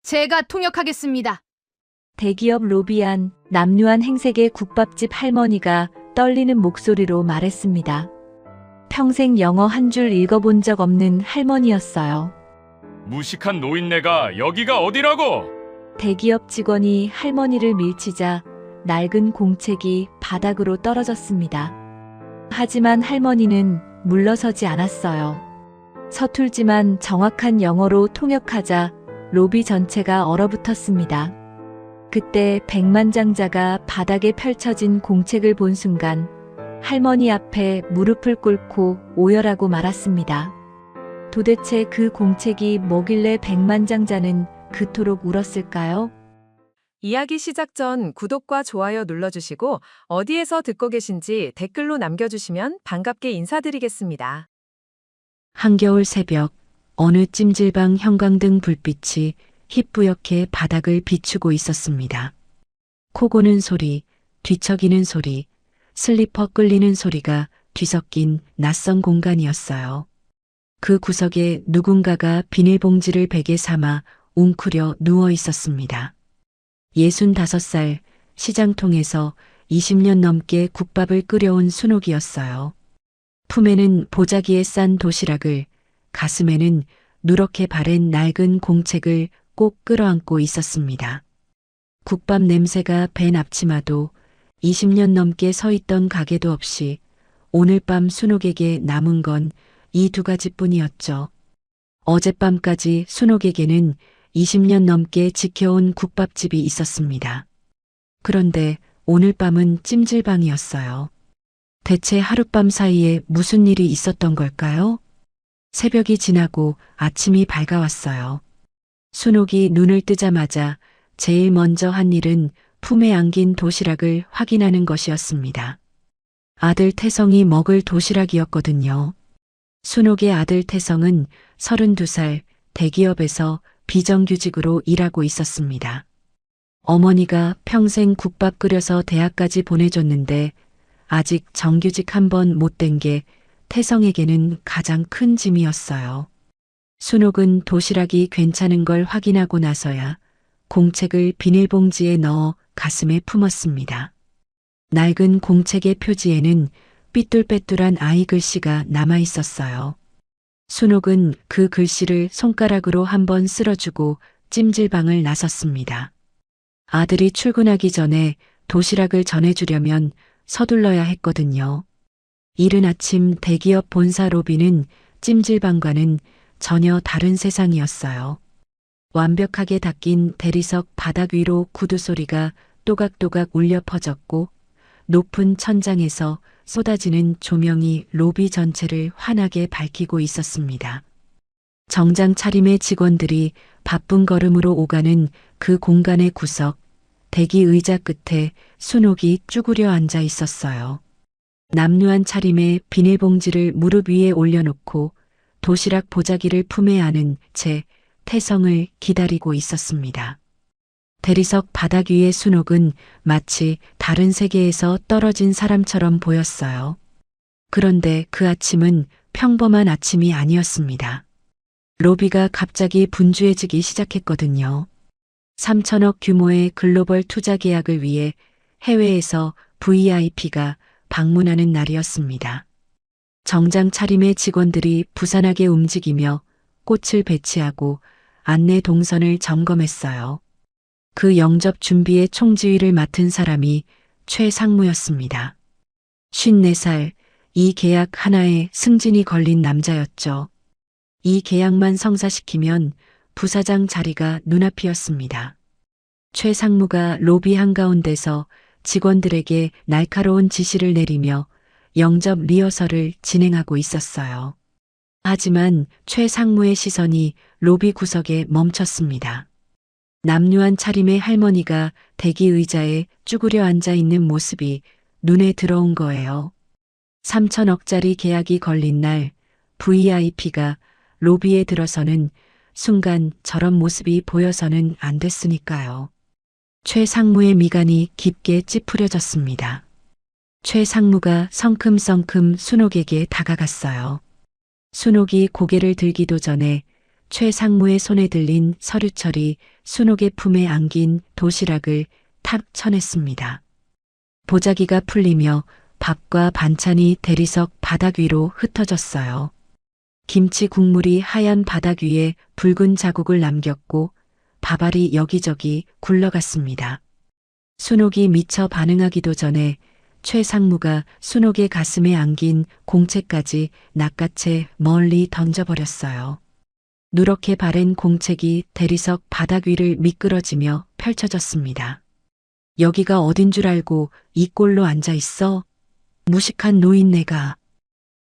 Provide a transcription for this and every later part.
제가 통역하겠습니다. 대기업 로비 안 남루한 행색의 국밥집 할머니가 떨리는 목소리로 말했습니다. 평생 영어 한 줄 읽어본 적 없는 할머니였어요. 무식한 노인네가 여기가 어디라고? 대기업 직원이 할머니를 밀치자 낡은 공책이 바닥으로 떨어졌습니다. 하지만 할머니는 물러서지 않았어요. 서툴지만 정확한 영어로 통역하자 로비 전체가 얼어붙었습니다. 그때 백만장자가 바닥에 펼쳐진 공책을 본 순간 할머니 앞에 무릎을 꿇고 오열하고 말았습니다. 도대체 그 공책이 뭐길래 백만장자는 그토록 울었을까요? 이야기 시작 전 구독과 좋아요 눌러주시고 어디에서 듣고 계신지 댓글로 남겨주시면 반갑게 인사드리겠습니다. 한겨울 새벽 어느 찜질방 형광등 불빛이 희뿌옇게 바닥을 비추고 있었습니다. 코 고는 소리, 뒤척이는 소리, 슬리퍼 끌리는 소리가 뒤섞인 낯선 공간이었어요. 그 구석에 누군가가 비닐봉지를 베개 삼아 웅크려 누워 있었습니다. 65살 시장통에서 20년 넘게 국밥을 끓여온 순옥이었어요. 품에는 보자기에 싼 도시락을, 가슴에는 누렇게 바랜 낡은 공책을 꼭 끌어안고 있었습니다. 국밥 냄새가 밴 앞치마도 20년 넘게 서 있던 가게도 없이 오늘 밤 순옥에게 남은 건 이 두 가지뿐이었죠. 어젯밤까지 순옥에게는 20년 넘게 지켜온 국밥집이 있었습니다. 그런데 오늘 밤은 찜질방이었어요. 대체 하룻밤 사이에 무슨 일이 있었던 걸까요? 새벽이 지나고 아침이 밝아왔어요. 순옥이 눈을 뜨자마자 제일 먼저 한 일은 품에 안긴 도시락을 확인하는 것이었습니다. 아들 태성이 먹을 도시락이었거든요. 순옥의 아들 태성은 32살 대기업에서 비정규직으로 일하고 있었습니다. 어머니가 평생 국밥 끓여서 대학까지 보내줬는데 아직 정규직 한 번 못 된 게 태성에게는 가장 큰 짐이었어요. 순옥은 도시락이 괜찮은 걸 확인하고 나서야 공책을 비닐봉지에 넣어 가슴에 품었습니다. 낡은 공책의 표지에는 삐뚤빼뚤한 아이 글씨가 남아 있었어요. 순옥은 그 글씨를 손가락으로 한번 쓸어주고 찜질방을 나섰습니다. 아들이 출근하기 전에 도시락을 전해주려면 서둘러야 했거든요. 이른 아침 대기업 본사 로비는 찜질방과는 전혀 다른 세상이었어요. 완벽하게 닦인 대리석 바닥 위로 구두 소리가 또각또각 울려 퍼졌고 높은 천장에서 쏟아지는 조명이 로비 전체를 환하게 밝히고 있었습니다. 정장 차림의 직원들이 바쁜 걸음으로 오가는 그 공간의 구석, 대기 의자 끝에 순옥이 쭈그려 앉아 있었어요. 남루한 차림에 비닐봉지를 무릎 위에 올려놓고 도시락 보자기를 품에 안은 채 태성을 기다리고 있었습니다. 대리석 바닥 위의 순옥은 마치 다른 세계에서 떨어진 사람처럼 보였어요. 그런데 그 아침은 평범한 아침이 아니었습니다. 로비가 갑자기 분주해지기 시작했거든요. 3천억 규모의 글로벌 투자 계약을 위해 해외에서 VIP가 방문하는 날이었습니다. 정장 차림의 직원들이 부산하게 움직이며 꽃을 배치하고 안내 동선을 점검했어요. 그 영접 준비의 총지휘를 맡은 사람이 최 상무였습니다. 54살, 이 계약 하나에 승진이 걸린 남자였죠. 이 계약만 성사시키면 부사장 자리가 눈앞이었습니다. 최 상무가 로비 한가운데서 직원들에게 날카로운 지시를 내리며 영접 리허설을 진행하고 있었어요. 하지만 최 상무의 시선이 로비 구석에 멈췄습니다. 남루한 차림의 할머니가 대기 의자에 쭈그려 앉아 있는 모습이 눈에 들어온 거예요. 3천억짜리 계약이 걸린 날 VIP가 로비에 들어서는 순간 저런 모습이 보여서는 안 됐으니까요. 최 상무의 미간이 깊게 찌푸려졌습니다. 최 상무가 성큼성큼 순옥에게 다가갔어요. 순옥이 고개를 들기도 전에 최상무의 손에 들린 서류철이 순옥의 품에 안긴 도시락을 탁 쳐냈습니다. 보자기가 풀리며 밥과 반찬이 대리석 바닥 위로 흩어졌어요. 김치 국물이 하얀 바닥 위에 붉은 자국을 남겼고 밥알이 여기저기 굴러갔습니다. 순옥이 미처 반응하기도 전에 최상무가 순옥의 가슴에 안긴 공책까지 낚아채 멀리 던져버렸어요. 누렇게 바랜 공책이 대리석 바닥 위를 미끄러지며 펼쳐졌습니다. 여기가 어딘 줄 알고 이 꼴로 앉아 있어? 무식한 노인네가.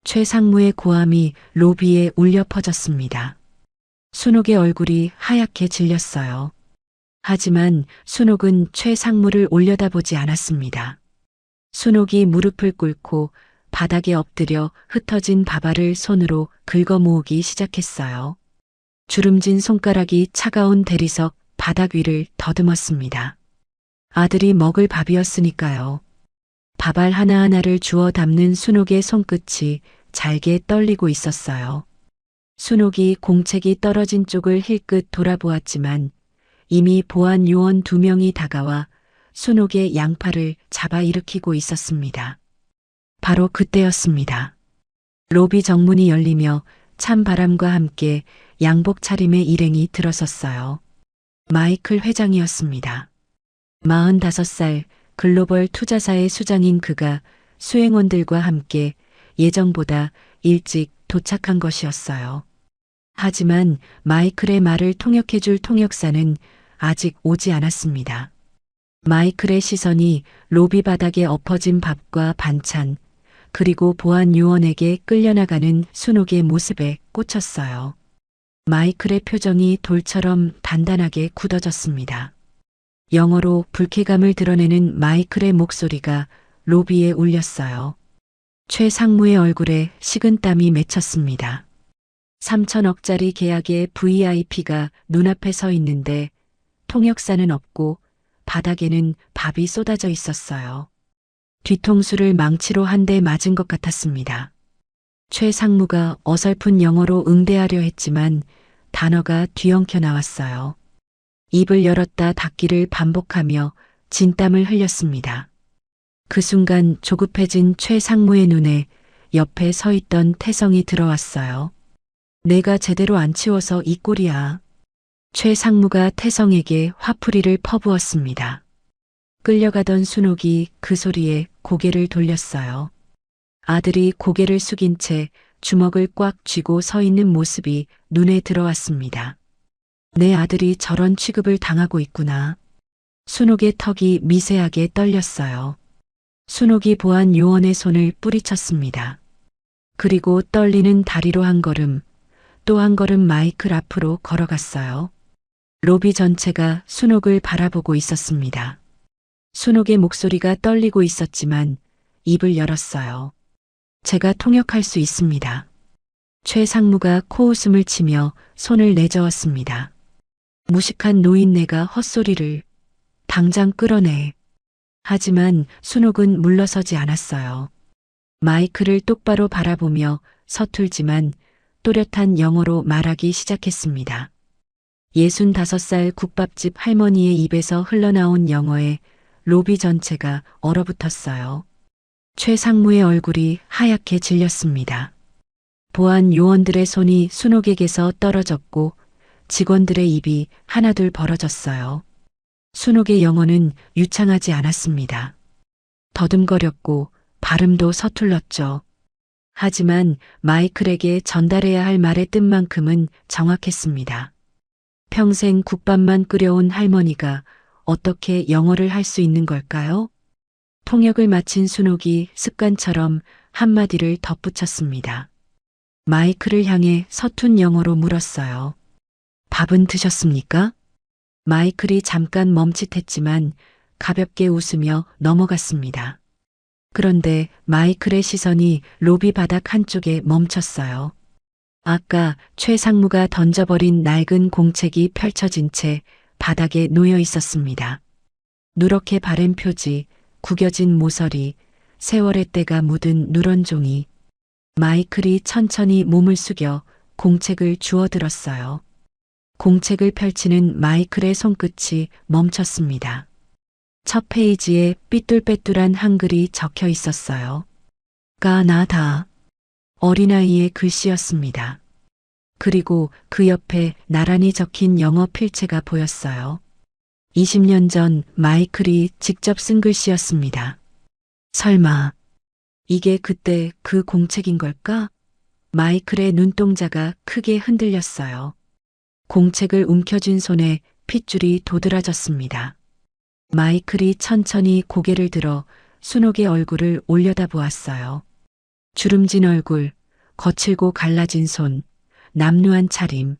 최상무의 고함이 로비에 울려 퍼졌습니다. 순옥의 얼굴이 하얗게 질렸어요. 하지만 순옥은 최상무를 올려다보지 않았습니다. 순옥이 무릎을 꿇고 바닥에 엎드려 흩어진 밥알을 손으로 긁어 모으기 시작했어요. 주름진 손가락이 차가운 대리석 바닥 위를 더듬었습니다. 아들이 먹을 밥이었으니까요. 밥알 하나하나를 주워 담는 순옥의 손끝이 잘게 떨리고 있었어요. 순옥이 공책이 떨어진 쪽을 힐끗 돌아보았지만 이미 보안 요원 2명이 다가와 순옥의 양팔을 잡아 일으키고 있었습니다. 바로 그때였습니다. 로비 정문이 열리며 찬 바람과 함께 양복 차림의 일행이 들어섰어요. 마이클 회장이었습니다. 45살 글로벌 투자사의 수장인 그가 수행원들과 함께 예정보다 일찍 도착한 것이었어요. 하지만 마이클의 말을 통역해줄 통역사는 아직 오지 않았습니다. 마이클의 시선이 로비 바닥에 엎어진 밥과 반찬, 그리고 보안 요원에게 끌려나가는 순옥의 모습에 꽂혔어요. 마이클의 표정이 돌처럼 단단하게 굳어졌습니다. 영어로 불쾌감을 드러내는 마이클의 목소리가 로비에 울렸어요. 최상무의 얼굴에 식은땀이 맺혔습니다. 3천억짜리 계약의 VIP가 눈앞에 서 있는데 통역사는 없고 바닥에는 밥이 쏟아져 있었어요. 뒤통수를 망치로 한 대 맞은 것 같았습니다. 최상무가 어설픈 영어로 응대하려 했지만 단어가 뒤엉켜 나왔어요. 입을 열었다 닫기를 반복하며 진땀을 흘렸습니다. 그 순간 조급해진 최상무의 눈에 옆에 서 있던 태성이 들어왔어요. 내가 제대로 안 치워서 이 꼴이야. 최상무가 태성에게 화풀이를 퍼부었습니다. 끌려가던 순옥이 그 소리에 고개를 돌렸어요. 아들이 고개를 숙인 채 주먹을 꽉 쥐고 서 있는 모습이 눈에 들어왔습니다. 내 아들이 저런 취급을 당하고 있구나. 순옥의 턱이 미세하게 떨렸어요. 순옥이 보안 요원의 손을 뿌리쳤습니다. 그리고 떨리는 다리로 한 걸음, 또 한 걸음 마이클 앞으로 걸어갔어요. 로비 전체가 순옥을 바라보고 있었습니다. 순옥의 목소리가 떨리고 있었지만 입을 열었어요. 제가 통역할 수 있습니다. 최상무가 코웃음을 치며 손을 내저었습니다. 무식한 노인네가 헛소리를. 당장 끌어내. 하지만 순옥은 물러서지 않았어요. 마이클을 똑바로 바라보며 서툴지만 또렷한 영어로 말하기 시작했습니다. 65살 국밥집 할머니의 입에서 흘러나온 영어에 로비 전체가 얼어붙었어요. 최상무의 얼굴이 하얗게 질렸습니다. 보안 요원들의 손이 순옥에게서 떨어졌고 직원들의 입이 하나둘 벌어졌어요. 순옥의 영어는 유창하지 않았습니다. 더듬거렸고 발음도 서툴렀죠. 하지만 마이클에게 전달해야 할 말의 뜻만큼은 정확했습니다. 평생 국밥만 끓여온 할머니가 어떻게 영어를 할 수 있는 걸까요? 통역을 마친 순옥이 습관처럼 한마디를 덧붙였습니다. 마이클을 향해 서툰 영어로 물었어요. 밥은 드셨습니까? 마이클이 잠깐 멈칫했지만 가볍게 웃으며 넘어갔습니다. 그런데 마이클의 시선이 로비 바닥 한쪽에 멈췄어요. 아까 최상무가 던져버린 낡은 공책이 펼쳐진 채 바닥에 놓여 있었습니다. 누렇게 바랜 표지, 구겨진 모서리, 세월의 때가 묻은 누런 종이. 마이클이 천천히 몸을 숙여 공책을 주워들었어요. 공책을 펼치는 마이클의 손끝이 멈췄습니다. 첫 페이지에 삐뚤빼뚤한 한글이 적혀 있었어요. 까나다. 어린아이의 글씨였습니다. 그리고 그 옆에 나란히 적힌 영어 필체가 보였어요. 20년 전 마이클이 직접 쓴 글씨였습니다. 설마 이게 그때 그 공책인 걸까? 마이클의 눈동자가 크게 흔들렸어요. 공책을 움켜쥔 손에 핏줄이 도드라졌습니다. 마이클이 천천히 고개를 들어 순옥의 얼굴을 올려다보았어요. 주름진 얼굴, 거칠고 갈라진 손, 남루한 차림.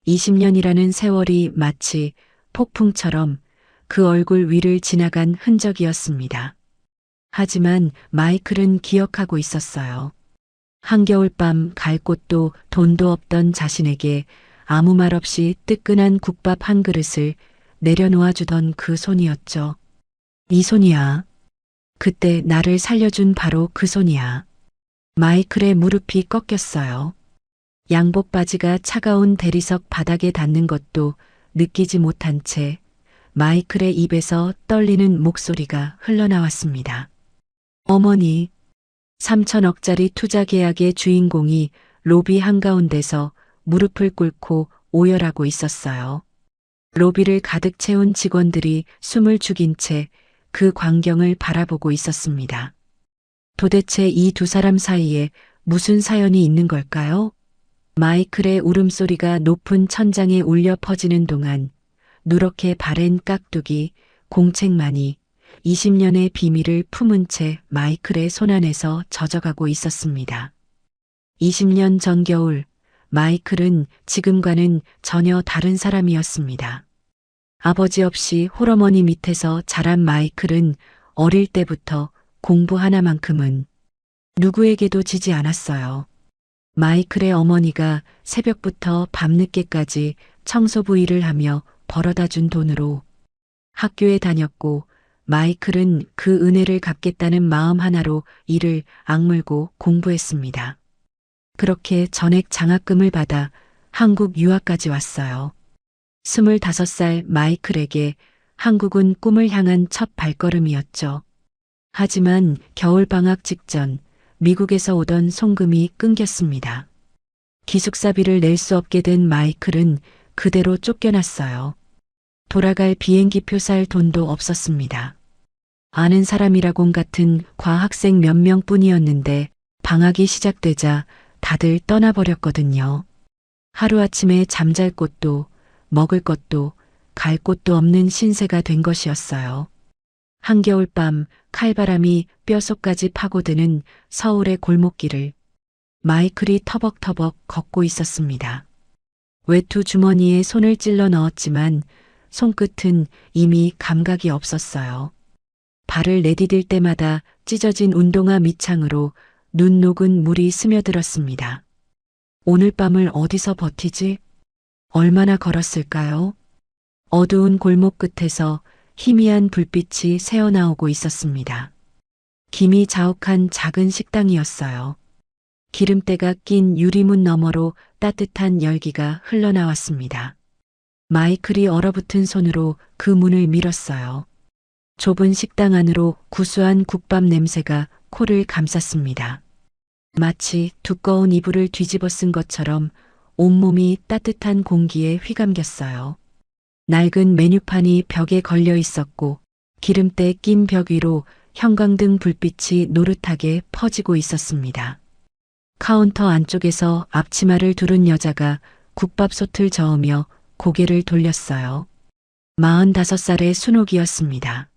20년이라는 세월이 마치 폭풍처럼 그 얼굴 위를 지나간 흔적이었습니다. 하지만 마이클은 기억하고 있었어요. 한겨울밤 갈 곳도 돈도 없던 자신에게 아무 말 없이 뜨끈한 국밥 한 그릇을 내려놓아 주던 그 손이었죠. 이 손이야. 그때 나를 살려준 바로 그 손이야. 마이클의 무릎이 꺾였어요. 양복 바지가 차가운 대리석 바닥에 닿는 것도 느끼지 못한 채 마이클의 입에서 떨리는 목소리가 흘러나왔습니다. 어머니, 3천억짜리 투자 계약의 주인공이 로비 한가운데서 무릎을 꿇고 오열하고 있었어요. 로비를 가득 채운 직원들이 숨을 죽인 채 그 광경을 바라보고 있었습니다. 도대체 이 두 사람 사이에 무슨 사연이 있는 걸까요? 마이클의 울음소리가 높은 천장에 울려 퍼지는 동안 누렇게 바랜 깍두기, 공책만이 20년의 비밀을 품은 채 마이클의 손안에서 젖어가고 있었습니다. 20년 전 겨울, 마이클은 지금과는 전혀 다른 사람이었습니다. 아버지 없이 홀어머니 밑에서 자란 마이클은 어릴 때부터 공부 하나만큼은 누구에게도 지지 않았어요. 마이클의 어머니가 새벽부터 밤늦게까지 청소부 일을 하며 벌어다 준 돈으로 학교에 다녔고 마이클은 그 은혜를 갚겠다는 마음 하나로 이를 악물고 공부했습니다. 그렇게 전액 장학금을 받아 한국 유학까지 왔어요. 25살 마이클에게 한국은 꿈을 향한 첫 발걸음이었죠. 하지만 겨울방학 직전 미국에서 오던 송금이 끊겼습니다. 기숙사비를 낼 수 없게 된 마이클은 그대로 쫓겨났어요. 돌아갈 비행기표 살 돈도 없었습니다. 아는 사람이라곤 같은 과학생 몇 명뿐이었는데 방학이 시작되자 다들 떠나버렸거든요. 하루아침에 잠잘 곳도 먹을 것도 갈 곳도 없는 신세가 된 것이었어요. 한겨울밤 칼바람이 뼛속까지 파고드는 서울의 골목길을 마이클이 터벅터벅 걷고 있었습니다. 외투 주머니에 손을 찔러 넣었지만 손끝은 이미 감각이 없었어요. 발을 내디딜 때마다 찢어진 운동화 밑창으로 눈 녹은 물이 스며들었습니다. 오늘 밤을 어디서 버티지? 얼마나 걸었을까요? 어두운 골목 끝에서 희미한 불빛이 새어나오고 있었습니다. 김이 자욱한 작은 식당이었어요. 기름때가 낀 유리문 너머로 따뜻한 열기가 흘러나왔습니다. 마이클이 얼어붙은 손으로 그 문을 밀었어요. 좁은 식당 안으로 구수한 국밥 냄새가 코를 감쌌습니다. 마치 두꺼운 이불을 뒤집어 쓴 것처럼 온몸이 따뜻한 공기에 휘감겼어요. 낡은 메뉴판이 벽에 걸려 있었고 기름때 낀 벽 위로 형광등 불빛이 노릇하게 퍼지고 있었습니다. 카운터 안쪽에서 앞치마를 두른 여자가 국밥솥을 저으며 고개를 돌렸어요. 45살의 순옥이었습니다.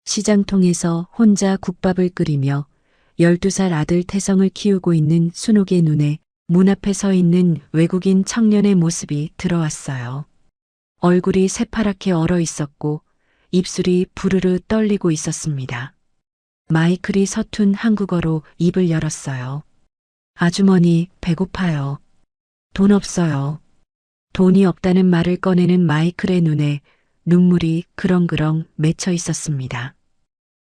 시장통에서 혼자 국밥을 끓이며 12살 아들 태성을 키우고 있는 순옥의 눈에 문 앞에 서 있는 외국인 청년의 모습이 들어왔어요. 얼굴이 새파랗게 얼어 있었고 입술이 부르르 떨리고 있었습니다. 마이클이 서툰 한국어로 입을 열었어요. 아주머니, 배고파요. 돈 없어요. 돈이 없다는 말을 꺼내는 마이클의 눈에 눈물이 그렁그렁 맺혀 있었습니다.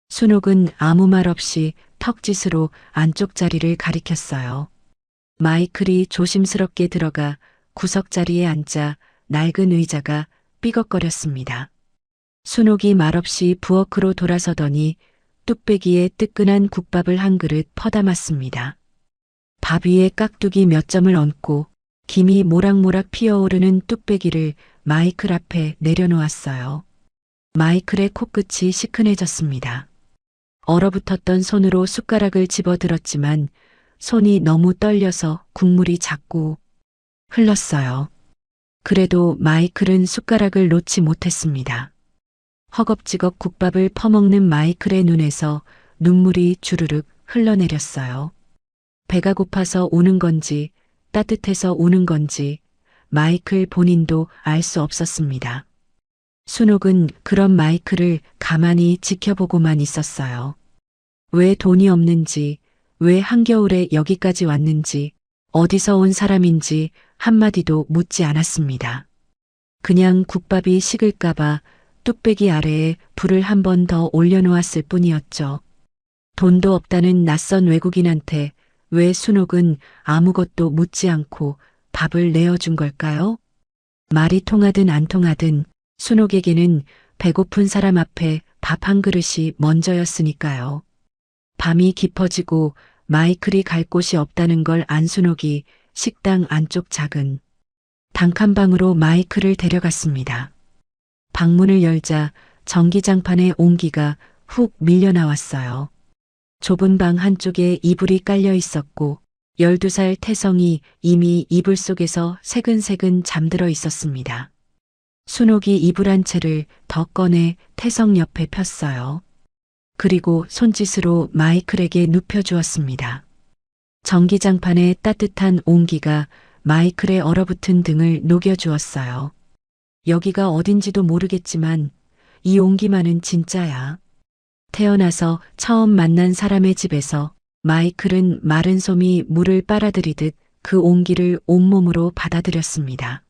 순옥은 아무 말 없이 턱짓으로 안쪽 자리를 가리켰어요. 마이클이 조심스럽게 들어가 구석자리에 앉자 낡은 의자가 삐걱거렸습니다. 순옥이 말없이 부엌으로 돌아서더니 뚝배기에 뜨끈한 국밥을 한 그릇 퍼담았습니다. 밥 위에 깍두기 몇 점을 얹고 김이 모락모락 피어오르는 뚝배기를 마이클 앞에 내려놓았어요. 마이클의 코끝이 시큰해졌습니다. 얼어붙었던 손으로 숟가락을 집어들었지만 손이 너무 떨려서 국물이 자꾸 흘렀어요. 그래도 마이클은 숟가락을 놓지 못했습니다. 허겁지겁 국밥을 퍼먹는 마이클의 눈에서 눈물이 주르륵 흘러내렸어요. 배가 고파서 우는 건지 따뜻해서 우는 건지 마이클 본인도 알 수 없었습니다. 순옥은 그런 마이클을 가만히 지켜보고만 있었어요. 왜 돈이 없는지, 왜 한겨울에 여기까지 왔는지, 어디서 온 사람인지 한마디도 묻지 않았습니다. 그냥 국밥이 식을까봐 뚝배기 아래에 불을 한 번 더 올려놓았을 뿐이었죠. 돈도 없다는 낯선 외국인한테 왜 순옥은 아무것도 묻지 않고 밥을 내어준 걸까요? 말이 통하든 안 통하든 순옥에게는 배고픈 사람 앞에 밥 한 그릇이 먼저였으니까요. 밤이 깊어지고 마이클이 갈 곳이 없다는 걸 안 순옥이 식당 안쪽 작은 단칸방으로 마이클을 데려갔습니다. 방문을 열자 전기장판의 온기가 훅 밀려나왔어요. 좁은 방 한쪽에 이불이 깔려 있었고 12살 태성이 이미 이불 속에서 새근새근 잠들어 있었습니다. 순옥이 이불 한 채를 더 꺼내 태성 옆에 폈어요. 그리고 손짓으로 마이클에게 눕혀주었습니다. 전기장판의 따뜻한 온기가 마이클의 얼어붙은 등을 녹여주었어요. 여기가 어딘지도 모르겠지만 이 온기만은 진짜야. 태어나서 처음 만난 사람의 집에서 마이클은 마른 솜이 물을 빨아들이듯 그 온기를 온몸으로 받아들였습니다.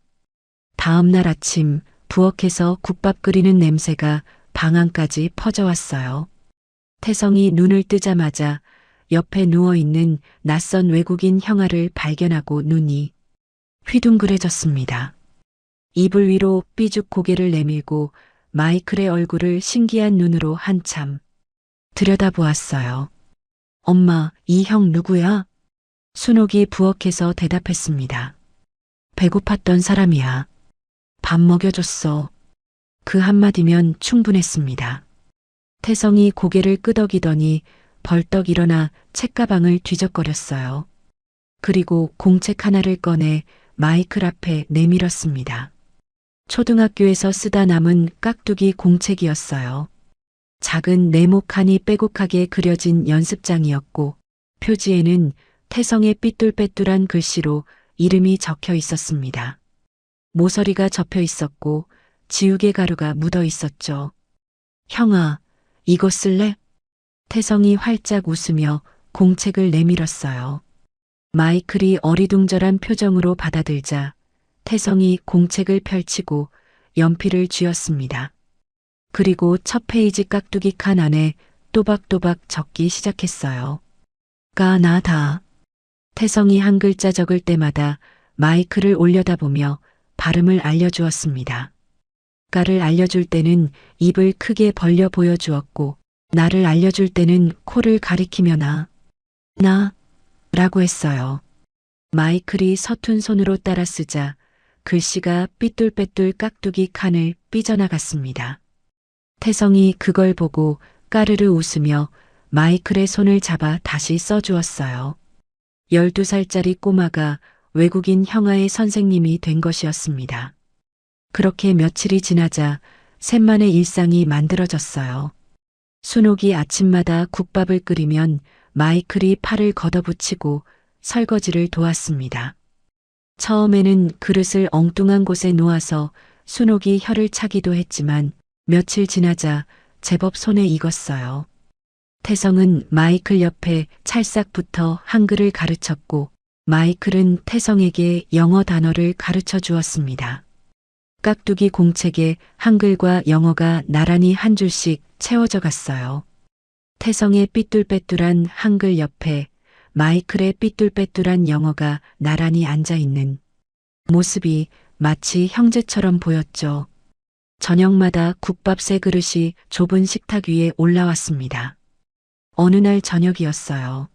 다음 날 아침 부엌에서 국밥 끓이는 냄새가 방 안까지 퍼져왔어요. 태성이 눈을 뜨자마자 옆에 누워있는 낯선 외국인 형아를 발견하고 눈이 휘둥그레졌습니다. 이불 위로 삐죽 고개를 내밀고 마이클의 얼굴을 신기한 눈으로 한참 들여다보았어요. 엄마, 이 형 누구야? 순옥이 부엌에서 대답했습니다. 배고팠던 사람이야. 밥 먹여줬어. 그 한마디면 충분했습니다. 태성이 고개를 끄덕이더니 벌떡 일어나 책가방을 뒤적거렸어요. 그리고 공책 하나를 꺼내 마이클 앞에 내밀었습니다. 초등학교에서 쓰다 남은 깍두기 공책이었어요. 작은 네모 칸이 빼곡하게 그려진 연습장이었고 표지에는 태성의 삐뚤빼뚤한 글씨로 이름이 적혀 있었습니다. 모서리가 접혀 있었고 지우개 가루가 묻어 있었죠. 형아, 이거 쓸래? 태성이 활짝 웃으며 공책을 내밀었어요. 마이클이 어리둥절한 표정으로 받아들자 태성이 공책을 펼치고 연필을 쥐었습니다. 그리고 첫 페이지 깍두기 칸 안에 또박또박 적기 시작했어요. 까나다. 태성이 한 글자 적을 때마다 마이클을 올려다보며 발음을 알려주었습니다. 까를 알려줄 때는 입을 크게 벌려 보여주었고 나를 알려줄 때는 코를 가리키며 나 라고 했어요. 마이클이 서툰 손으로 따라 쓰자 글씨가 삐뚤빼뚤 깍두기 칸을 삐져나갔습니다. 태성이 그걸 보고 까르르 웃으며 마이클의 손을 잡아 다시 써주었어요. 12살짜리 꼬마가 외국인 형아의 선생님이 된 것이었습니다. 그렇게 며칠이 지나자 셋만의 일상이 만들어졌어요. 순옥이 아침마다 국밥을 끓이면 마이클이 팔을 걷어붙이고 설거지를 도왔습니다. 처음에는 그릇을 엉뚱한 곳에 놓아서 순옥이 혀를 차기도 했지만 며칠 지나자 제법 손에 익었어요. 태성은 마이클 옆에 찰싹 붙어 한글을 가르쳤고 마이클은 태성에게 영어 단어를 가르쳐 주었습니다. 깍두기 공책에 한글과 영어가 나란히 한 줄씩 채워져 갔어요. 태성의 삐뚤빼뚤한 한글 옆에 마이클의 삐뚤빼뚤한 영어가 나란히 앉아 있는 모습이 마치 형제처럼 보였죠. 저녁마다 국밥 세 그릇이 좁은 식탁 위에 올라왔습니다. 어느 날 저녁이었어요.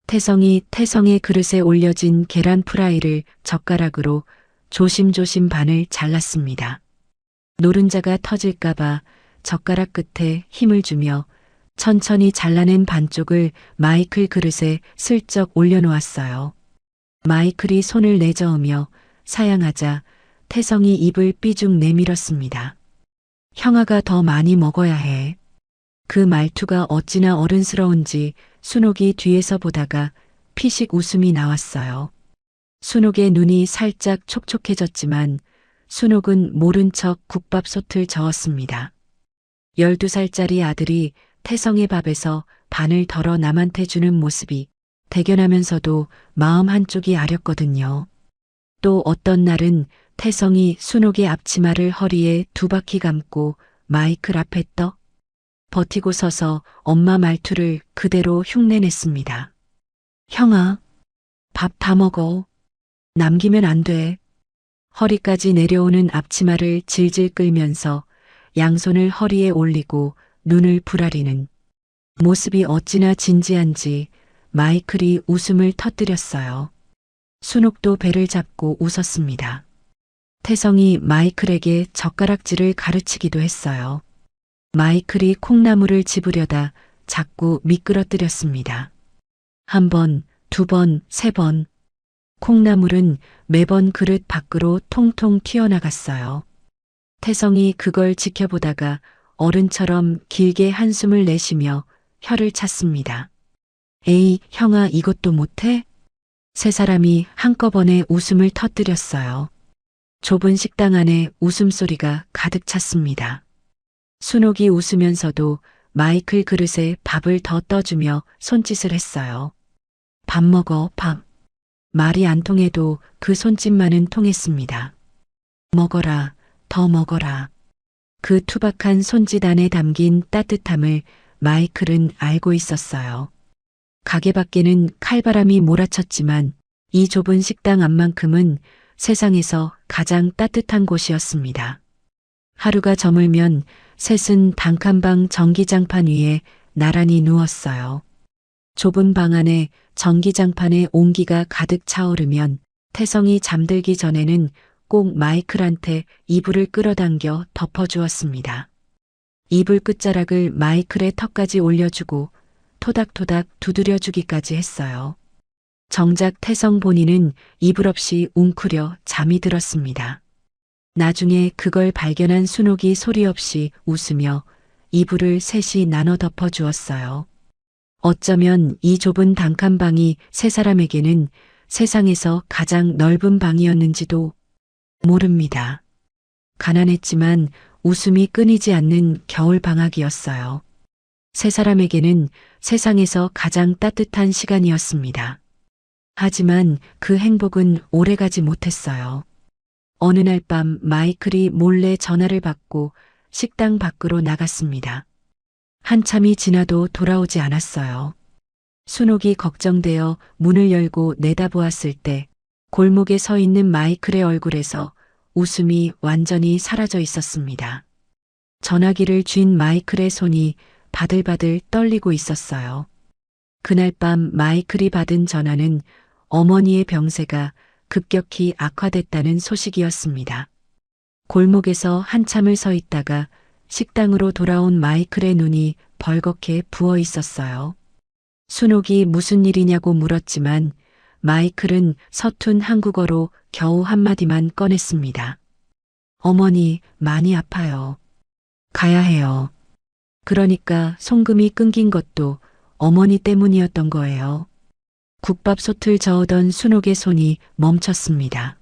태성의 그릇에 올려진 계란 프라이를 젓가락으로 조심조심 반을 잘랐습니다. 노른자가 터질까봐 젓가락 끝에 힘을 주며 천천히 잘라낸 반쪽을 마이클 그릇에 슬쩍 올려놓았어요. 마이클이 손을 내저으며 사양하자 태성이 입을 삐죽 내밀었습니다. 형아가 더 많이 먹어야 해. 그 말투가 어찌나 어른스러운지 순옥이 뒤에서 보다가 피식 웃음이 나왔어요. 순옥의 눈이 살짝 촉촉해졌지만 순옥은 모른 척 국밥솥을 저었습니다. 12살짜리 아들이 태성의 밥에서 반을 덜어 남한테 주는 모습이 대견하면서도 마음 한쪽이 아렸거든요. 또 어떤 날은 태성이 순옥의 앞치마를 허리에 2바퀴 감고 마이클 앞에 떡 버티고 서서 엄마 말투를 그대로 흉내냈습니다. 형아, 밥 다 먹어. 남기면 안 돼. 허리까지 내려오는 앞치마를 질질 끌면서 양손을 허리에 올리고 눈을 부라리는 모습이 어찌나 진지한지 마이클이 웃음을 터뜨렸어요. 순옥도 배를 잡고 웃었습니다. 태성이 마이클에게 젓가락질을 가르치기도 했어요. 마이클이 콩나물을 집으려다 자꾸 미끄러뜨렸습니다. 1번, 2번, 3번. 콩나물은 매번 그릇 밖으로 통통 튀어나갔어요. 태성이 그걸 지켜보다가 어른처럼 길게 한숨을 내쉬며 혀를 찼습니다. 에이, 형아 이것도 못해? 세 사람이 한꺼번에 웃음을 터뜨렸어요. 좁은 식당 안에 웃음소리가 가득 찼습니다. 순옥이 웃으면서도 마이클 그릇에 밥을 더 떠주며 손짓을 했어요. 밥 먹어, 밥. 말이 안 통해도 그 손짓만은 통했습니다. 먹어라, 더 먹어라. 그 투박한 손짓 안에 담긴 따뜻함을 마이클은 알고 있었어요. 가게 밖에는 칼바람이 몰아쳤지만 이 좁은 식당 안만큼은 세상에서 가장 따뜻한 곳이었습니다. 하루가 저물면 셋은 단칸방 전기장판 위에 나란히 누웠어요. 좁은 방 안에 전기장판에 온기가 가득 차오르면 태성이 잠들기 전에는 꼭 마이클한테 이불을 끌어당겨 덮어주었습니다. 이불 끝자락을 마이클의 턱까지 올려주고 토닥토닥 두드려주기까지 했어요. 정작 태성 본인은 이불 없이 웅크려 잠이 들었습니다. 나중에 그걸 발견한 순옥이 소리 없이 웃으며 이불을 셋이 나눠 덮어주었어요. 어쩌면 이 좁은 단칸방이 세 사람에게는 세상에서 가장 넓은 방이었는지도 모릅니다. 가난했지만 웃음이 끊이지 않는 겨울 방학이었어요. 세 사람에게는 세상에서 가장 따뜻한 시간이었습니다. 하지만 그 행복은 오래가지 못했어요. 어느 날 밤 마이클이 몰래 전화를 받고 식당 밖으로 나갔습니다. 한참이 지나도 돌아오지 않았어요. 순옥이 걱정되어 문을 열고 내다보았을 때 골목에 서 있는 마이클의 얼굴에서 웃음이 완전히 사라져 있었습니다. 전화기를 쥔 마이클의 손이 바들바들 떨리고 있었어요. 그날 밤 마이클이 받은 전화는 어머니의 병세가 급격히 악화됐다는 소식이었습니다. 골목에서 한참을 서 있다가 식당으로 돌아온 마이클의 눈이 벌겋게 부어 있었어요. 순옥이 무슨 일이냐고 물었지만 마이클은 서툰 한국어로 겨우 한마디만 꺼냈습니다. 어머니, 많이 아파요. 가야 해요. 그러니까 송금이 끊긴 것도 어머니 때문이었던 거예요. 국밥솥을 저으던 순옥의 손이 멈췄습니다.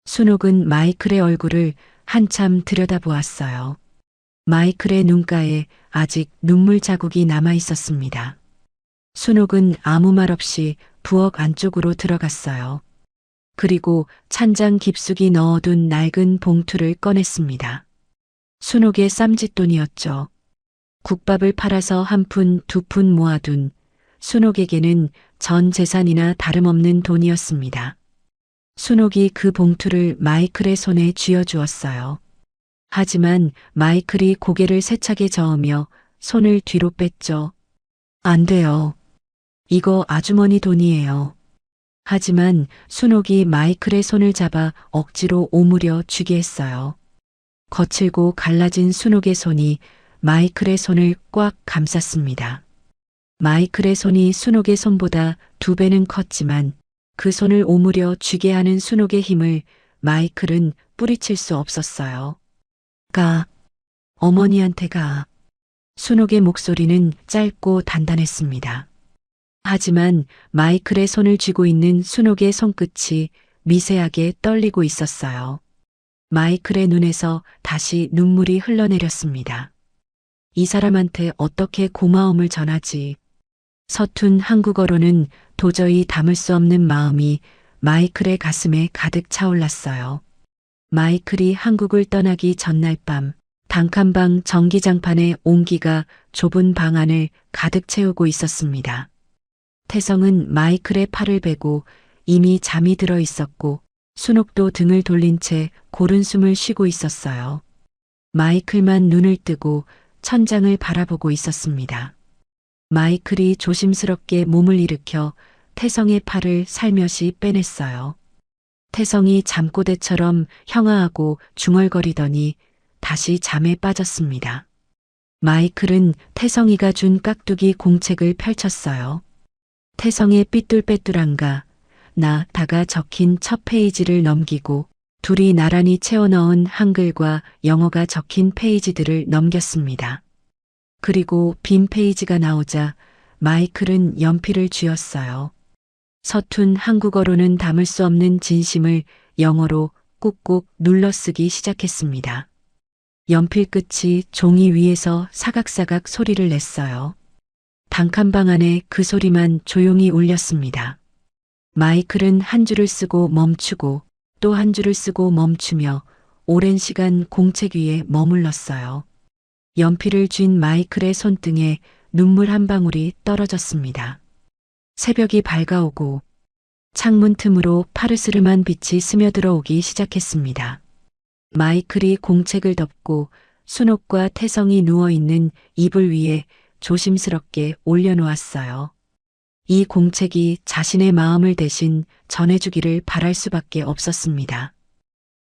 순옥은 마이클의 얼굴을 한참 들여다보았어요. 마이클의 눈가에 아직 눈물 자국이 남아 있었습니다. 순옥은 아무 말 없이 부엌 안쪽으로 들어갔어요. 그리고 찬장 깊숙이 넣어둔 낡은 봉투를 꺼냈습니다. 순옥의 쌈짓돈이었죠. 국밥을 팔아서 1푼, 2푼 모아둔 순옥에게는 전 재산이나 다름없는 돈이었습니다. 순옥이 그 봉투를 마이클의 손에 쥐어주었어요. 하지만 마이클이 고개를 세차게 저으며 손을 뒤로 뺐죠. 안 돼요. 이거 아주머니 돈이에요. 하지만 순옥이 마이클의 손을 잡아 억지로 오므려 쥐게 했어요. 거칠고 갈라진 순옥의 손이 마이클의 손을 꽉 감쌌습니다. 마이클의 손이 순옥의 손보다 2배는 컸지만 그 손을 오므려 쥐게 하는 순옥의 힘을 마이클은 뿌리칠 수 없었어요. 가. 어머니한테 가. 순옥의 목소리는 짧고 단단했습니다. 하지만 마이클의 손을 쥐고 있는 순옥의 손끝이 미세하게 떨리고 있었어요. 마이클의 눈에서 다시 눈물이 흘러내렸습니다. 이 사람한테 어떻게 고마움을 전하지? 서툰 한국어로는 도저히 담을 수 없는 마음이 마이클의 가슴에 가득 차올랐어요. 마이클이 한국을 떠나기 전날 밤 단칸방 전기장판의 온기가 좁은 방 안을 가득 채우고 있었습니다. 태성은 마이클의 팔을 베고 이미 잠이 들어 있었고 순옥도 등을 돌린 채 고른 숨을 쉬고 있었어요. 마이클만 눈을 뜨고 천장을 바라보고 있었습니다. 마이클이 조심스럽게 몸을 일으켜 태성의 팔을 살며시 빼냈어요. 태성이 잠꼬대처럼 형아하고 중얼거리더니 다시 잠에 빠졌습니다. 마이클은 태성이가 준 깍두기 공책을 펼쳤어요. 태성의 삐뚤빼뚤한가 나다가 적힌 첫 페이지를 넘기고 둘이 나란히 채워넣은 한글과 영어가 적힌 페이지들을 넘겼습니다. 그리고 빈 페이지가 나오자 마이클은 연필을 쥐었어요. 서툰 한국어로는 담을 수 없는 진심을 영어로 꾹꾹 눌러쓰기 시작했습니다. 연필 끝이 종이 위에서 사각사각 소리를 냈어요. 단칸방 안에 그 소리만 조용히 울렸습니다. 마이클은 한 줄을 쓰고 멈추고 또 한 줄을 쓰고 멈추며 오랜 시간 공책 위에 머물렀어요. 연필을 쥔 마이클의 손등에 눈물 한 방울이 떨어졌습니다. 새벽이 밝아오고 창문 틈으로 파르스름한 빛이 스며들어오기 시작했습니다. 마이클이 공책을 덮고 순옥과 태성이 누워있는 이불 위에 조심스럽게 올려놓았어요. 이 공책이 자신의 마음을 대신 전해주기를 바랄 수밖에 없었습니다.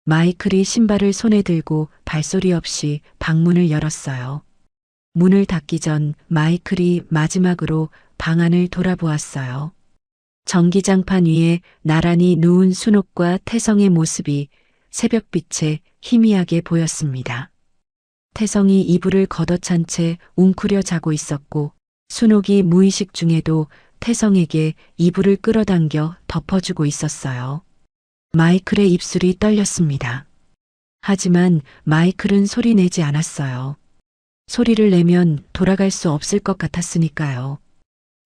마이클이 신발을 손에 들고 발소리 없이 방문을 열었어요. 문을 닫기 전 마이클이 마지막으로 방 안을 돌아보았어요. 전기장판 위에 나란히 누운 순옥과 태성의 모습이 새벽빛에 희미하게 보였습니다. 태성이 이불을 걷어찬 채 웅크려 자고 있었고 순옥이 무의식 중에도 태성에게 이불을 끌어당겨 덮어주고 있었어요. 마이클의 입술이 떨렸습니다. 하지만 마이클은 소리 내지 않았어요. 소리를 내면 돌아갈 수 없을 것 같았으니까요.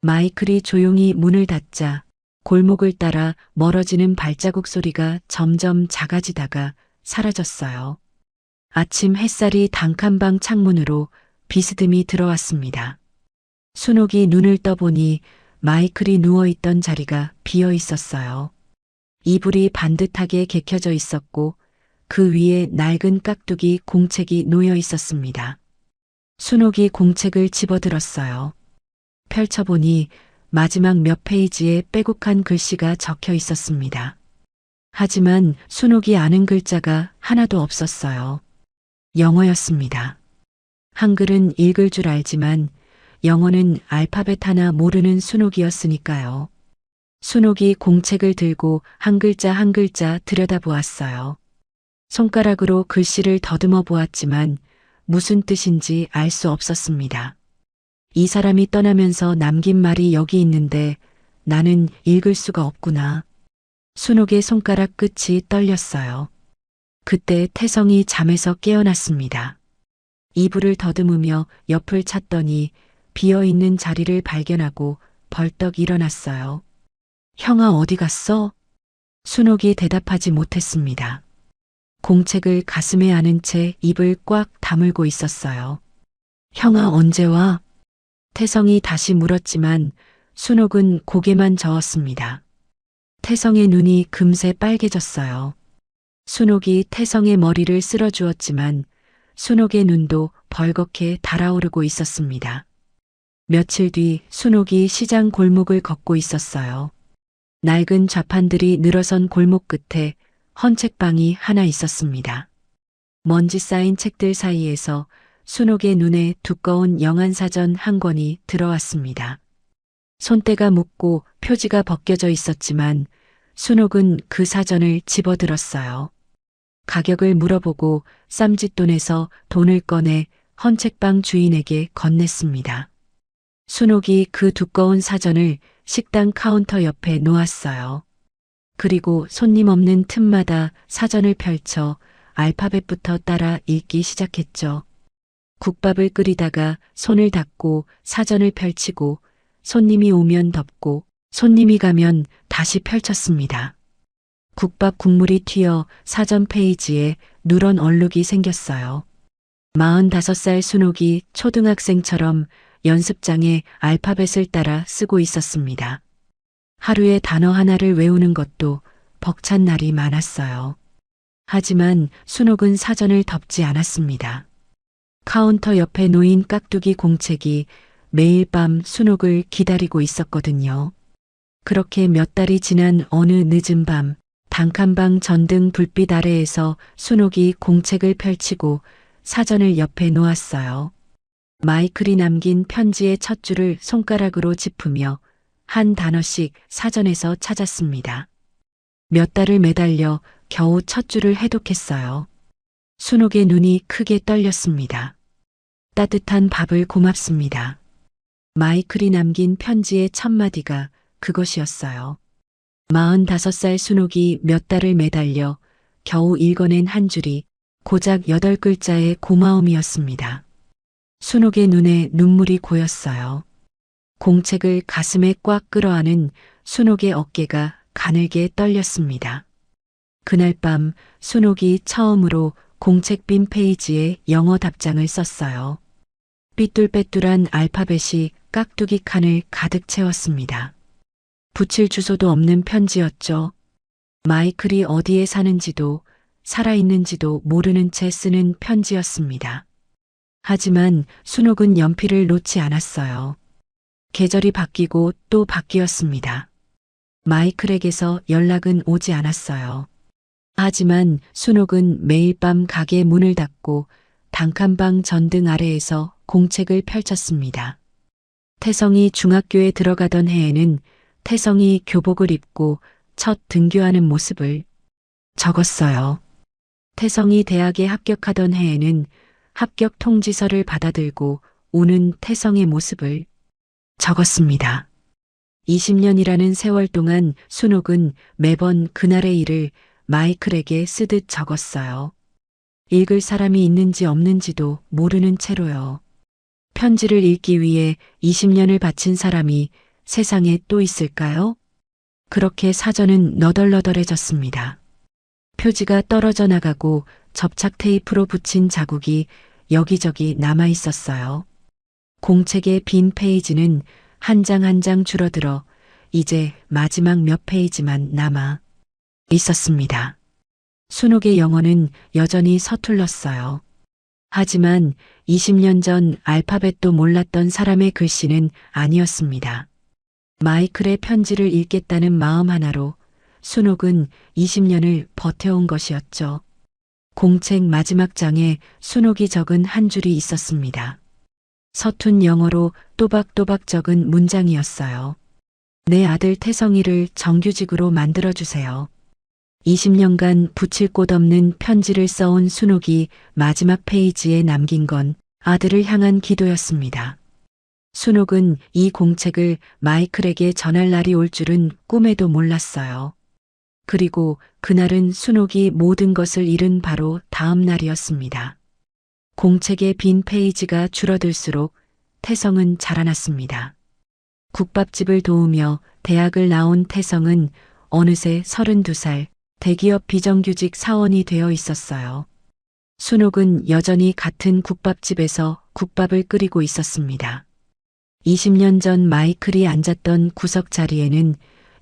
마이클이 조용히 문을 닫자 골목을 따라 멀어지는 발자국 소리가 점점 작아지다가 사라졌어요. 아침 햇살이 단칸방 창문으로 비스듬히 들어왔습니다. 순옥이 눈을 떠보니 마이클이 누워있던 자리가 비어 있었어요. 이불이 반듯하게 개켜져 있었고 그 위에 낡은 깍두기 공책이 놓여 있었습니다. 순옥이 공책을 집어들었어요. 펼쳐보니 마지막 몇 페이지에 빼곡한 글씨가 적혀 있었습니다. 하지만 순옥이 아는 글자가 하나도 없었어요. 영어였습니다. 한글은 읽을 줄 알지만 영어는 알파벳 하나 모르는 순옥이었으니까요. 순옥이 공책을 들고 한 글자 한 글자 들여다보았어요. 손가락으로 글씨를 더듬어 보았지만 무슨 뜻인지 알 수 없었습니다. 이 사람이 떠나면서 남긴 말이 여기 있는데 나는 읽을 수가 없구나. 순옥의 손가락 끝이 떨렸어요. 그때 태성이 잠에서 깨어났습니다. 이불을 더듬으며 옆을 찾더니 비어있는 자리를 발견하고 벌떡 일어났어요. 형아 어디 갔어? 순옥이 대답하지 못했습니다. 공책을 가슴에 안은 채 입을 꽉 다물고 있었어요. 형아 언제 와? 태성이 다시 물었지만 순옥은 고개만 저었습니다. 태성의 눈이 금세 빨개졌어요. 순옥이 태성의 머리를 쓸어주었지만 순옥의 눈도 벌겋게 달아오르고 있었습니다. 며칠 뒤 순옥이 시장 골목을 걷고 있었어요. 낡은 좌판들이 늘어선 골목 끝에 헌책방이 하나 있었습니다. 먼지 쌓인 책들 사이에서 순옥의 눈에 두꺼운 영안사전 한 권이 들어왔습니다. 손때가 묻고 표지가 벗겨져 있었지만 순옥은 그 사전을 집어들었어요. 가격을 물어보고 쌈짓돈에서 돈을 꺼내 헌책방 주인에게 건넸습니다. 순옥이 그 두꺼운 사전을 식당 카운터 옆에 놓았어요. 그리고 손님 없는 틈마다 사전을 펼쳐 알파벳부터 따라 읽기 시작했죠. 국밥을 끓이다가 손을 닦고 사전을 펼치고 손님이 오면 덮고 손님이 가면 다시 펼쳤습니다. 국밥 국물이 튀어 사전 페이지에 누런 얼룩이 생겼어요. 45살 순옥이 초등학생처럼 연습장에 알파벳을 따라 쓰고 있었습니다. 하루에 단어 하나를 외우는 것도 벅찬 날이 많았어요. 하지만 순옥은 사전을 덮지 않았습니다. 카운터 옆에 놓인 깍두기 공책이 매일 밤 순옥을 기다리고 있었거든요. 그렇게 몇 달이 지난 어느 늦은 밤, 단칸방 전등 불빛 아래에서 순옥이 공책을 펼치고 사전을 옆에 놓았어요. 마이클이 남긴 편지의 첫 줄을 손가락으로 짚으며 한 단어씩 사전에서 찾았습니다. 몇 달을 매달려 겨우 첫 줄을 해독했어요. 순옥의 눈이 크게 떨렸습니다. 따뜻한 밥을 고맙습니다. 마이클이 남긴 편지의 첫 마디가 그것이었어요. 45살 순옥이 몇 달을 매달려 겨우 읽어낸 한 줄이 고작 8글자의 고마움이었습니다. 순옥의 눈에 눈물이 고였어요. 공책을 가슴에 꽉 끌어안은 순옥의 어깨가 가늘게 떨렸습니다. 그날 밤 순옥이 처음으로 공책 빈 페이지에 영어 답장을 썼어요. 삐뚤빼뚤한 알파벳이 깍두기 칸을 가득 채웠습니다. 붙일 주소도 없는 편지였죠. 마이클이 어디에 사는지도 살아있는지도 모르는 채 쓰는 편지였습니다. 하지만 순옥은 연필을 놓지 않았어요. 계절이 바뀌고 또 바뀌었습니다. 마이클에게서 연락은 오지 않았어요. 하지만 순옥은 매일 밤 가게 문을 닫고 단칸방 전등 아래에서 공책을 펼쳤습니다. 태성이 중학교에 들어가던 해에는 태성이 교복을 입고 첫 등교하는 모습을 적었어요. 태성이 대학에 합격하던 해에는 합격 통지서를 받아들고 오는 태성의 모습을 적었습니다. 20년이라는 세월 동안 순옥은 매번 그날의 일을 마이클에게 쓰듯 적었어요. 읽을 사람이 있는지 없는지도 모르는 채로요. 편지를 읽기 위해 20년을 바친 사람이 세상에 또 있을까요? 그렇게 사전은 너덜너덜해졌습니다. 표지가 떨어져 나가고 접착 테이프로 붙인 자국이 여기저기 남아 있었어요. 공책의 빈 페이지는 한 장 한 장 줄어들어 이제 마지막 몇 페이지만 남아 있었습니다. 순옥의 영어는 여전히 서툴렀어요. 하지만 20년 전 알파벳도 몰랐던 사람의 글씨는 아니었습니다. 마이클의 편지를 읽겠다는 마음 하나로 순옥은 20년을 버텨온 것이었죠. 공책 마지막 장에 순옥이 적은 한 줄이 있었습니다. 서툰 영어로 또박또박 적은 문장이었어요. 내 아들 태성이를 정규직으로 만들어주세요. 20년간 붙일 곳 없는 편지를 써온 순옥이 마지막 페이지에 남긴 건 아들을 향한 기도였습니다. 순옥은 이 공책을 마이클에게 전할 날이 올 줄은 꿈에도 몰랐어요. 그리고 그날은 순옥이 모든 것을 잃은 바로 다음 날이었습니다. 공책의 빈 페이지가 줄어들수록 태성은 자라났습니다. 국밥집을 도우며 대학을 나온 태성은 어느새 32살 대기업 비정규직 사원이 되어 있었어요. 순옥은 여전히 같은 국밥집에서 국밥을 끓이고 있었습니다. 20년 전 마이클이 앉았던 구석 자리에는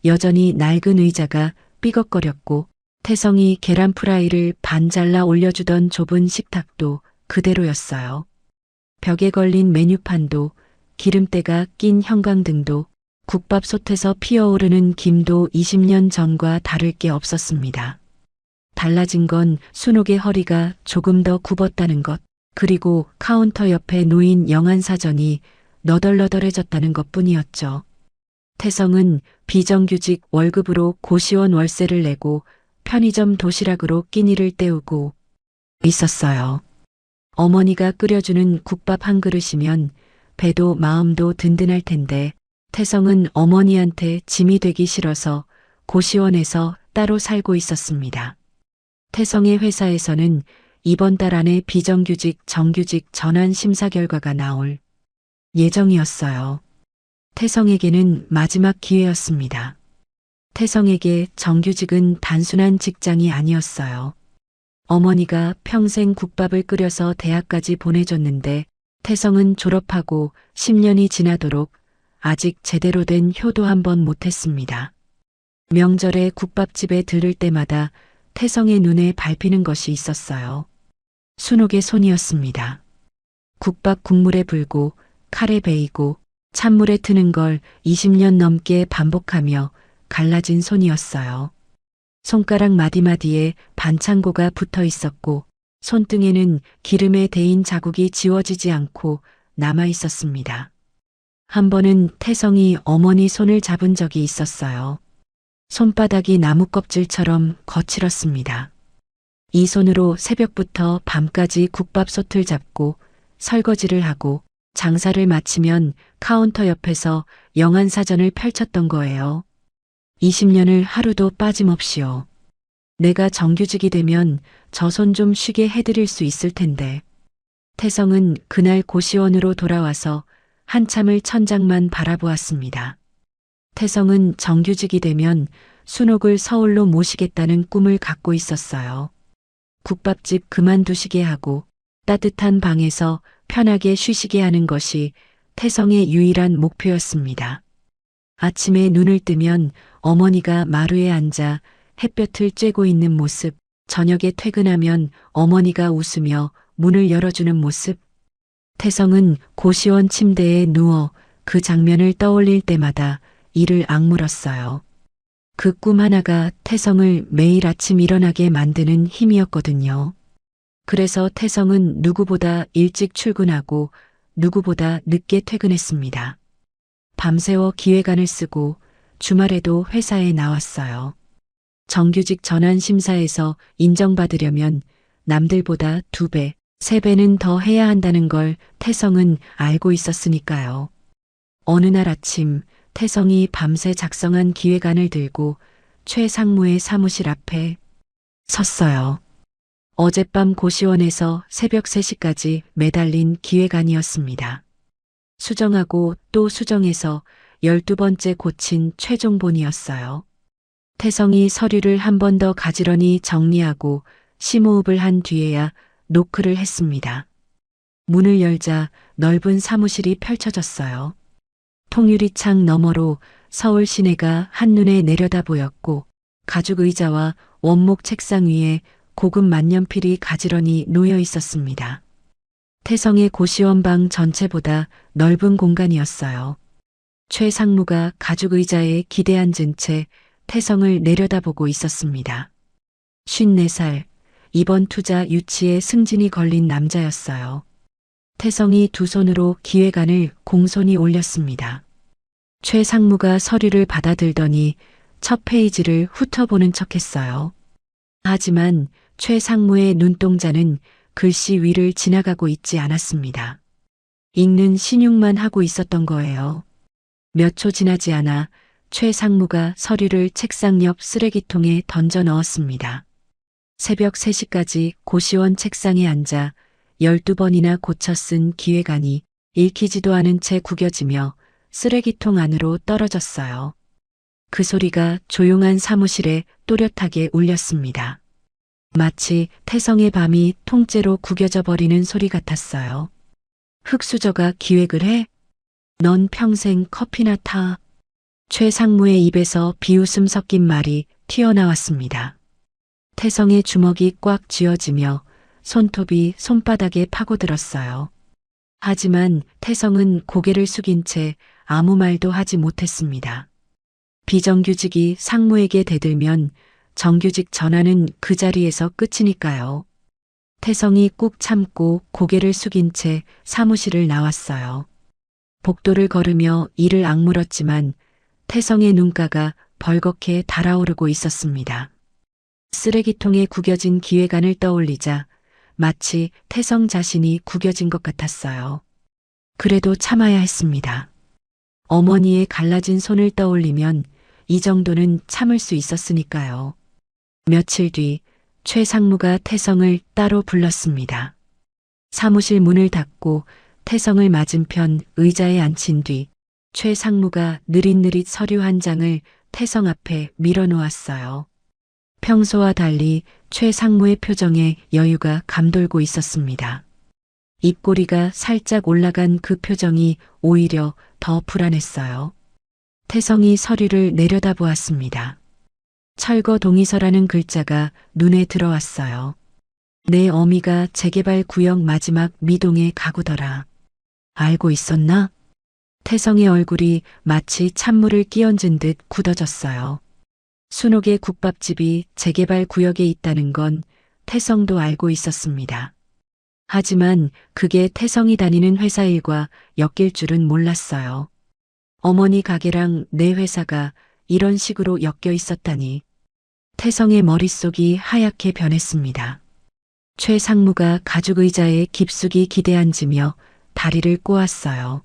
여전히 낡은 의자가 삐걱거렸고 태성이 계란 프라이를 반 잘라 올려주던 좁은 식탁도 그대로였어요. 벽에 걸린 메뉴판도 기름때가 낀 형광등도 국밥솥에서 피어오르는 김도 20년 전과 다를 게 없었습니다. 달라진 건 순옥의 허리가 조금 더 굽었다는 것, 그리고 카운터 옆에 놓인 영안사전이 너덜너덜해졌다는 것뿐이었죠. 태성은 비정규직 월급으로 고시원 월세를 내고 편의점 도시락으로 끼니를 때우고 있었어요. 어머니가 끓여주는 국밥 한 그릇이면 배도 마음도 든든할 텐데 태성은 어머니한테 짐이 되기 싫어서 고시원에서 따로 살고 있었습니다. 태성의 회사에서는 이번 달 안에 비정규직 정규직 전환 심사 결과가 나올 예정이었어요. 태성에게는 마지막 기회였습니다. 태성에게 정규직은 단순한 직장이 아니었어요. 어머니가 평생 국밥을 끓여서 대학까지 보내줬는데 태성은 졸업하고 10년이 지나도록 아직 제대로 된 효도 한 번 못했습니다. 명절에 국밥집에 들를 때마다 태성의 눈에 밟히는 것이 있었어요. 순옥의 손이었습니다. 국밥 국물에 불고 칼에 베이고 찬물에 트는 걸 20년 넘게 반복하며 갈라진 손이었어요. 손가락 마디마디에 반창고가 붙어 있었고 손등에는 기름에 데인 자국이 지워지지 않고 남아 있었습니다. 한 번은 태성이 어머니 손을 잡은 적이 있었어요. 손바닥이 나무 껍질처럼 거칠었습니다. 이 손으로 새벽부터 밤까지 국밥솥을 잡고 설거지를 하고 장사를 마치면 카운터 옆에서 영안사전을 펼쳤던 거예요. 20년을 하루도 빠짐없이요. 내가 정규직이 되면 저 손 좀 쉬게 해드릴 수 있을 텐데. 태성은 그날 고시원으로 돌아와서 한참을 천장만 바라보았습니다. 태성은 정규직이 되면 순옥을 서울로 모시겠다는 꿈을 갖고 있었어요. 국밥집 그만두시게 하고 따뜻한 방에서 편하게 쉬시게 하는 것이 태성의 유일한 목표였습니다. 아침에 눈을 뜨면 어머니가 마루에 앉아 햇볕을 쬐고 있는 모습, 저녁에 퇴근하면 어머니가 웃으며 문을 열어주는 모습. 태성은 고시원 침대에 누워 그 장면을 떠올릴 때마다 이를 악물었어요. 그 꿈 하나가 태성을 매일 아침 일어나게 만드는 힘이었거든요. 그래서 태성은 누구보다 일찍 출근하고 누구보다 늦게 퇴근했습니다. 밤새워 기획안을 쓰고 주말에도 회사에 나왔어요. 정규직 전환 심사에서 인정받으려면 남들보다 2배, 3배는 더 해야 한다는 걸 태성은 알고 있었으니까요. 어느 날 아침 태성이 밤새 작성한 기획안을 들고 최 상무의 사무실 앞에 섰어요. 어젯밤 고시원에서 새벽 3시까지 매달린 기획안이었습니다. 수정하고 또 수정해서 12번째 고친 최종본이었어요. 태성이 서류를 한 번 더 가지런히 정리하고 심호흡을 한 뒤에야 노크를 했습니다. 문을 열자 넓은 사무실이 펼쳐졌어요. 통유리창 너머로 서울 시내가 한눈에 내려다 보였고 가죽 의자와 원목 책상 위에 고급 만년필이 가지런히 놓여 있었습니다. 태성의 고시원 방 전체보다 넓은 공간이었어요. 최 상무가 가죽 의자에 기대 앉은 채 태성을 내려다보고 있었습니다. 54살, 이번 투자 유치에 승진이 걸린 남자였어요. 태성이 두 손으로 기획안을 공손히 올렸습니다. 최 상무가 서류를 받아들더니 첫 페이지를 훑어보는 척했어요. 하지만 최 상무의 눈동자는 글씨 위를 지나가고 있지 않았습니다. 읽는 신용만 하고 있었던 거예요. 몇 초 지나지 않아 최 상무가 서류를 책상 옆 쓰레기통에 던져 넣었습니다. 새벽 3시까지 고시원 책상에 앉아 12번이나 고쳐 쓴 기획안이 읽히지도 않은 채 구겨지며 쓰레기통 안으로 떨어졌어요. 그 소리가 조용한 사무실에 또렷하게 울렸습니다. 마치 태성의 밤이 통째로 구겨져 버리는 소리 같았어요. 흑수저가 기획을 해? 넌 평생 커피나 타. 최상무의 입에서 비웃음 섞인 말이 튀어나왔습니다. 태성의 주먹이 꽉 쥐어지며 손톱이 손바닥에 파고들었어요. 하지만 태성은 고개를 숙인 채 아무 말도 하지 못했습니다. 비정규직이 상무에게 대들면 정규직 전화는 그 자리에서 끝이니까요. 태성이 꾹 참고 고개를 숙인 채 사무실을 나왔어요. 복도를 걸으며 이를 악물었지만 태성의 눈가가 벌겋게 달아오르고 있었습니다. 쓰레기통에 구겨진 기획안을 떠올리자 마치 태성 자신이 구겨진 것 같았어요. 그래도 참아야 했습니다. 어머니의 갈라진 손을 떠올리면 이 정도는 참을 수 있었으니까요. 며칠 뒤 최상무가 태성을 따로 불렀습니다. 사무실 문을 닫고 태성을 맞은편 의자에 앉힌 뒤 최상무가 느릿느릿 서류 한 장을 태성 앞에 밀어놓았어요. 평소와 달리 최상무의 표정에 여유가 감돌고 있었습니다. 입꼬리가 살짝 올라간 그 표정이 오히려 더 불안했어요. 태성이 서류를 내려다보았습니다. 철거 동의서라는 글자가 눈에 들어왔어요. 내 어미가 재개발 구역 마지막 미동의 가구더라. 알고 있었나? 태성의 얼굴이 마치 찬물을 끼얹은 듯 굳어졌어요. 순옥의 국밥집이 재개발 구역에 있다는 건 태성도 알고 있었습니다. 하지만 그게 태성이 다니는 회사 일과 엮일 줄은 몰랐어요. 어머니 가게랑 내 회사가 이런 식으로 엮여 있었다니. 태성의 머릿속이 하얗게 변했습니다. 최상무가 가죽 의자에 깊숙이 기대앉으며 다리를 꼬았어요.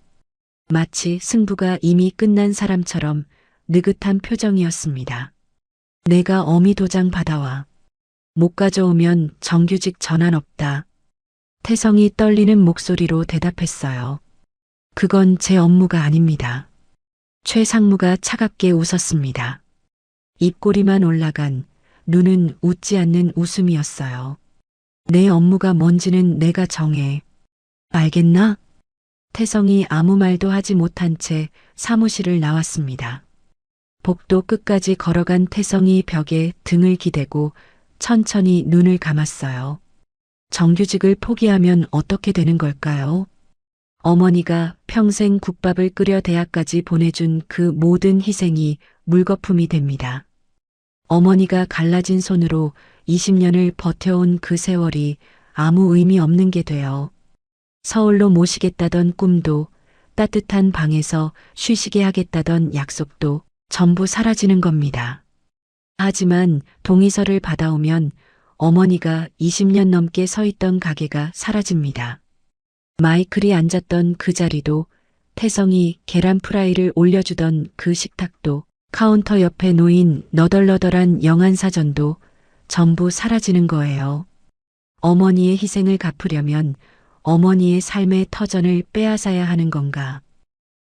마치 승부가 이미 끝난 사람처럼 느긋한 표정이었습니다. 내가 어미 도장 받아와. 못 가져오면 정규직 전환 없다. 태성이 떨리는 목소리로 대답했어요. 그건 제 업무가 아닙니다. 최상무가 차갑게 웃었습니다. 입꼬리만 올라간 눈은 웃지 않는 웃음이었어요. 내 업무가 뭔지는 내가 정해. 알겠나? 태성이 아무 말도 하지 못한 채 사무실을 나왔습니다. 복도 끝까지 걸어간 태성이 벽에 등을 기대고 천천히 눈을 감았어요. 정규직을 포기하면 어떻게 되는 걸까요? 어머니가 평생 국밥을 끓여 대학까지 보내준 그 모든 희생이 물거품이 됩니다. 어머니가 갈라진 손으로 20년을 버텨온 그 세월이 아무 의미 없는 게 돼요. 서울로 모시겠다던 꿈도, 따뜻한 방에서 쉬시게 하겠다던 약속도 전부 사라지는 겁니다. 하지만 동의서를 받아오면 어머니가 20년 넘게 서 있던 가게가 사라집니다. 마이클이 앉았던 그 자리도, 태성이 계란 프라이를 올려주던 그 식탁도, 카운터 옆에 놓인 너덜너덜한 영안사전도 전부 사라지는 거예요. 어머니의 희생을 갚으려면 어머니의 삶의 터전을 빼앗아야 하는 건가?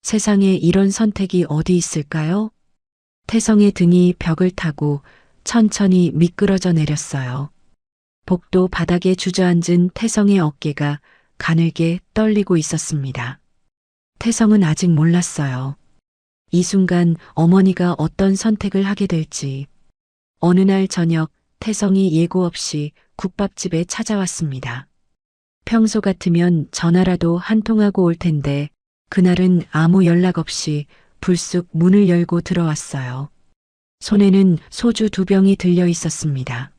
세상에 이런 선택이 어디 있을까요? 태성의 등이 벽을 타고 천천히 미끄러져 내렸어요. 복도 바닥에 주저앉은 태성의 어깨가 가늘게 떨리고 있었습니다. 태성은 아직 몰랐어요. 이 순간 어머니가 어떤 선택을 하게 될지. 어느 날 저녁 태성이 예고 없이 국밥집에 찾아왔습니다. 평소 같으면 전화라도 한 통하고 올 텐데 그날은 아무 연락 없이 불쑥 문을 열고 들어왔어요. 손에는 소주 2병이 들려 있었습니다.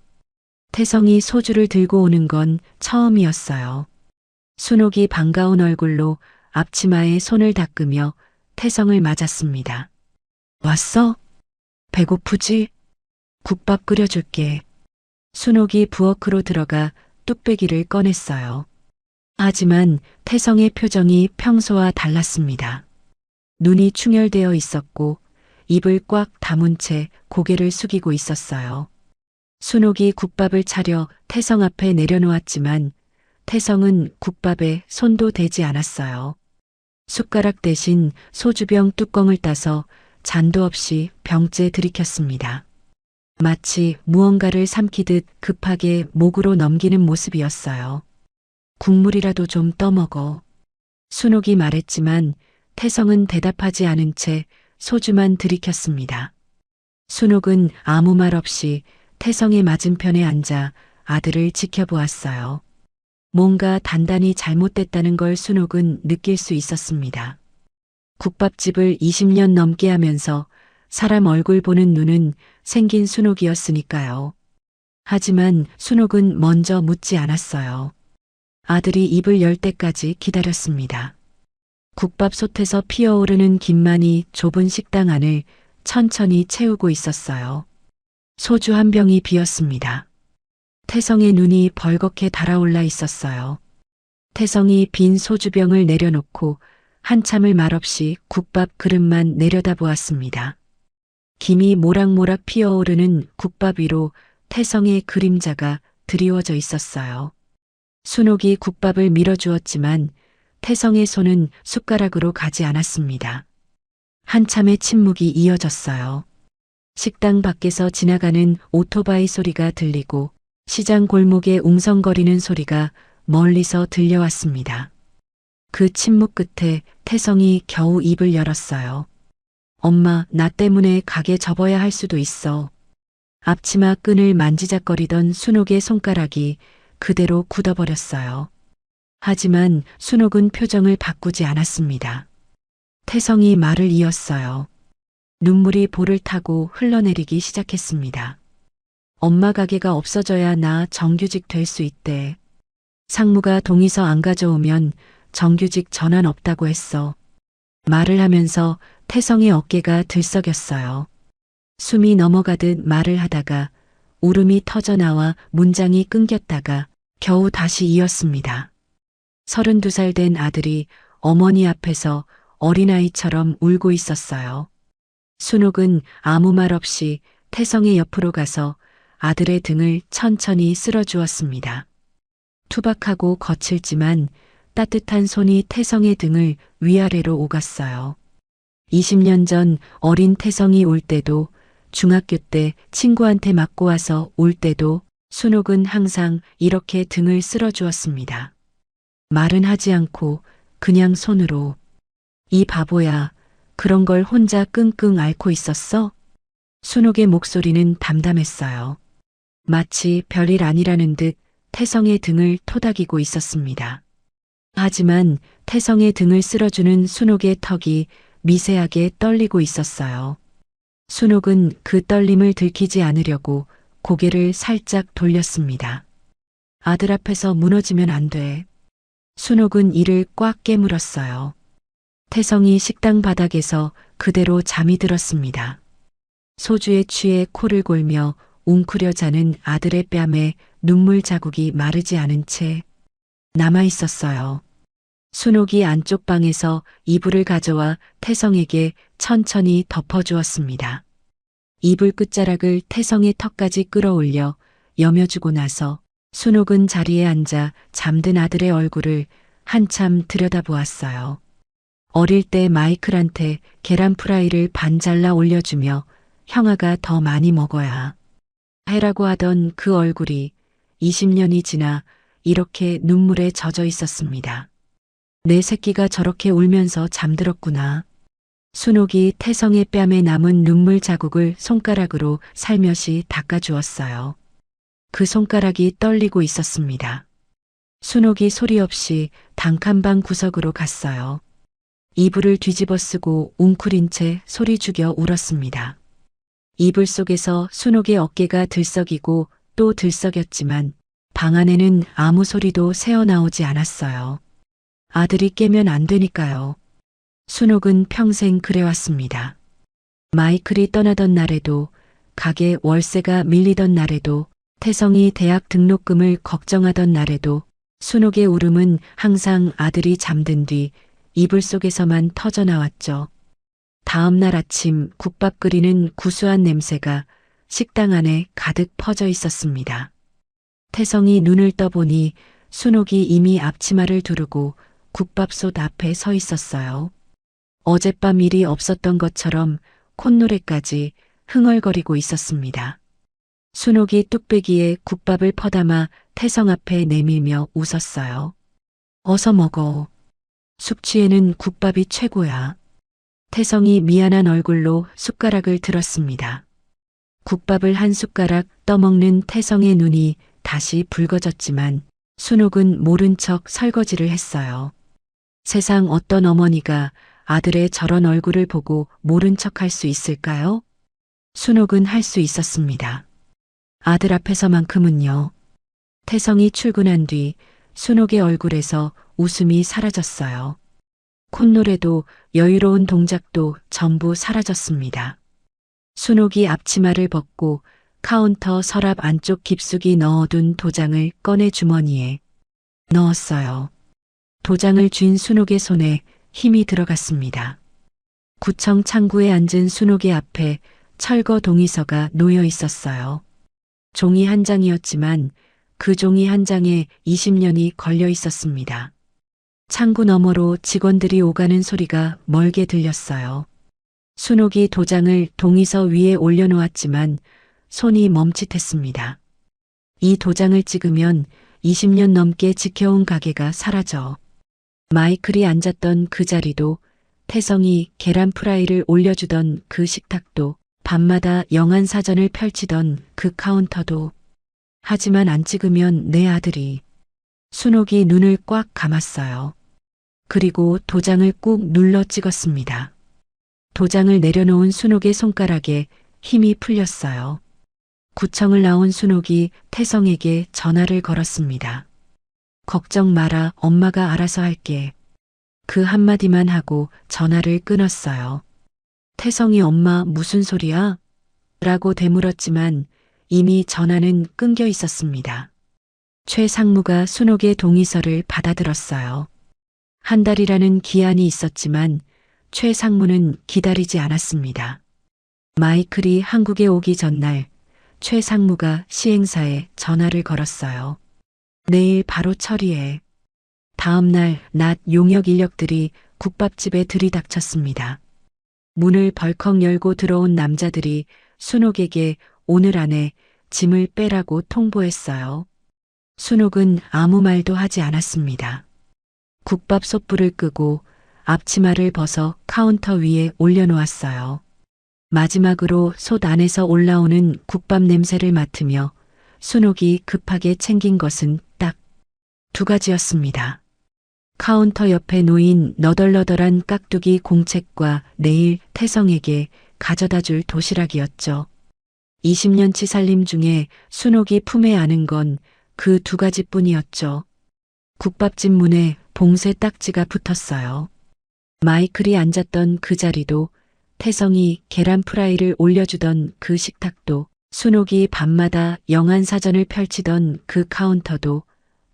태성이 소주를 들고 오는 건 처음이었어요. 순옥이 반가운 얼굴로 앞치마에 손을 닦으며 태성을 맞았습니다. 왔어? 배고프지? 국밥 끓여줄게. 순옥이 부엌으로 들어가 뚝배기를 꺼냈어요. 하지만 태성의 표정이 평소와 달랐습니다. 눈이 충혈되어 있었고 입을 꽉 다문 채 고개를 숙이고 있었어요. 순옥이 국밥을 차려 태성 앞에 내려놓았지만 태성은 국밥에 손도 대지 않았어요. 숟가락 대신 소주병 뚜껑을 따서 잔도 없이 병째 들이켰습니다. 마치 무언가를 삼키듯 급하게 목으로 넘기는 모습이었어요. 국물이라도 좀 떠먹어. 순옥이 말했지만 태성은 대답하지 않은 채 소주만 들이켰습니다. 순옥은 아무 말 없이 태성의 맞은편에 앉아 아들을 지켜보았어요. 뭔가 단단히 잘못됐다는 걸 순옥은 느낄 수 있었습니다. 국밥집을 20년 넘게 하면서 사람 얼굴 보는 눈은 생긴 순옥이었으니까요. 하지만 순옥은 먼저 묻지 않았어요. 아들이 입을 열 때까지 기다렸습니다. 국밥솥에서 피어오르는 김만이 좁은 식당 안을 천천히 채우고 있었어요. 소주 한 병이 비었습니다. 태성의 눈이 벌겋게 달아올라 있었어요. 태성이 빈 소주병을 내려놓고 한참을 말없이 국밥 그릇만 내려다보았습니다. 김이 모락모락 피어오르는 국밥 위로 태성의 그림자가 드리워져 있었어요. 순옥이 국밥을 밀어주었지만 태성의 손은 숟가락으로 가지 않았습니다. 한참의 침묵이 이어졌어요. 식당 밖에서 지나가는 오토바이 소리가 들리고 시장 골목의 웅성거리는 소리가 멀리서 들려왔습니다. 그 침묵 끝에 태성이 겨우 입을 열었어요. 엄마, 나 때문에 가게 접어야 할 수도 있어. 앞치마 끈을 만지작거리던 순옥의 손가락이 그대로 굳어버렸어요. 하지만 순옥은 표정을 바꾸지 않았습니다. 태성이 말을 이었어요. 눈물이 볼을 타고 흘러내리기 시작했습니다. 엄마 가게가 없어져야 나 정규직 될 수 있대. 상무가 동의서 안 가져오면 정규직 전환 없다고 했어. 말을 하면서 태성의 어깨가 들썩였어요. 숨이 넘어가듯 말을 하다가 울음이 터져나와 문장이 끊겼다가 겨우 다시 이었습니다. 32살 된 아들이 어머니 앞에서 어린아이처럼 울고 있었어요. 순옥은 아무 말 없이 태성의 옆으로 가서 아들의 등을 천천히 쓸어주었습니다. 투박하고 거칠지만 따뜻한 손이 태성의 등을 위아래로 오갔어요. 20년 전 어린 태성이 울 때도 중학교 때 친구한테 맞고 와서 울 때도 순옥은 항상 이렇게 등을 쓸어주었습니다. 말은 하지 않고 그냥 손으로. 이 바보야, 그런 걸 혼자 끙끙 앓고 있었어? 순옥의 목소리는 담담했어요. 마치 별일 아니라는 듯 태성의 등을 토닥이고 있었습니다. 하지만 태성의 등을 쓸어주는 순옥의 턱이 미세하게 떨리고 있었어요. 순옥은 그 떨림을 들키지 않으려고 고개를 살짝 돌렸습니다. 아들 앞에서 무너지면 안 돼. 순옥은 이를 꽉 깨물었어요. 태성이 식당 바닥에서 그대로 잠이 들었습니다. 소주에 취해 코를 골며 웅크려 자는 아들의 뺨에 눈물 자국이 마르지 않은 채 남아 있었어요. 순옥이 안쪽 방에서 이불을 가져와 태성에게 천천히 덮어주었습니다. 이불 끝자락을 태성의 턱까지 끌어올려 여며주고 나서 순옥은 자리에 앉아 잠든 아들의 얼굴을 한참 들여다보았어요. 어릴 때 마이클한테 계란 프라이를 반 잘라 올려주며 형아가 더 많이 먹어야 해라고 하던 그 얼굴이 20년이 지나 이렇게 눈물에 젖어 있었습니다. 내 새끼가 저렇게 울면서 잠들었구나. 순옥이 태성의 뺨에 남은 눈물 자국을 손가락으로 살며시 닦아주었어요. 그 손가락이 떨리고 있었습니다. 순옥이 소리 없이 단칸방 구석으로 갔어요. 이불을 뒤집어 쓰고 웅크린 채 소리 죽여 울었습니다. 이불 속에서 순옥의 어깨가 들썩이고 또 들썩였지만 방 안에는 아무 소리도 새어나오지 않았어요. 아들이 깨면 안 되니까요. 순옥은 평생 그래왔습니다. 마이클이 떠나던 날에도, 가게 월세가 밀리던 날에도, 태성이 대학 등록금을 걱정하던 날에도 순옥의 울음은 항상 아들이 잠든 뒤 이불 속에서만 터져나왔죠. 다음 날 아침 국밥 끓이는 구수한 냄새가 식당 안에 가득 퍼져 있었습니다. 태성이 눈을 떠보니 순옥이 이미 앞치마를 두르고 국밥솥 앞에 서 있었어요. 어젯밤 일이 없었던 것처럼 콧노래까지 흥얼거리고 있었습니다. 순옥이 뚝배기에 국밥을 퍼담아 태성 앞에 내밀며 웃었어요. 어서 먹어. 숙취에는 국밥이 최고야. 태성이 미안한 얼굴로 숟가락을 들었습니다. 국밥을 한 숟가락 떠먹는 태성의 눈이 다시 붉어졌지만 순옥은 모른 척 설거지를 했어요. 세상 어떤 어머니가 아들의 저런 얼굴을 보고 모른 척 할 수 있을까요? 순옥은 할 수 있었습니다. 아들 앞에서만큼은요. 태성이 출근한 뒤 순옥의 얼굴에서 웃음이 사라졌어요. 콧노래도 여유로운 동작도 전부 사라졌습니다. 순옥이 앞치마를 벗고 카운터 서랍 안쪽 깊숙이 넣어둔 도장을 꺼내 주머니에 넣었어요. 도장을 쥔 순옥의 손에 힘이 들어갔습니다. 구청 창구에 앉은 순옥의 앞에 철거 동의서가 놓여 있었어요. 종이 한 장이었지만 그 종이 한 장에 20년이 걸려 있었습니다. 창구 너머로 직원들이 오가는 소리가 멀게 들렸어요. 순옥이 도장을 동의서 위에 올려놓았지만 손이 멈칫했습니다. 이 도장을 찍으면 20년 넘게 지켜온 가게가 사라져. 마이클이 앉았던 그 자리도, 태성이 계란 프라이를 올려주던 그 식탁도, 밤마다 영안사전을 펼치던 그 카운터도. 하지만 안 찍으면 내 아들이. 순옥이 눈을 꽉 감았어요. 그리고 도장을 꾹 눌러 찍었습니다. 도장을 내려놓은 순옥의 손가락에 힘이 풀렸어요. 구청을 나온 순옥이 태성에게 전화를 걸었습니다. 걱정 마라, 엄마가 알아서 할게. 그 한마디만 하고 전화를 끊었어요. 태성이 엄마 무슨 소리야? 라고 되물었지만 이미 전화는 끊겨 있었습니다. 최 상무가 순옥의 동의서를 받아들었어요. 한 달이라는 기한이 있었지만 최 상무는 기다리지 않았습니다. 마이클이 한국에 오기 전날 최 상무가 시행사에 전화를 걸었어요. 내일 바로 처리해. 다음 날 낮 용역 인력들이 국밥집에 들이닥쳤습니다. 문을 벌컥 열고 들어온 남자들이 순옥에게 오늘 안에 짐을 빼라고 통보했어요. 순옥은 아무 말도 하지 않았습니다. 국밥 솥불을 끄고 앞치마를 벗어 카운터 위에 올려놓았어요. 마지막으로 솥 안에서 올라오는 국밥 냄새를 맡으며 순옥이 급하게 챙긴 것은 딱 2가지였습니다. 카운터 옆에 놓인 너덜너덜한 깍두기 공책과 내일 태성에게 가져다 줄 도시락이었죠. 20년치 살림 중에 순옥이 품에 안은 건 그 2가지뿐이었죠. 국밥집 문에 봉쇄 딱지가 붙었어요. 마이클이 앉았던 그 자리도, 태성이 계란 프라이를 올려주던 그 식탁도, 순옥이 밤마다 영안사전을 펼치던 그 카운터도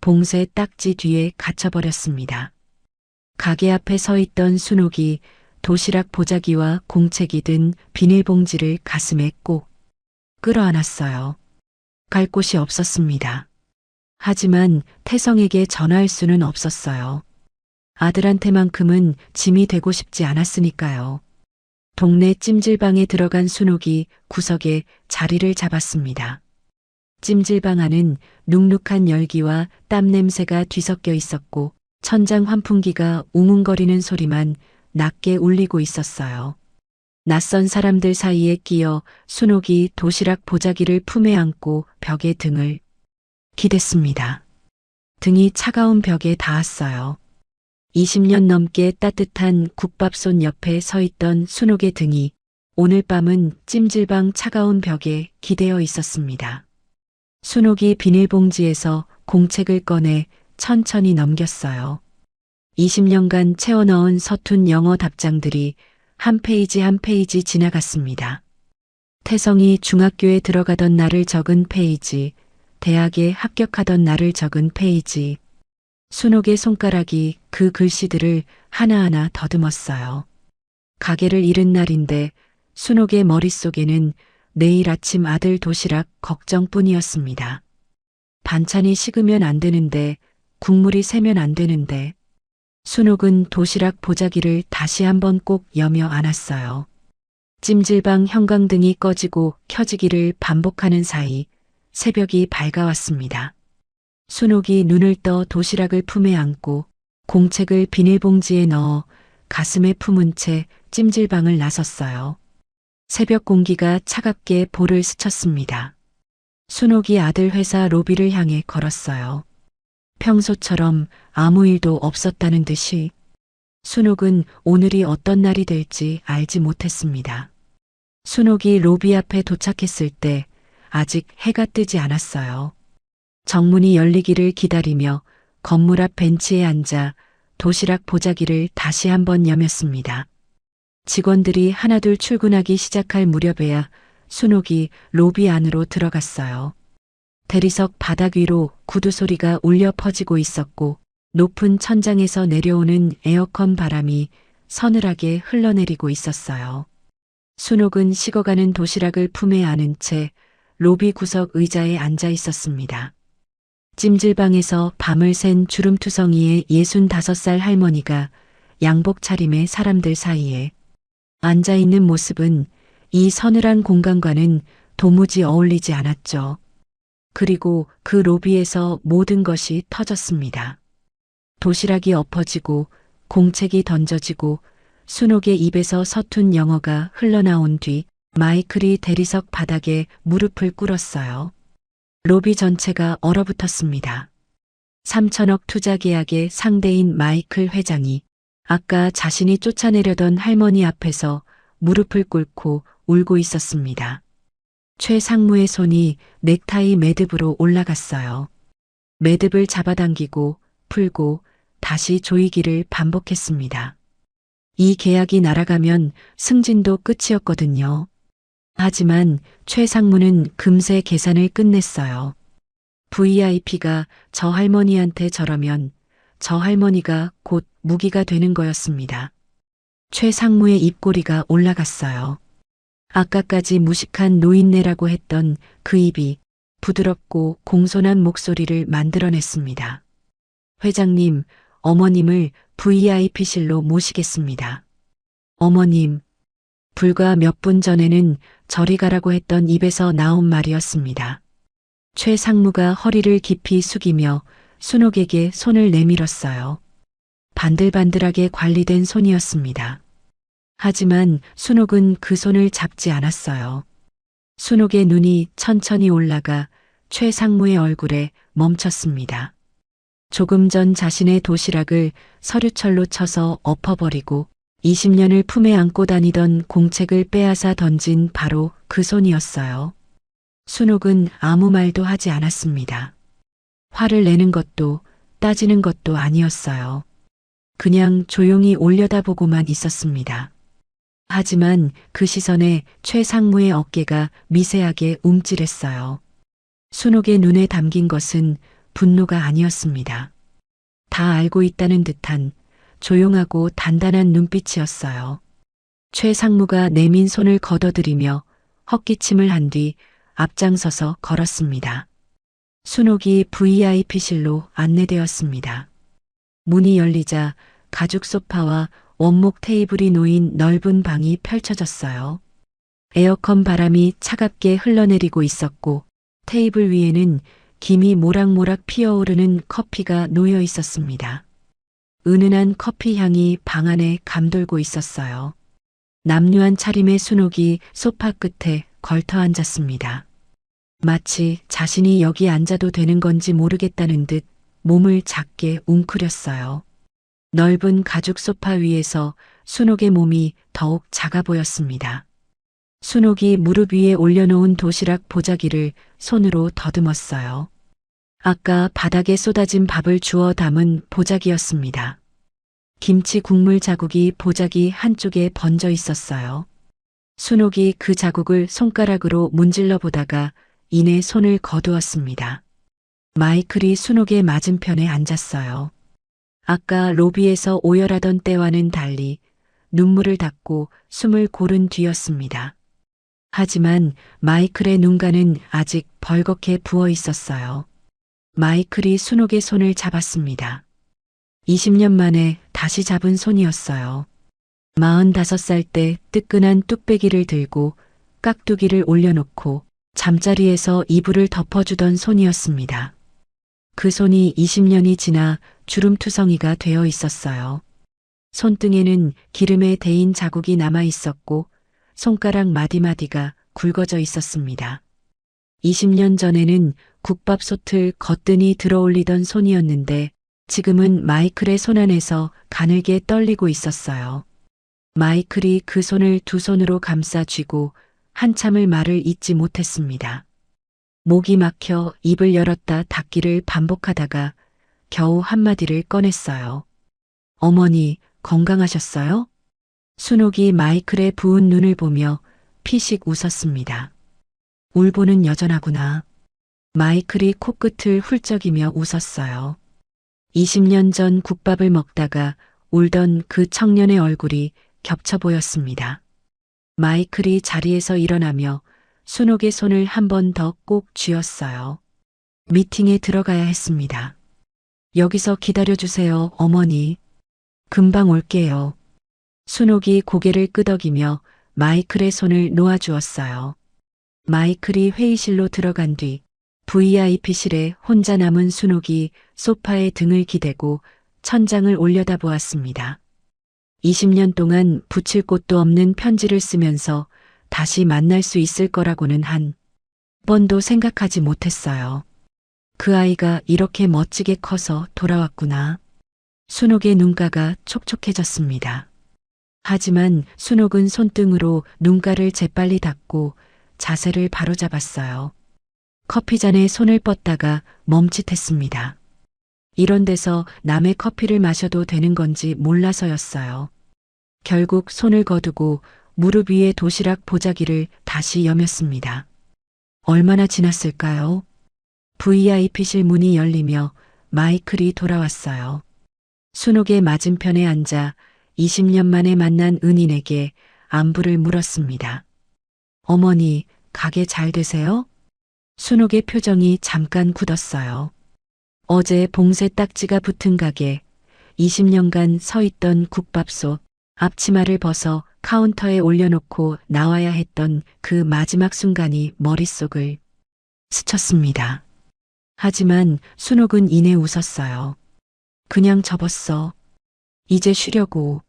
봉쇄 딱지 뒤에 갇혀버렸습니다. 가게 앞에 서 있던 순옥이 도시락 보자기와 공책이 든 비닐봉지를 가슴에 꼭 끌어안았어요. 갈 곳이 없었습니다. 하지만 태성에게 전화할 수는 없었어요. 아들한테만큼은 짐이 되고 싶지 않았으니까요. 동네 찜질방에 들어간 순옥이 구석에 자리를 잡았습니다. 찜질방 안은 눅눅한 열기와 땀 냄새가 뒤섞여 있었고 천장 환풍기가 웅웅거리는 소리만 낮게 울리고 있었어요. 낯선 사람들 사이에 끼어 순옥이 도시락 보자기를 품에 안고 벽에 등을 기댔습니다. 등이 차가운 벽에 닿았어요. 20년 넘게 따뜻한 국밥솥 옆에 서 있던 순옥의 등이 오늘 밤은 찜질방 차가운 벽에 기대어 있었습니다. 순옥이 비닐봉지에서 공책을 꺼내 천천히 넘겼어요. 20년간 채워넣은 서툰 영어 답장들이 한 페이지 한 페이지 지나갔습니다. 태성이 중학교에 들어가던 날을 적은 페이지, 대학에 합격하던 날을 적은 페이지. 순옥의 손가락이 그 글씨들을 하나하나 더듬었어요. 가게를 잃은 날인데 순옥의 머릿속에는 내일 아침 아들 도시락 걱정뿐이었습니다. 반찬이 식으면 안 되는데, 국물이 새면 안 되는데. 순옥은 도시락 보자기를 다시 한번 꼭 여며 안았어요. 찜질방 형광등이 꺼지고 켜지기를 반복하는 사이 새벽이 밝아왔습니다. 순옥이 눈을 떠 도시락을 품에 안고 공책을 비닐봉지에 넣어 가슴에 품은 채 찜질방을 나섰어요. 새벽 공기가 차갑게 볼을 스쳤습니다. 순옥이 아들 회사 로비를 향해 걸었어요. 평소처럼 아무 일도 없었다는 듯이 순옥은 오늘이 어떤 날이 될지 알지 못했습니다. 순옥이 로비 앞에 도착했을 때 아직 해가 뜨지 않았어요. 정문이 열리기를 기다리며 건물 앞 벤치에 앉아 도시락 보자기를 다시 한번 여몄습니다. 직원들이 하나둘 출근하기 시작할 무렵에야 순옥이 로비 안으로 들어갔어요. 대리석 바닥 위로 구두 소리가 울려 퍼지고 있었고 높은 천장에서 내려오는 에어컨 바람이 서늘하게 흘러내리고 있었어요. 순옥은 식어가는 도시락을 품에 안은 채 로비 구석 의자에 앉아 있었습니다. 찜질방에서 밤을 샌 주름투성이의 65살 할머니가 양복 차림의 사람들 사이에 앉아 있는 모습은 이 서늘한 공간과는 도무지 어울리지 않았죠. 그리고 그 로비에서 모든 것이 터졌습니다. 도시락이 엎어지고 공책이 던져지고 순옥의 입에서 서툰 영어가 흘러나온 뒤 마이클이 대리석 바닥에 무릎을 꿇었어요. 로비 전체가 얼어붙었습니다. 3천억 투자 계약의 상대인 마이클 회장이 아까 자신이 쫓아내려던 할머니 앞에서 무릎을 꿇고 울고 있었습니다. 최 상무의 손이 넥타이 매듭으로 올라갔어요. 매듭을 잡아당기고 풀고 다시 조이기를 반복했습니다. 이 계약이 날아가면 승진도 끝이었거든요. 하지만 최 상무는 금세 계산을 끝냈어요. VIP가 저 할머니한테 저러면 저 할머니가 곧 무기가 되는 거였습니다. 최 상무의 입꼬리가 올라갔어요. 아까까지 무식한 노인네라고 했던 그 입이 부드럽고 공손한 목소리를 만들어냈습니다. 회장님, 어머님을 VIP실로 모시겠습니다. 어머님. 불과 몇 분 전에는 저리 가라고 했던 입에서 나온 말이었습니다. 최 상무가 허리를 깊이 숙이며 순옥에게 손을 내밀었어요. 반들반들하게 관리된 손이었습니다. 하지만 순옥은 그 손을 잡지 않았어요. 순옥의 눈이 천천히 올라가 최 상무의 얼굴에 멈췄습니다. 조금 전 자신의 도시락을 서류철로 쳐서 엎어버리고 20년을 품에 안고 다니던 공책을 빼앗아 던진 바로 그 손이었어요. 순옥은 아무 말도 하지 않았습니다. 화를 내는 것도 따지는 것도 아니었어요. 그냥 조용히 올려다보고만 있었습니다. 하지만 그 시선에 최 상무의 어깨가 미세하게 움찔했어요. 순옥의 눈에 담긴 것은 분노가 아니었습니다. 다 알고 있다는 듯한 조용하고 단단한 눈빛이었어요. 최 상무가 내민 손을 걷어들이며 헛기침을 한 뒤 앞장서서 걸었습니다. 순옥이 VIP실로 안내되었습니다. 문이 열리자 가죽 소파와 원목 테이블이 놓인 넓은 방이 펼쳐졌어요. 에어컨 바람이 차갑게 흘러내리고 있었고 테이블 위에는 김이 모락모락 피어오르는 커피가 놓여 있었습니다. 은은한 커피 향이 방 안에 감돌고 있었어요. 남루한 차림의 순옥이 소파 끝에 걸터 앉았습니다. 마치 자신이 여기 앉아도 되는 건지 모르겠다는 듯 몸을 작게 웅크렸어요. 넓은 가죽 소파 위에서 순옥의 몸이 더욱 작아 보였습니다. 순옥이 무릎 위에 올려놓은 도시락 보자기를 손으로 더듬었어요. 아까 바닥에 쏟아진 밥을 주워 담은 보자기였습니다. 김치 국물 자국이 보자기 한쪽에 번져 있었어요. 순옥이 그 자국을 손가락으로 문질러 보다가 이내 손을 거두었습니다. 마이클이 순옥의 맞은편에 앉았어요. 아까 로비에서 오열하던 때와는 달리 눈물을 닦고 숨을 고른 뒤였습니다. 하지만 마이클의 눈가는 아직 벌겋게 부어 있었어요. 마이클이 순옥의 손을 잡았습니다. 20년 만에 다시 잡은 손이었어요. 45살 때 뜨끈한 뚝배기를 들고 깍두기를 올려놓고 잠자리에서 이불을 덮어주던 손이었습니다. 그 손이 20년이 지나 주름투성이가 되어 있었어요. 손등에는 기름에 데인 자국이 남아 있었고 손가락 마디마디가 굵어져 있었습니다. 20년 전에는 국밥솥을 거뜬히 들어올리던 손이었는데 지금은 마이클의 손 안에서 가늘게 떨리고 있었어요. 마이클이 그 손을 두 손으로 감싸 쥐고 한참을 말을 잇지 못했습니다. 목이 막혀 입을 열었다 닫기를 반복하다가 겨우 한마디를 꺼냈어요. 어머니, 건강하셨어요? 순옥이 마이클의 부은 눈을 보며 피식 웃었습니다. 울보는 여전하구나. 마이클이 코끝을 훌쩍이며 웃었어요. 20년 전 국밥을 먹다가 울던 그 청년의 얼굴이 겹쳐 보였습니다. 마이클이 자리에서 일어나며 순옥의 손을 한 번 더 꼭 쥐었어요. 미팅에 들어가야 했습니다. 여기서 기다려주세요, 어머니. 금방 올게요. 순옥이 고개를 끄덕이며 마이클의 손을 놓아주었어요. 마이클이 회의실로 들어간 뒤 VIP실에 혼자 남은 순옥이 소파에 등을 기대고 천장을 올려다보았습니다. 20년 동안 붙일 곳도 없는 편지를 쓰면서 다시 만날 수 있을 거라고는 한 번도 생각하지 못했어요. 그 아이가 이렇게 멋지게 커서 돌아왔구나. 순옥의 눈가가 촉촉해졌습니다. 하지만 순옥은 손등으로 눈가를 재빨리 닦고 자세를 바로잡았어요. 커피잔에 손을 뻗다가 멈칫했습니다. 이런 데서 남의 커피를 마셔도 되는 건지 몰라서였어요. 결국 손을 거두고 무릎 위에 도시락 보자기를 다시 여몄습니다. 얼마나 지났을까요? VIP실 문이 열리며 마이클이 돌아왔어요. 순옥의 맞은편에 앉아 20년 만에 만난 은인에게 안부를 물었습니다. 어머니, 가게 잘 되세요? 순옥의 표정이 잠깐 굳었어요. 어제 봉쇄 딱지가 붙은 가게, 20년간 서 있던 국밥솥, 앞치마를 벗어 카운터에 올려놓고 나와야 했던 그 마지막 순간이 머릿속을 스쳤습니다. 하지만 순옥은 이내 웃었어요. 그냥 접었어. 이제 쉬려고.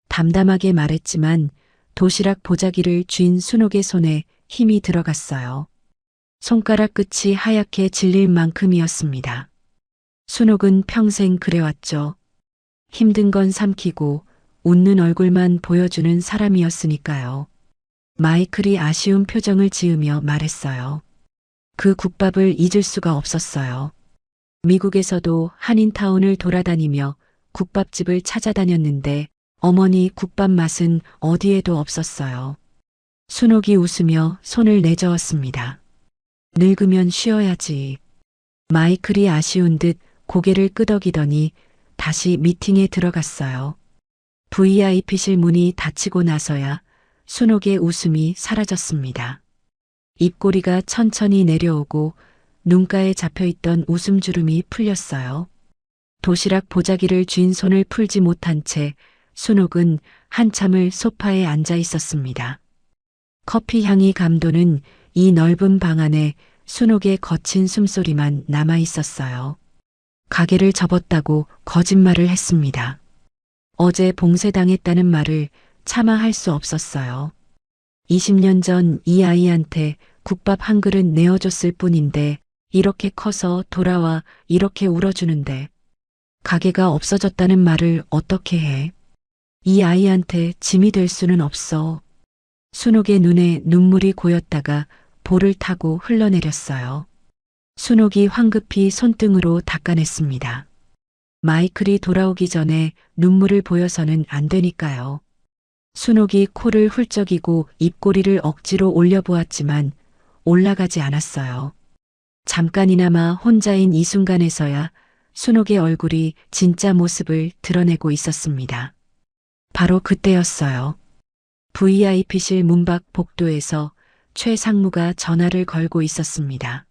담담하게 말했지만 도시락 보자기를 쥔 순옥의 손에 힘이 들어갔어요. 손가락 끝이 하얗게 질릴 만큼이었습니다. 순옥은 평생 그래왔죠. 힘든 건 삼키고 웃는 얼굴만 보여주는 사람이었으니까요. 마이클이 아쉬운 표정을 지으며 말했어요. 그 국밥을 잊을 수가 없었어요. 미국에서도 한인타운을 돌아다니며 국밥집을 찾아다녔는데 어머니 국밥 맛은 어디에도 없었어요. 순옥이 웃으며 손을 내저었습니다. 늙으면 쉬어야지. 마이클이 아쉬운 듯 고개를 끄덕이더니 다시 미팅에 들어갔어요. VIP실 문이 닫히고 나서야 순옥의 웃음이 사라졌습니다. 입꼬리가 천천히 내려오고 눈가에 잡혀있던 웃음주름이 풀렸어요. 도시락 보자기를 쥔 손을 풀지 못한 채 순옥은 한참을 소파에 앉아 있었습니다. 커피 향이 감도는 이 넓은 방 안에 순옥의 거친 숨소리만 남아 있었어요. 가게를 접었다고 거짓말을 했습니다. 어제 봉쇄당했다는 말을 차마 할 수 없었어요. 20년 전 이 아이한테 국밥 한 그릇 내어줬을 뿐인데 이렇게 커서 돌아와 이렇게 울어주는데 가게가 없어졌다는 말을 어떻게 해? 이 아이한테 짐이 될 수는 없어. 순옥의 눈에 눈물이 고였다가 볼을 타고 흘러내렸어요. 순옥이 황급히 손등으로 닦아냈습니다. 마이클이 돌아오기 전에 눈물을 보여서는 안 되니까요. 순옥이 코를 훌쩍이고 입꼬리를 억지로 올려보았지만 올라가지 않았어요. 잠깐이나마 혼자인 이 순간에서야 순옥의 얼굴이 진짜 모습을 드러내고 있었습니다. 바로 그때였어요. VIP실 문밖 복도에서 최 상무가 전화를 걸고 있었습니다.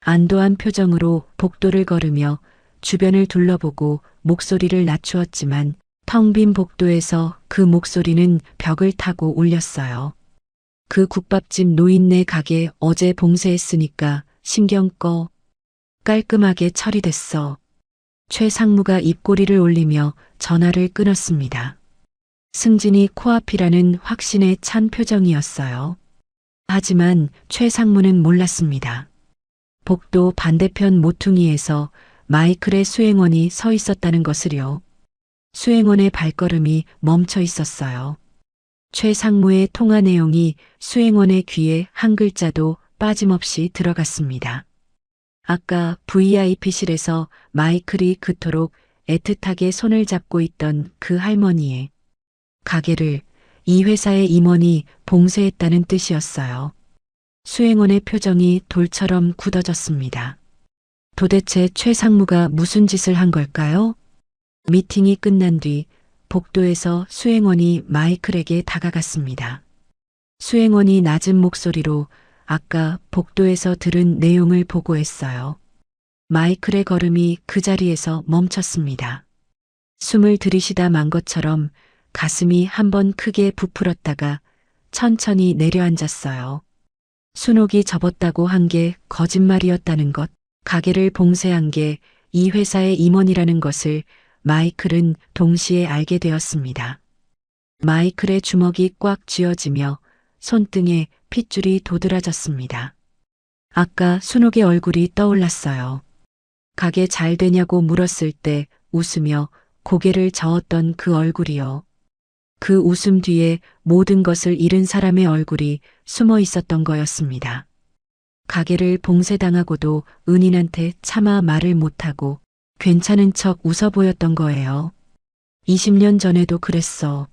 안도한 표정으로 복도를 걸으며 주변을 둘러보고 목소리를 낮추었지만 텅 빈 복도에서 그 목소리는 벽을 타고 울렸어요. 그 국밥집 노인네 가게 어제 봉쇄했으니까 신경 꺼. 깔끔하게 처리됐어. 최 상무가 입꼬리를 올리며 전화를 끊었습니다. 승진이 코앞이라는 확신에 찬 표정이었어요. 하지만 최 상무는 몰랐습니다. 복도 반대편 모퉁이에서 마이클의 수행원이 서 있었다는 것을요. 수행원의 발걸음이 멈춰 있었어요. 최 상무의 통화 내용이 수행원의 귀에 한 글자도 빠짐없이 들어갔습니다. 아까 VIP실에서 마이클이 그토록 애틋하게 손을 잡고 있던 그 할머니의 가게를 이 회사의 임원이 봉쇄했다는 뜻이었어요. 수행원의 표정이 돌처럼 굳어졌습니다. 도대체 최 상무가 무슨 짓을 한 걸까요? 미팅이 끝난 뒤 복도에서 수행원이 마이클에게 다가갔습니다. 수행원이 낮은 목소리로 아까 복도에서 들은 내용을 보고했어요. 마이클의 걸음이 그 자리에서 멈췄습니다. 숨을 들이쉬다 만 것처럼 가슴이 한번 크게 부풀었다가 천천히 내려앉았어요. 순옥이 접었다고 한 게 거짓말이었다는 것, 가게를 봉쇄한 게 이 회사의 임원이라는 것을 마이클은 동시에 알게 되었습니다. 마이클의 주먹이 꽉 쥐어지며 손등에 핏줄이 도드라졌습니다. 아까 순옥의 얼굴이 떠올랐어요. 가게 잘 되냐고 물었을 때 웃으며 고개를 저었던 그 얼굴이요. 그 웃음 뒤에 모든 것을 잃은 사람의 얼굴이 숨어 있었던 거였습니다. 가게를 봉쇄당하고도 은인한테 차마 말을 못하고 괜찮은 척 웃어 보였던 거예요. 20년 전에도 그랬어.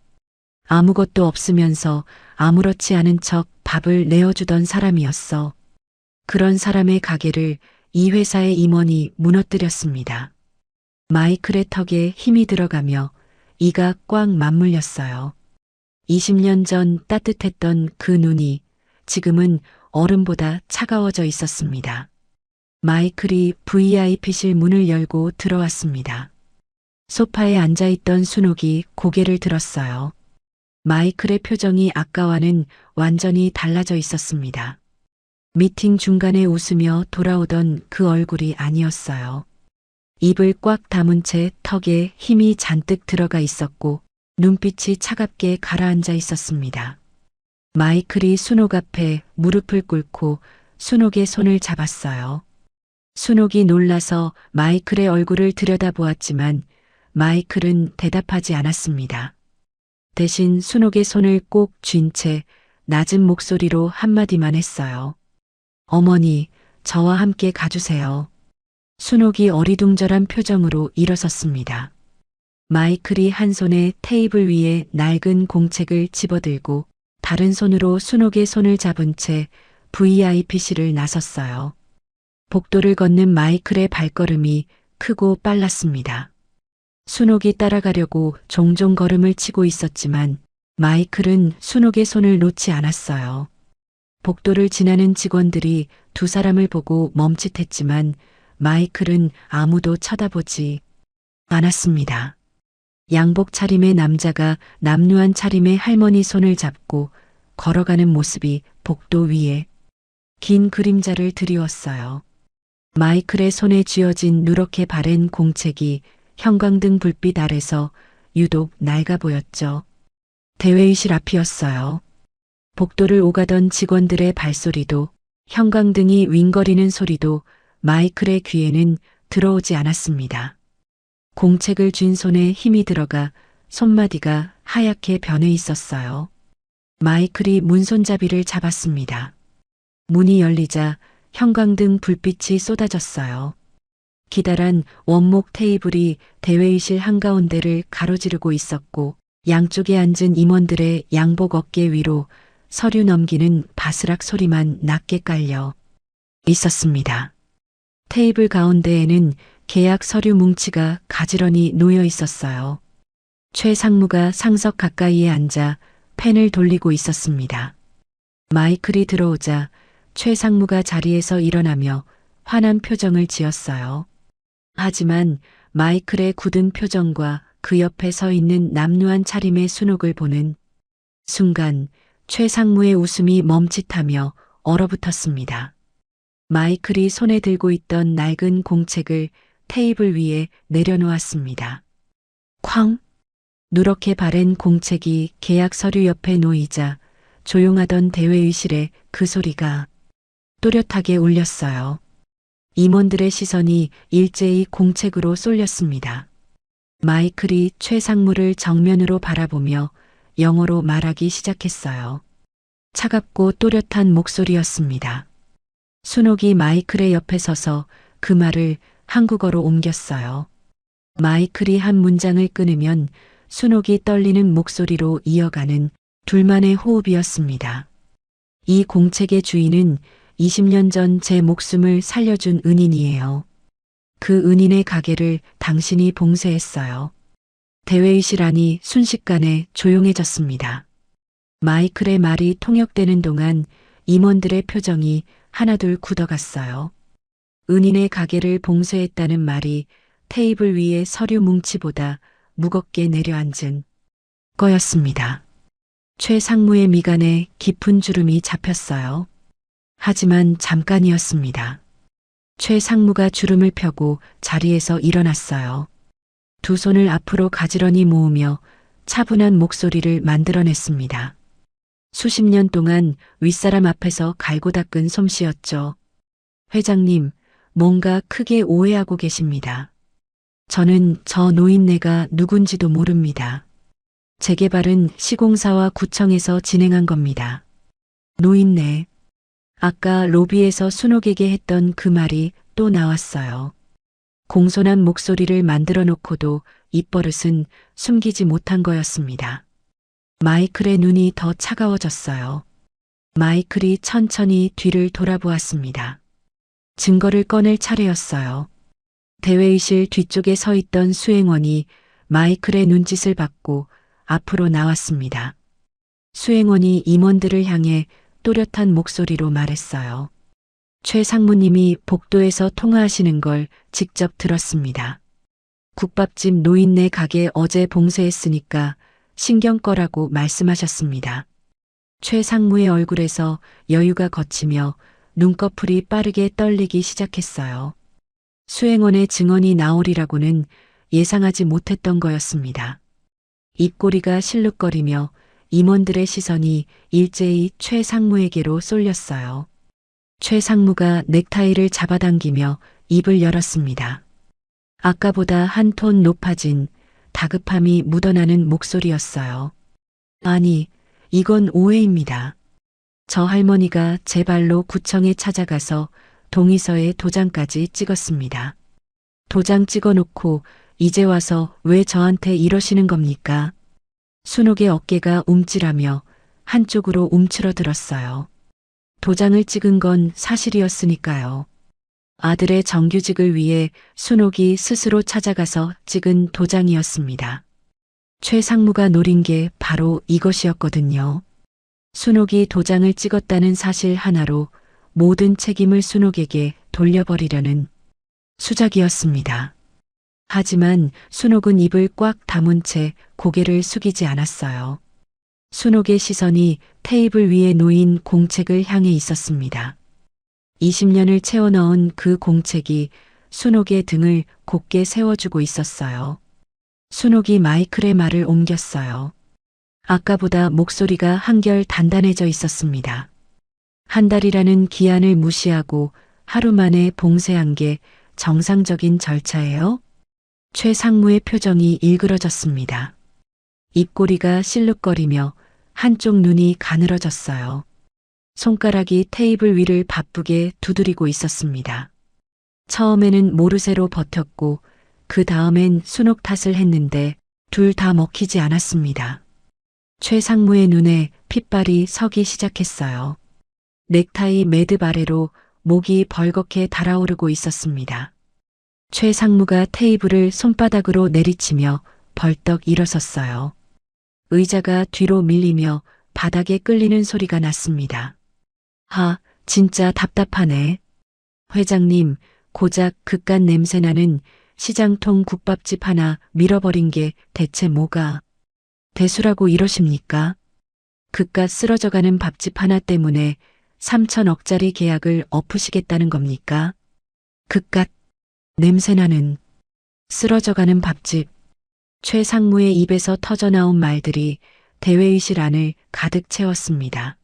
아무것도 없으면서 아무렇지 않은 척 밥을 내어주던 사람이었어. 그런 사람의 가게를 이 회사의 임원이 무너뜨렸습니다. 마이클의 턱에 힘이 들어가며 이가 꽉 맞물렸어요. 20년 전 따뜻했던 그 눈이 지금은 얼음보다 차가워져 있었습니다. 마이클이 VIP실 문을 열고 들어왔습니다. 소파에 앉아있던 순옥이 고개를 들었어요. 마이클의 표정이 아까와는 완전히 달라져 있었습니다. 미팅 중간에 웃으며 돌아오던 그 얼굴이 아니었어요. 입을 꽉 다문 채 턱에 힘이 잔뜩 들어가 있었고 눈빛이 차갑게 가라앉아 있었습니다. 마이클이 순옥 앞에 무릎을 꿇고 순옥의 손을 잡았어요. 순옥이 놀라서 마이클의 얼굴을 들여다보았지만 마이클은 대답하지 않았습니다. 대신 순옥의 손을 꼭 쥔 채 낮은 목소리로 한마디만 했어요. 어머니, 저와 함께 가주세요. 순옥이 어리둥절한 표정으로 일어섰습니다. 마이클이 한 손에 테이블 위에 낡은 공책을 집어들고 다른 손으로 순옥의 손을 잡은 채 VIP실을 나섰어요. 복도를 걷는 마이클의 발걸음이 크고 빨랐습니다. 순옥이 따라가려고 종종 걸음을 치고 있었지만 마이클은 순옥의 손을 놓지 않았어요. 복도를 지나는 직원들이 두 사람을 보고 멈칫했지만 마이클은 아무도 쳐다보지 않았습니다. 양복 차림의 남자가 남루한 차림의 할머니 손을 잡고 걸어가는 모습이 복도 위에 긴 그림자를 드리웠어요. 마이클의 손에 쥐어진 누렇게 바랜 공책이 형광등 불빛 아래서 유독 낡아 보였죠. 대회의실 앞이었어요. 복도를 오가던 직원들의 발소리도 형광등이 윙거리는 소리도 마이클의 귀에는 들어오지 않았습니다. 공책을 쥔 손에 힘이 들어가 손마디가 하얗게 변해 있었어요. 마이클이 문손잡이를 잡았습니다. 문이 열리자 형광등 불빛이 쏟아졌어요. 기다란 원목 테이블이 대회의실 한가운데를 가로지르고 있었고 양쪽에 앉은 임원들의 양복 어깨 위로 서류 넘기는 바스락 소리만 낮게 깔려 있었습니다. 테이블 가운데에는 계약 서류 뭉치가 가지런히 놓여 있었어요. 최 상무가 상석 가까이에 앉아 펜을 돌리고 있었습니다. 마이클이 들어오자 최 상무가 자리에서 일어나며 화난 표정을 지었어요. 하지만 마이클의 굳은 표정과 그 옆에 서 있는 남루한 차림의 순옥을 보는 순간 최 상무의 웃음이 멈칫하며 얼어붙었습니다. 마이클이 손에 들고 있던 낡은 공책을 테이블 위에 내려놓았습니다. 쾅! 누렇게 바랜 공책이 계약 서류 옆에 놓이자 조용하던 대회의실에 그 소리가 또렷하게 울렸어요. 임원들의 시선이 일제히 공책으로 쏠렸습니다. 마이클이 최상무를 정면으로 바라보며 영어로 말하기 시작했어요. 차갑고 또렷한 목소리였습니다. 순옥이 마이클의 옆에 서서 그 말을 한국어로 옮겼어요. 마이클이 한 문장을 끊으면 순옥이 떨리는 목소리로 이어가는 둘만의 호흡이었습니다. 이 공책의 주인은 20년 전 제 목숨을 살려준 은인이에요. 그 은인의 가게를 당신이 봉쇄했어요. 대회의실 안이 순식간에 조용해졌습니다. 마이클의 말이 통역되는 동안 임원들의 표정이 하나둘 굳어갔어요. 은인의 가게를 봉쇄했다는 말이 테이블 위의 서류 뭉치보다 무겁게 내려앉은 거였습니다. 최상무의 미간에 깊은 주름이 잡혔어요. 하지만 잠깐이었습니다. 최상무가 주름을 펴고 자리에서 일어났어요. 두 손을 앞으로 가지런히 모으며 차분한 목소리를 만들어냈습니다. 수십 년 동안 윗사람 앞에서 갈고 닦은 솜씨였죠. 회장님, 뭔가 크게 오해하고 계십니다. 저는 저 노인네가 누군지도 모릅니다. 재개발은 시공사와 구청에서 진행한 겁니다. 노인네. 아까 로비에서 순옥에게 했던 그 말이 또 나왔어요. 공손한 목소리를 만들어 놓고도 입버릇은 숨기지 못한 거였습니다. 마이클의 눈이 더 차가워졌어요. 마이클이 천천히 뒤를 돌아보았습니다. 증거를 꺼낼 차례였어요. 대회의실 뒤쪽에 서 있던 수행원이 마이클의 눈짓을 받고 앞으로 나왔습니다. 수행원이 임원들을 향해 또렷한 목소리로 말했어요. 최 상무님이 복도에서 통화하시는 걸 직접 들었습니다. 국밥집 노인네 가게 어제 봉쇄했으니까 신경 꺼라고 말씀하셨습니다. 최 상무의 얼굴에서 여유가 걷히며 눈꺼풀이 빠르게 떨리기 시작했어요. 수행원의 증언이 나오리라고는 예상하지 못했던 거였습니다. 입꼬리가 실룩거리며 임원들의 시선이 일제히 최 상무에게로 쏠렸어요. 최 상무가 넥타이를 잡아당기며 입을 열었습니다. 아까보다 한 톤 높아진 다급함이 묻어나는 목소리였어요. 아니, 이건 오해입니다. 저 할머니가 제 발로 구청에 찾아가서 동의서에 도장까지 찍었습니다. 도장 찍어놓고 이제 와서 왜 저한테 이러시는 겁니까? 순옥의 어깨가 움찔하며 한쪽으로 움츠러들었어요. 도장을 찍은 건 사실이었으니까요. 아들의 정규직을 위해 순옥이 스스로 찾아가서 찍은 도장이었습니다. 최 상무가 노린 게 바로 이것이었거든요. 순옥이 도장을 찍었다는 사실 하나로 모든 책임을 순옥에게 돌려버리려는 수작이었습니다. 하지만 순옥은 입을 꽉 다문 채 고개를 숙이지 않았어요. 순옥의 시선이 테이블 위에 놓인 공책을 향해 있었습니다. 20년을 채워 넣은 그 공책이 순옥의 등을 곧게 세워주고 있었어요. 순옥이 마이클의 말을 옮겼어요. 아까보다 목소리가 한결 단단해져 있었습니다. 한 달이라는 기한을 무시하고 하루 만에 봉쇄한 게 정상적인 절차예요? 최 상무의 표정이 일그러졌습니다. 입꼬리가 실룩거리며 한쪽 눈이 가늘어졌어요. 손가락이 테이블 위를 바쁘게 두드리고 있었습니다. 처음에는 모르쇠로 버텼고 그 다음엔 순옥 탓을 했는데 둘 다 먹히지 않았습니다. 최 상무의 눈에 핏발이 서기 시작했어요. 넥타이 매듭 아래로 목이 벌겋게 달아오르고 있었습니다. 최 상무가 테이블을 손바닥으로 내리치며 벌떡 일어섰어요. 의자가 뒤로 밀리며 바닥에 끌리는 소리가 났습니다. 하, 진짜 답답하네. 회장님, 고작 그깟 냄새나는 시장통 국밥집 하나 밀어버린 게 대체 뭐가 대수라고 이러십니까? 그깟 쓰러져가는 밥집 하나 때문에 3천억짜리 계약을 엎으시겠다는 겁니까? 그깟 냄새나는 쓰러져가는 밥집. 최 상무의 입에서 터져나온 말들이 대회의실 안을 가득 채웠습니다.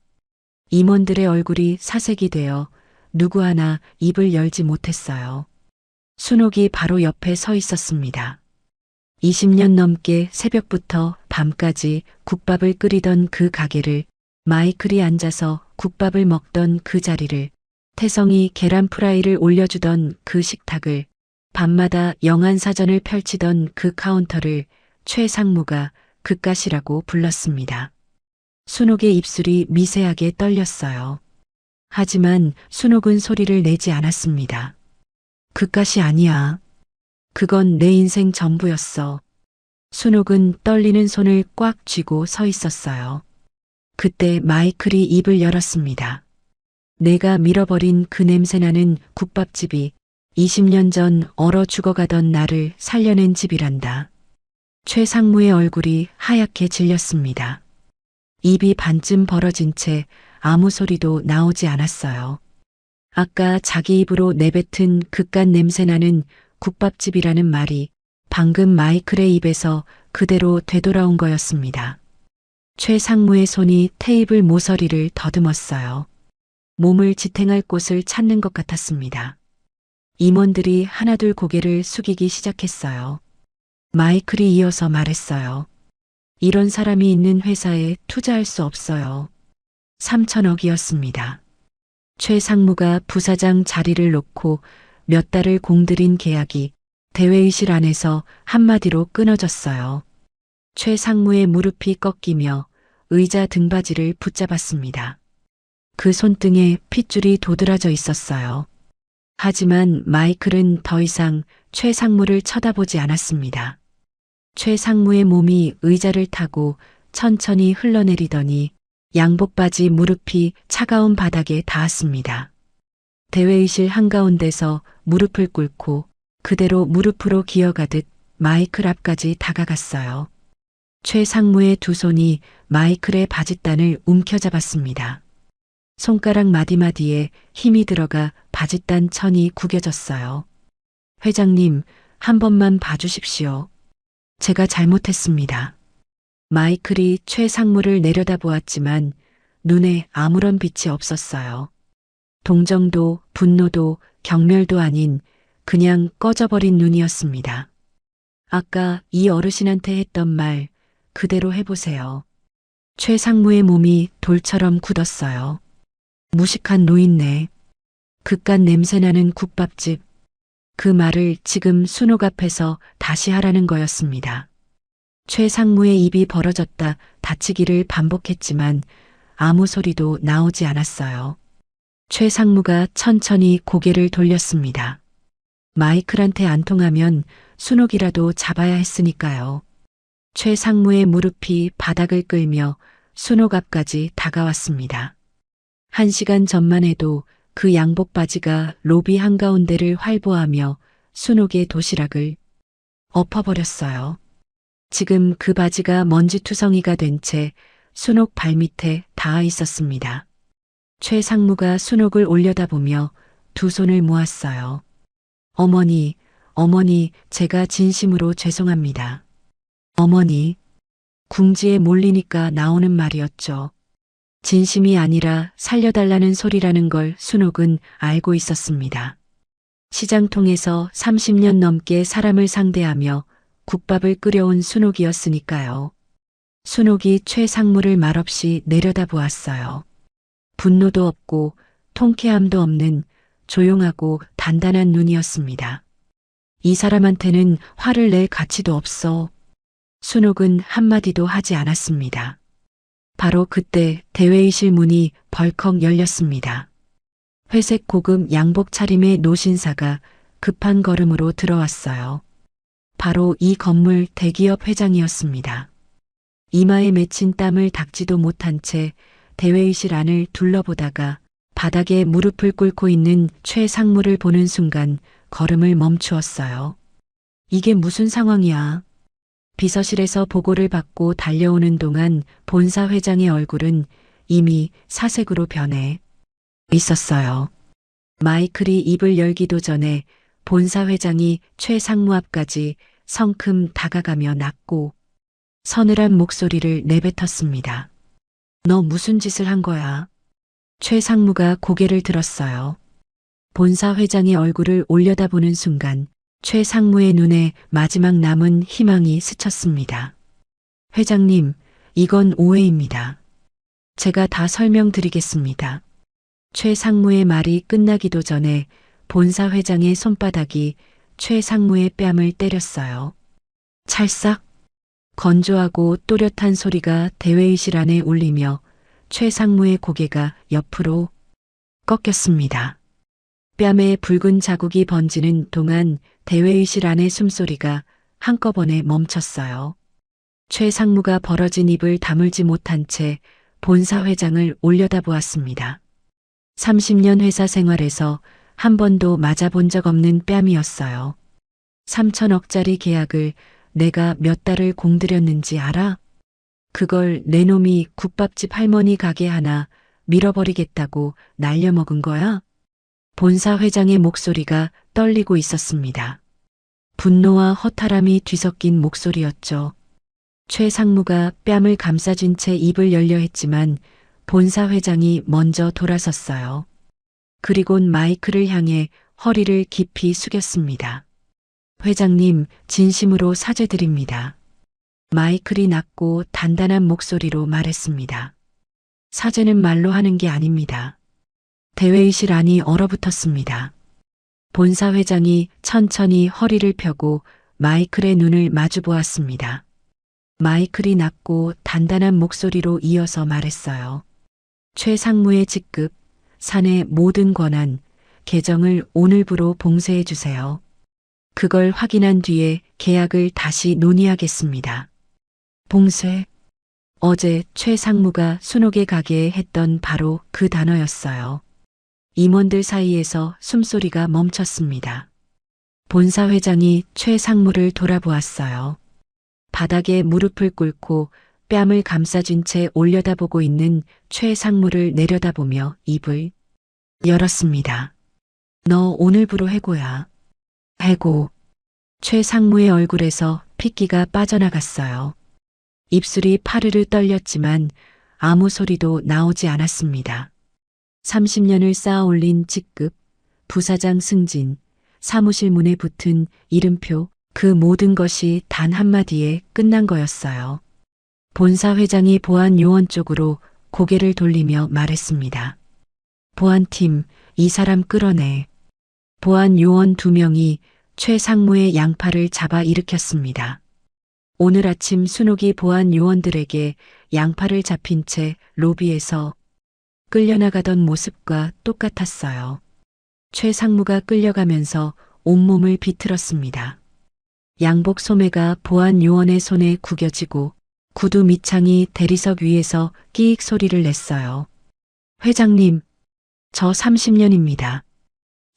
임원들의 얼굴이 사색이 되어 누구 하나 입을 열지 못했어요. 순옥이 바로 옆에 서 있었습니다. 20년 넘게 새벽부터 밤까지 국밥을 끓이던 그 가게를, 마이클이 앉아서 국밥을 먹던 그 자리를, 태성이 계란 프라이를 올려주던 그 식탁을, 밤마다 영안사전을 펼치던 그 카운터를 최 상무가 그깟이라고 불렀습니다. 순옥의 입술이 미세하게 떨렸어요. 하지만 순옥은 소리를 내지 않았습니다. 그깟이 아니야. 그건 내 인생 전부였어. 순옥은 떨리는 손을 꽉 쥐고 서 있었어요. 그때 마이클이 입을 열었습니다. 내가 밀어버린 그 냄새나는 국밥집이 20년 전 얼어 죽어가던 나를 살려낸 집이란다. 최 상무의 얼굴이 하얗게 질렸습니다. 입이 반쯤 벌어진 채 아무 소리도 나오지 않았어요. 아까 자기 입으로 내뱉은 그깟 냄새나는 국밥집이라는 말이 방금 마이클의 입에서 그대로 되돌아온 거였습니다. 최 상무의 손이 테이블 모서리를 더듬었어요. 몸을 지탱할 곳을 찾는 것 같았습니다. 임원들이 하나둘 고개를 숙이기 시작했어요. 마이클이 이어서 말했어요. 이런 사람이 있는 회사에 투자할 수 없어요. 3천억이었습니다. 최 상무가 부사장 자리를 놓고 몇 달을 공들인 계약이 대회의실 안에서 한마디로 끊어졌어요. 최 상무의 무릎이 꺾이며 의자 등받이를 붙잡았습니다. 그 손등에 핏줄이 도드라져 있었어요. 하지만 마이클은 더 이상 최 상무를 쳐다보지 않았습니다. 최 상무의 몸이 의자를 타고 천천히 흘러내리더니 양복바지 무릎이 차가운 바닥에 닿았습니다. 대회의실 한가운데서 무릎을 꿇고 그대로 무릎으로 기어가듯 마이클 앞까지 다가갔어요. 최 상무의 두 손이 마이클의 바짓단을 움켜잡았습니다. 손가락 마디마디에 힘이 들어가 바짓단 천이 구겨졌어요. 회장님, 한 번만 봐주십시오. 제가 잘못했습니다. 마이클이 최 상무를 내려다보았지만 눈에 아무런 빛이 없었어요. 동정도 분노도 경멸도 아닌 그냥 꺼져버린 눈이었습니다. 아까 이 어르신한테 했던 말 그대로 해보세요. 최 상무의 몸이 돌처럼 굳었어요. 무식한 노인네. 그깟 냄새나는 국밥집. 그 말을 지금 순옥 앞에서 다시 하라는 거였습니다. 최 상무의 입이 벌어졌다 닫히기를 반복했지만 아무 소리도 나오지 않았어요. 최 상무가 천천히 고개를 돌렸습니다. 마이클한테 안 통하면 순옥이라도 잡아야 했으니까요. 최 상무의 무릎이 바닥을 끌며 순옥 앞까지 다가왔습니다. 1시간 전만 해도 그 양복 바지가 로비 한가운데를 활보하며 순옥의 도시락을 엎어버렸어요. 지금 그 바지가 먼지투성이가 된 채 순옥 발밑에 닿아 있었습니다. 최 상무가 순옥을 올려다보며 두 손을 모았어요. 어머니, 어머니, 제가 진심으로 죄송합니다. 어머니, 궁지에 몰리니까 나오는 말이었죠. 진심이 아니라 살려달라는 소리라는 걸 순옥은 알고 있었습니다. 시장통에서 30년 넘게 사람을 상대하며 국밥을 끓여온 순옥이었으니까요. 순옥이 최 상무를 말없이 내려다보았어요. 분노도 없고 통쾌함도 없는 조용하고 단단한 눈이었습니다. 이 사람한테는 화를 낼 가치도 없어. 순옥은 한마디도 하지 않았습니다. 바로 그때 대회의실 문이 벌컥 열렸습니다. 회색 고급 양복 차림의 노신사가 급한 걸음으로 들어왔어요. 바로 이 건물 대기업 회장이었습니다. 이마에 맺힌 땀을 닦지도 못한 채 대회의실 안을 둘러보다가 바닥에 무릎을 꿇고 있는 최 상무를 보는 순간 걸음을 멈추었어요. 이게 무슨 상황이야? 비서실에서 보고를 받고 달려오는 동안 본사 회장의 얼굴은 이미 사색으로 변해 있었어요. 마이클이 입을 열기도 전에 본사 회장이 최 상무 앞까지 성큼 다가가며 낮고 서늘한 목소리를 내뱉었습니다. 너 무슨 짓을 한 거야? 최 상무가 고개를 들었어요. 본사 회장의 얼굴을 올려다보는 순간 최 상무의 눈에 마지막 남은 희망이 스쳤습니다. 회장님, 이건 오해입니다. 제가 다 설명드리겠습니다. 최 상무의 말이 끝나기도 전에 본사 회장의 손바닥이 최 상무의 뺨을 때렸어요. 찰싹 건조하고 또렷한 소리가 대회의실 안에 울리며 최 상무의 고개가 옆으로 꺾였습니다. 뺨에 붉은 자국이 번지는 동안 대회의실 안의 숨소리가 한꺼번에 멈췄어요. 최 상무가 벌어진 입을 다물지 못한 채 본사 회장을 올려다보았습니다. 30년 회사 생활에서 한 번도 맞아본 적 없는 뺨이었어요. 3천억짜리 계약을 내가 몇 달을 공들였는지 알아? 그걸 내 놈이 국밥집 할머니 가게 하나 밀어버리겠다고 날려먹은 거야? 본사 회장의 목소리가 떨리고 있었습니다. 분노와 허탈함이 뒤섞인 목소리였죠. 최 상무가 뺨을 감싸준 채 입을 열려 했지만 본사 회장이 먼저 돌아섰어요. 그리곤 마이크를 향해 허리를 깊이 숙였습니다. 회장님, 진심으로 사죄드립니다. 마이클이 낮고 단단한 목소리로 말했습니다. 사죄는 말로 하는 게 아닙니다. 대회의실 안이 얼어붙었습니다. 본사 회장이 천천히 허리를 펴고 마이클의 눈을 마주 보았습니다. 마이클이 낮고 단단한 목소리로 이어서 말했어요. 최 상무의 직급, 사내 모든 권한, 계정을 오늘부로 봉쇄해 주세요. 그걸 확인한 뒤에 계약을 다시 논의하겠습니다. 봉쇄. 어제 최 상무가 순옥의 가게에 했던 바로 그 단어였어요. 임원들 사이에서 숨소리가 멈췄습니다. 본사 회장이 최 상무를 돌아보았어요. 바닥에 무릎을 꿇고 뺨을 감싸준 채 올려다보고 있는 최 상무를 내려다보며 입을 열었습니다. 너 오늘부로 해고야. 해고. 최 상무의 얼굴에서 핏기가 빠져나갔어요. 입술이 파르르 떨렸지만 아무 소리도 나오지 않았습니다. 30년을 쌓아 올린 직급, 부사장 승진, 사무실 문에 붙은 이름표, 그 모든 것이 단 한마디에 끝난 거였어요. 본사 회장이 보안 요원 쪽으로 고개를 돌리며 말했습니다. 보안팀, 이 사람 끌어내. 보안 요원 2명이 최 상무의 양팔을 잡아 일으켰습니다. 오늘 아침 순옥이 보안 요원들에게 양팔을 잡힌 채 로비에서 끌려나가던 모습과 똑같았어요. 최 상무가 끌려가면서 온몸을 비틀었습니다. 양복 소매가 보안 요원의 손에 구겨지고 구두 밑창이 대리석 위에서 끼익 소리를 냈어요. 회장님, 저 30년입니다.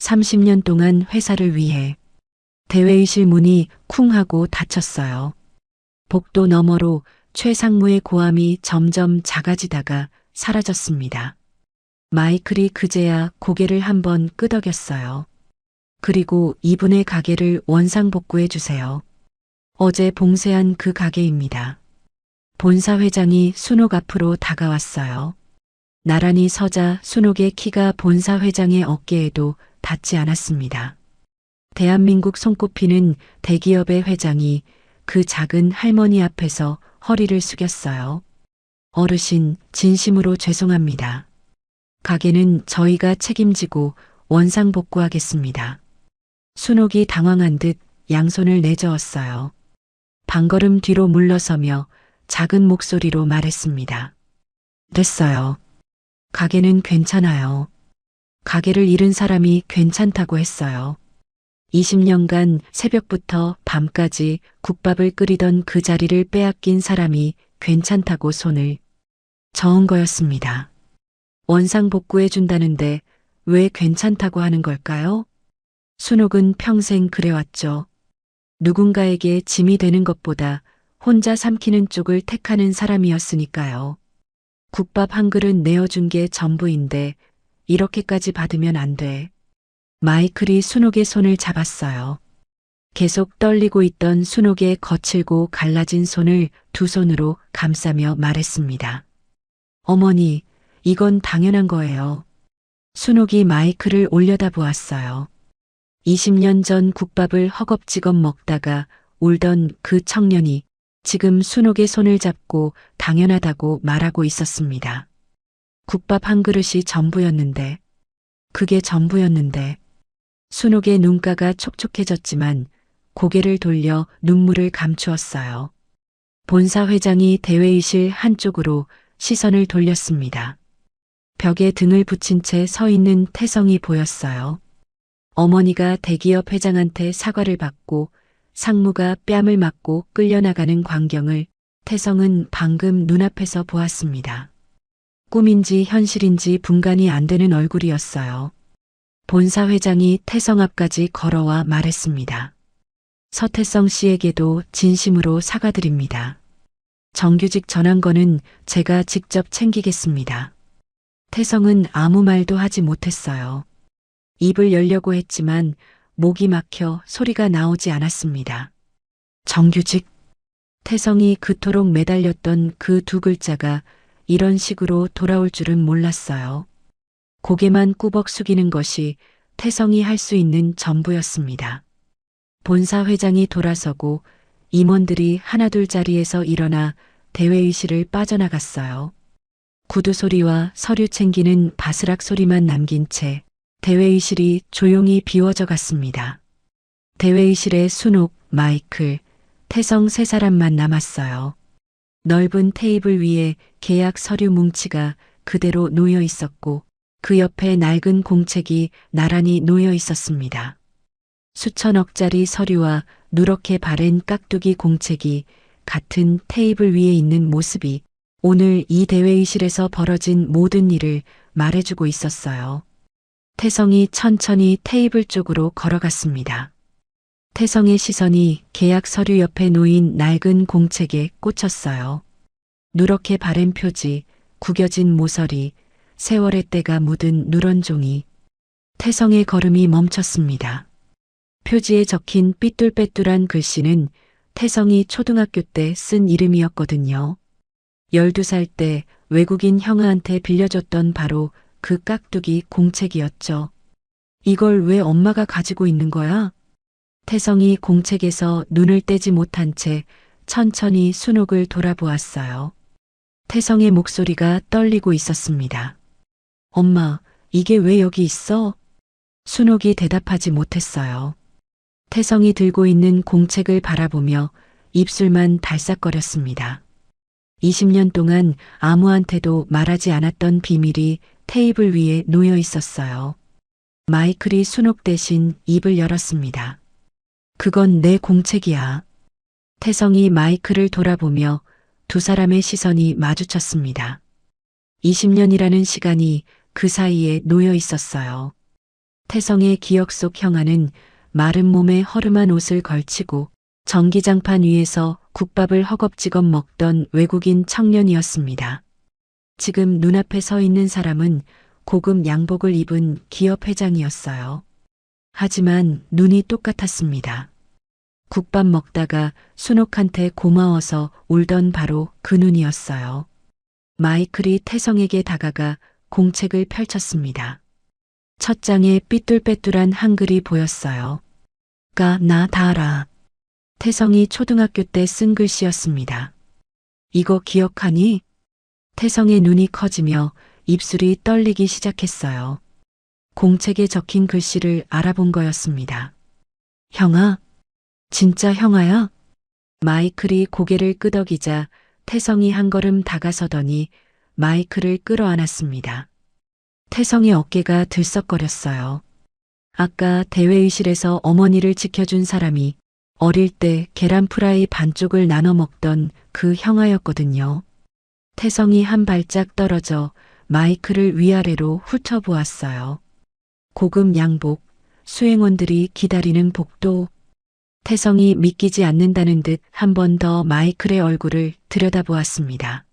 30년 동안 회사를 위해. 대회의실 문이 쿵 하고 닫혔어요. 복도 너머로 최 상무의 고함이 점점 작아지다가 사라졌습니다. 마이클이 그제야 고개를 한번 끄덕였어요. 그리고 이분의 가게를 원상복구해 주세요. 어제 봉쇄한 그 가게입니다. 본사 회장이 순옥 앞으로 다가왔어요. 나란히 서자 순옥의 키가 본사 회장의 어깨에도 닿지 않았습니다. 대한민국 손꼽히는 대기업의 회장이 그 작은 할머니 앞에서 허리를 숙였어요. 어르신, 진심으로 죄송합니다. 가게는 저희가 책임지고 원상복구하겠습니다. 순옥이 당황한 듯 양손을 내저었어요. 반걸음 뒤로 물러서며 작은 목소리로 말했습니다. 됐어요. 가게는 괜찮아요. 가게를 잃은 사람이 괜찮다고 했어요. 20년간 새벽부터 밤까지 국밥을 끓이던 그 자리를 빼앗긴 사람이 괜찮다고 손을 저은 거였습니다. 원상복구해 준다는데 왜 괜찮다고 하는 걸까요? 순옥은 평생 그래왔죠. 누군가에게 짐이 되는 것보다 혼자 삼키는 쪽을 택하는 사람이었으니까요. 국밥 한 그릇 내어준 게 전부인데 이렇게까지 받으면 안 돼. 마이클이 순옥의 손을 잡았어요. 계속 떨리고 있던 순옥의 거칠고 갈라진 손을 두 손으로 감싸며 말했습니다. 어머니, 이건 당연한 거예요. 순옥이 마이클을 올려다보았어요. 20년 전 국밥을 허겁지겁 먹다가 울던 그 청년이 지금 순옥의 손을 잡고 당연하다고 말하고 있었습니다. 국밥 한 그릇이 전부였는데, 그게 전부였는데, 순옥의 눈가가 촉촉해졌지만 고개를 돌려 눈물을 감추었어요. 본사 회장이 대회의실 한쪽으로 시선을 돌렸습니다. 벽에 등을 붙인 채 서 있는 태성이 보였어요. 어머니가 대기업 회장한테 사과를 받고 상무가 뺨을 맞고 끌려나가는 광경을 태성은 방금 눈앞에서 보았습니다. 꿈인지 현실인지 분간이 안 되는 얼굴이었어요. 본사 회장이 태성 앞까지 걸어와 말했습니다. 서태성 씨에게도 진심으로 사과드립니다. 정규직 전환건은 제가 직접 챙기겠습니다. 태성은 아무 말도 하지 못했어요. 입을 열려고 했지만 목이 막혀 소리가 나오지 않았습니다. 정규직. 태성이 그토록 매달렸던 그 두 글자가 이런 식으로 돌아올 줄은 몰랐어요. 고개만 꾸벅 숙이는 것이 태성이 할 수 있는 전부였습니다. 본사 회장이 돌아서고 임원들이 하나둘 자리에서 일어나 대회의실을 빠져나갔어요. 구두 소리와 서류 챙기는 바스락 소리만 남긴 채 대회의실이 조용히 비워져 갔습니다. 대회의실에 순옥, 마이클, 태성 세 사람만 남았어요. 넓은 테이블 위에 계약 서류 뭉치가 그대로 놓여 있었고 그 옆에 낡은 공책이 나란히 놓여 있었습니다. 수천억짜리 서류와 누렇게 바랜 깍두기 공책이 같은 테이블 위에 있는 모습이 오늘 이 대회의실에서 벌어진 모든 일을 말해주고 있었어요. 태성이 천천히 테이블 쪽으로 걸어갔습니다. 태성의 시선이 계약 서류 옆에 놓인 낡은 공책에 꽂혔어요. 누렇게 바랜 표지, 구겨진 모서리, 세월의 때가 묻은 누런 종이. 태성의 걸음이 멈췄습니다. 표지에 적힌 삐뚤빼뚤한 글씨는 태성이 초등학교 때 쓴 이름이었거든요. 12살 때 외국인 형아한테 빌려줬던 바로 그 깍두기 공책이었죠. 이걸 왜 엄마가 가지고 있는 거야? 태성이 공책에서 눈을 떼지 못한 채 천천히 순옥을 돌아보았어요. 태성의 목소리가 떨리고 있었습니다. 엄마, 이게 왜 여기 있어? 순옥이 대답하지 못했어요. 태성이 들고 있는 공책을 바라보며 입술만 달싹거렸습니다. 20년 동안 아무한테도 말하지 않았던 비밀이 테이블 위에 놓여 있었어요. 마이클이 순옥 대신 입을 열었습니다. 그건 내 공책이야. 태성이 마이클을 돌아보며 두 사람의 시선이 마주쳤습니다. 20년이라는 시간이 그 사이에 놓여 있었어요. 태성의 기억 속 형아는 마른 몸에 허름한 옷을 걸치고 전기장판 위에서 국밥을 허겁지겁 먹던 외국인 청년이었습니다. 지금 눈앞에 서 있는 사람은 고급 양복을 입은 기업 회장이었어요. 하지만 눈이 똑같았습니다. 국밥 먹다가 순옥한테 고마워서 울던 바로 그 눈이었어요. 마이클이 태성에게 다가가 공책을 펼쳤습니다. 첫 장에 삐뚤빼뚤한 한글이 보였어요. 나 다라. 태성이 초등학교 때 쓴 글씨였습니다. 이거 기억하니? 태성의 눈이 커지며 입술이 떨리기 시작했어요. 공책에 적힌 글씨를 알아본 거였습니다. 형아? 진짜 형아야? 마이클이 고개를 끄덕이자 태성이 한 걸음 다가서더니 마이클을 끌어안았습니다. 태성의 어깨가 들썩거렸어요. 아까 대회의실에서 어머니를 지켜준 사람이 어릴 때 계란 프라이 반쪽을 나눠 먹던 그 형아였거든요. 태성이 한 발짝 떨어져 마이클을 위아래로 훑어보았어요. 고급 양복, 수행원들이 기다리는 복도. 태성이 믿기지 않는다는 듯 한 번 더 마이클의 얼굴을 들여다보았습니다.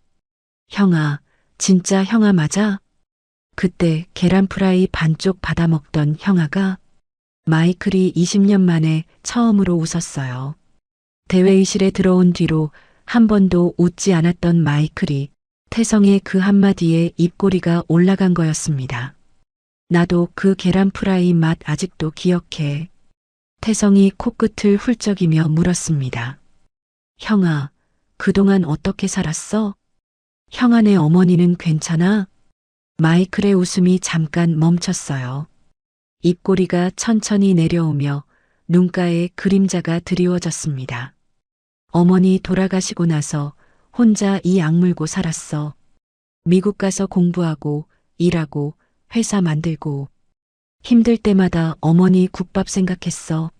형아, 진짜 형아 맞아? 그때 계란 프라이 반쪽 받아먹던 형아가? 마이클이 20년 만에 처음으로 웃었어요. 대회의실에 들어온 뒤로 한 번도 웃지 않았던 마이클이 태성의 그 한마디에 입꼬리가 올라간 거였습니다. 나도 그 계란 프라이 맛 아직도 기억해. 태성이 코끝을 훌쩍이며 물었습니다. 형아, 그동안 어떻게 살았어? 형아네 어머니는 괜찮아? 마이클의 웃음이 잠깐 멈췄어요. 입꼬리가 천천히 내려오며 눈가에 그림자가 드리워졌습니다. 어머니 돌아가시고 나서 혼자 이 악물고 살았어. 미국 가서 공부하고 일하고 회사 만들고 힘들 때마다 어머니 국밥 생각했어.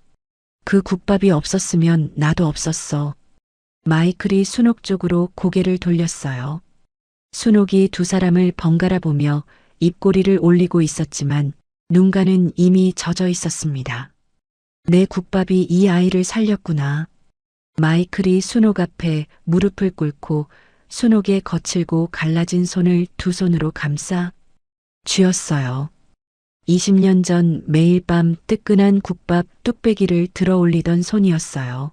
그 국밥이 없었으면 나도 없었어. 마이클이 순옥 쪽으로 고개를 돌렸어요. 순옥이 두 사람을 번갈아 보며 입꼬리를 올리고 있었지만 눈가는 이미 젖어 있었습니다. 내 국밥이 이 아이를 살렸구나. 마이클이 순옥 앞에 무릎을 꿇고 순옥의 거칠고 갈라진 손을 두 손으로 감싸 쥐었어요. 20년 전 매일 밤 뜨끈한 국밥 뚝배기를 들어 올리던 손이었어요.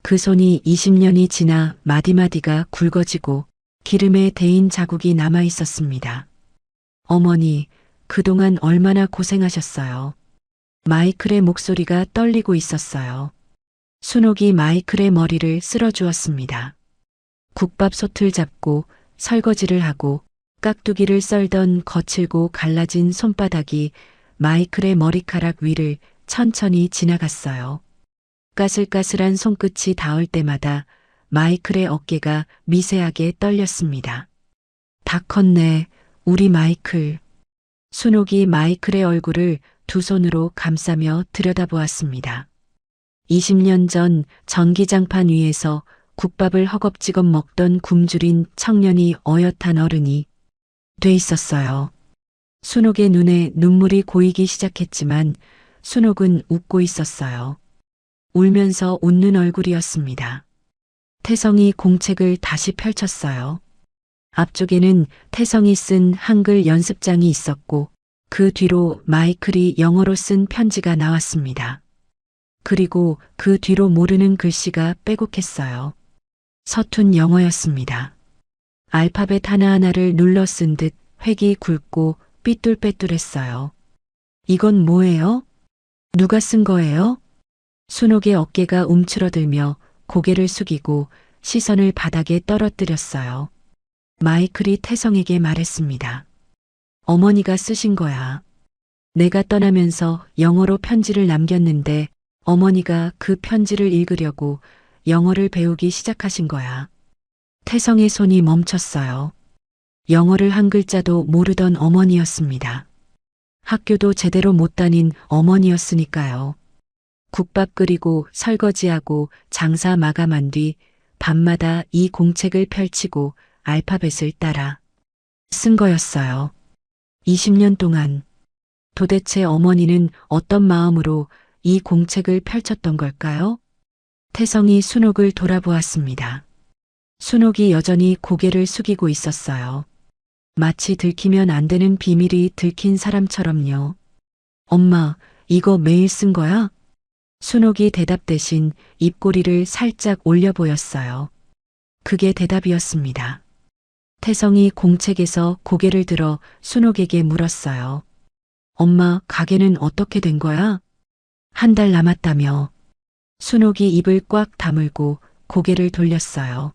그 손이 20년이 지나 마디마디가 굵어지고 기름에 데인 자국이 남아 있었습니다. 어머니, 그동안 얼마나 고생하셨어요. 마이클의 목소리가 떨리고 있었어요. 순옥이 마이클의 머리를 쓸어주었습니다. 국밥 솥을 잡고 설거지를 하고 깍두기를 썰던 거칠고 갈라진 손바닥이 마이클의 머리카락 위를 천천히 지나갔어요. 까슬까슬한 손끝이 닿을 때마다 마이클의 어깨가 미세하게 떨렸습니다. 다 컸네, 우리 마이클. 순옥이 마이클의 얼굴을 두 손으로 감싸며 들여다보았습니다. 20년 전 전기장판 위에서 국밥을 허겁지겁 먹던 굶주린 청년이 어엿한 어른이 돼 있었어요. 순옥의 눈에 눈물이 고이기 시작했지만 순옥은 웃고 있었어요. 울면서 웃는 얼굴이었습니다. 태성이 공책을 다시 펼쳤어요. 앞쪽에는 태성이 쓴 한글 연습장이 있었고 그 뒤로 마이클이 영어로 쓴 편지가 나왔습니다. 그리고 그 뒤로 모르는 글씨가 빼곡했어요. 서툰 영어였습니다. 알파벳 하나하나를 눌러 쓴 듯 획이 굵고 삐뚤빼뚤했어요. 이건 뭐예요? 누가 쓴 거예요? 순옥의 어깨가 움츠러들며 고개를 숙이고 시선을 바닥에 떨어뜨렸어요. 마이클이 태성에게 말했습니다. 어머니가 쓰신 거야. 내가 떠나면서 영어로 편지를 남겼는데 어머니가 그 편지를 읽으려고 영어를 배우기 시작하신 거야. 태성의 손이 멈췄어요. 영어를 한 글자도 모르던 어머니였습니다. 학교도 제대로 못 다닌 어머니였으니까요. 국밥 끓이고 설거지하고 장사 마감한 뒤 밤마다 이 공책을 펼치고 알파벳을 따라 쓴 거였어요. 20년 동안 도대체 어머니는 어떤 마음으로 이 공책을 펼쳤던 걸까요? 태성이 순옥을 돌아보았습니다. 순옥이 여전히 고개를 숙이고 있었어요. 마치 들키면 안 되는 비밀이 들킨 사람처럼요. 엄마, 이거 매일 쓴 거야? 순옥이 대답 대신 입꼬리를 살짝 올려 보였어요. 그게 대답이었습니다. 태성이 공책에서 고개를 들어 순옥에게 물었어요. 엄마, 가게는 어떻게 된 거야? 한 달 남았다며. 순옥이 입을 꽉 다물고 고개를 돌렸어요.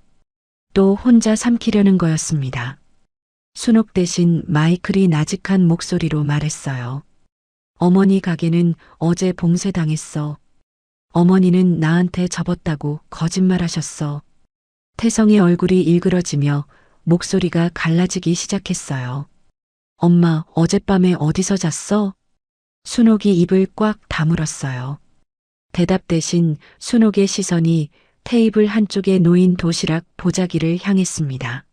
또 혼자 삼키려는 거였습니다. 순옥 대신 마이클이 나직한 목소리로 말했어요. 어머니 가게는 어제 봉쇄당했어. 어머니는 나한테 접었다고 거짓말하셨어. 태성의 얼굴이 일그러지며 목소리가 갈라지기 시작했어요. 엄마, 어젯밤에 어디서 잤어? 순옥이 입을 꽉 다물었어요. 대답 대신 순옥의 시선이 테이블 한쪽에 놓인 도시락 보자기를 향했습니다.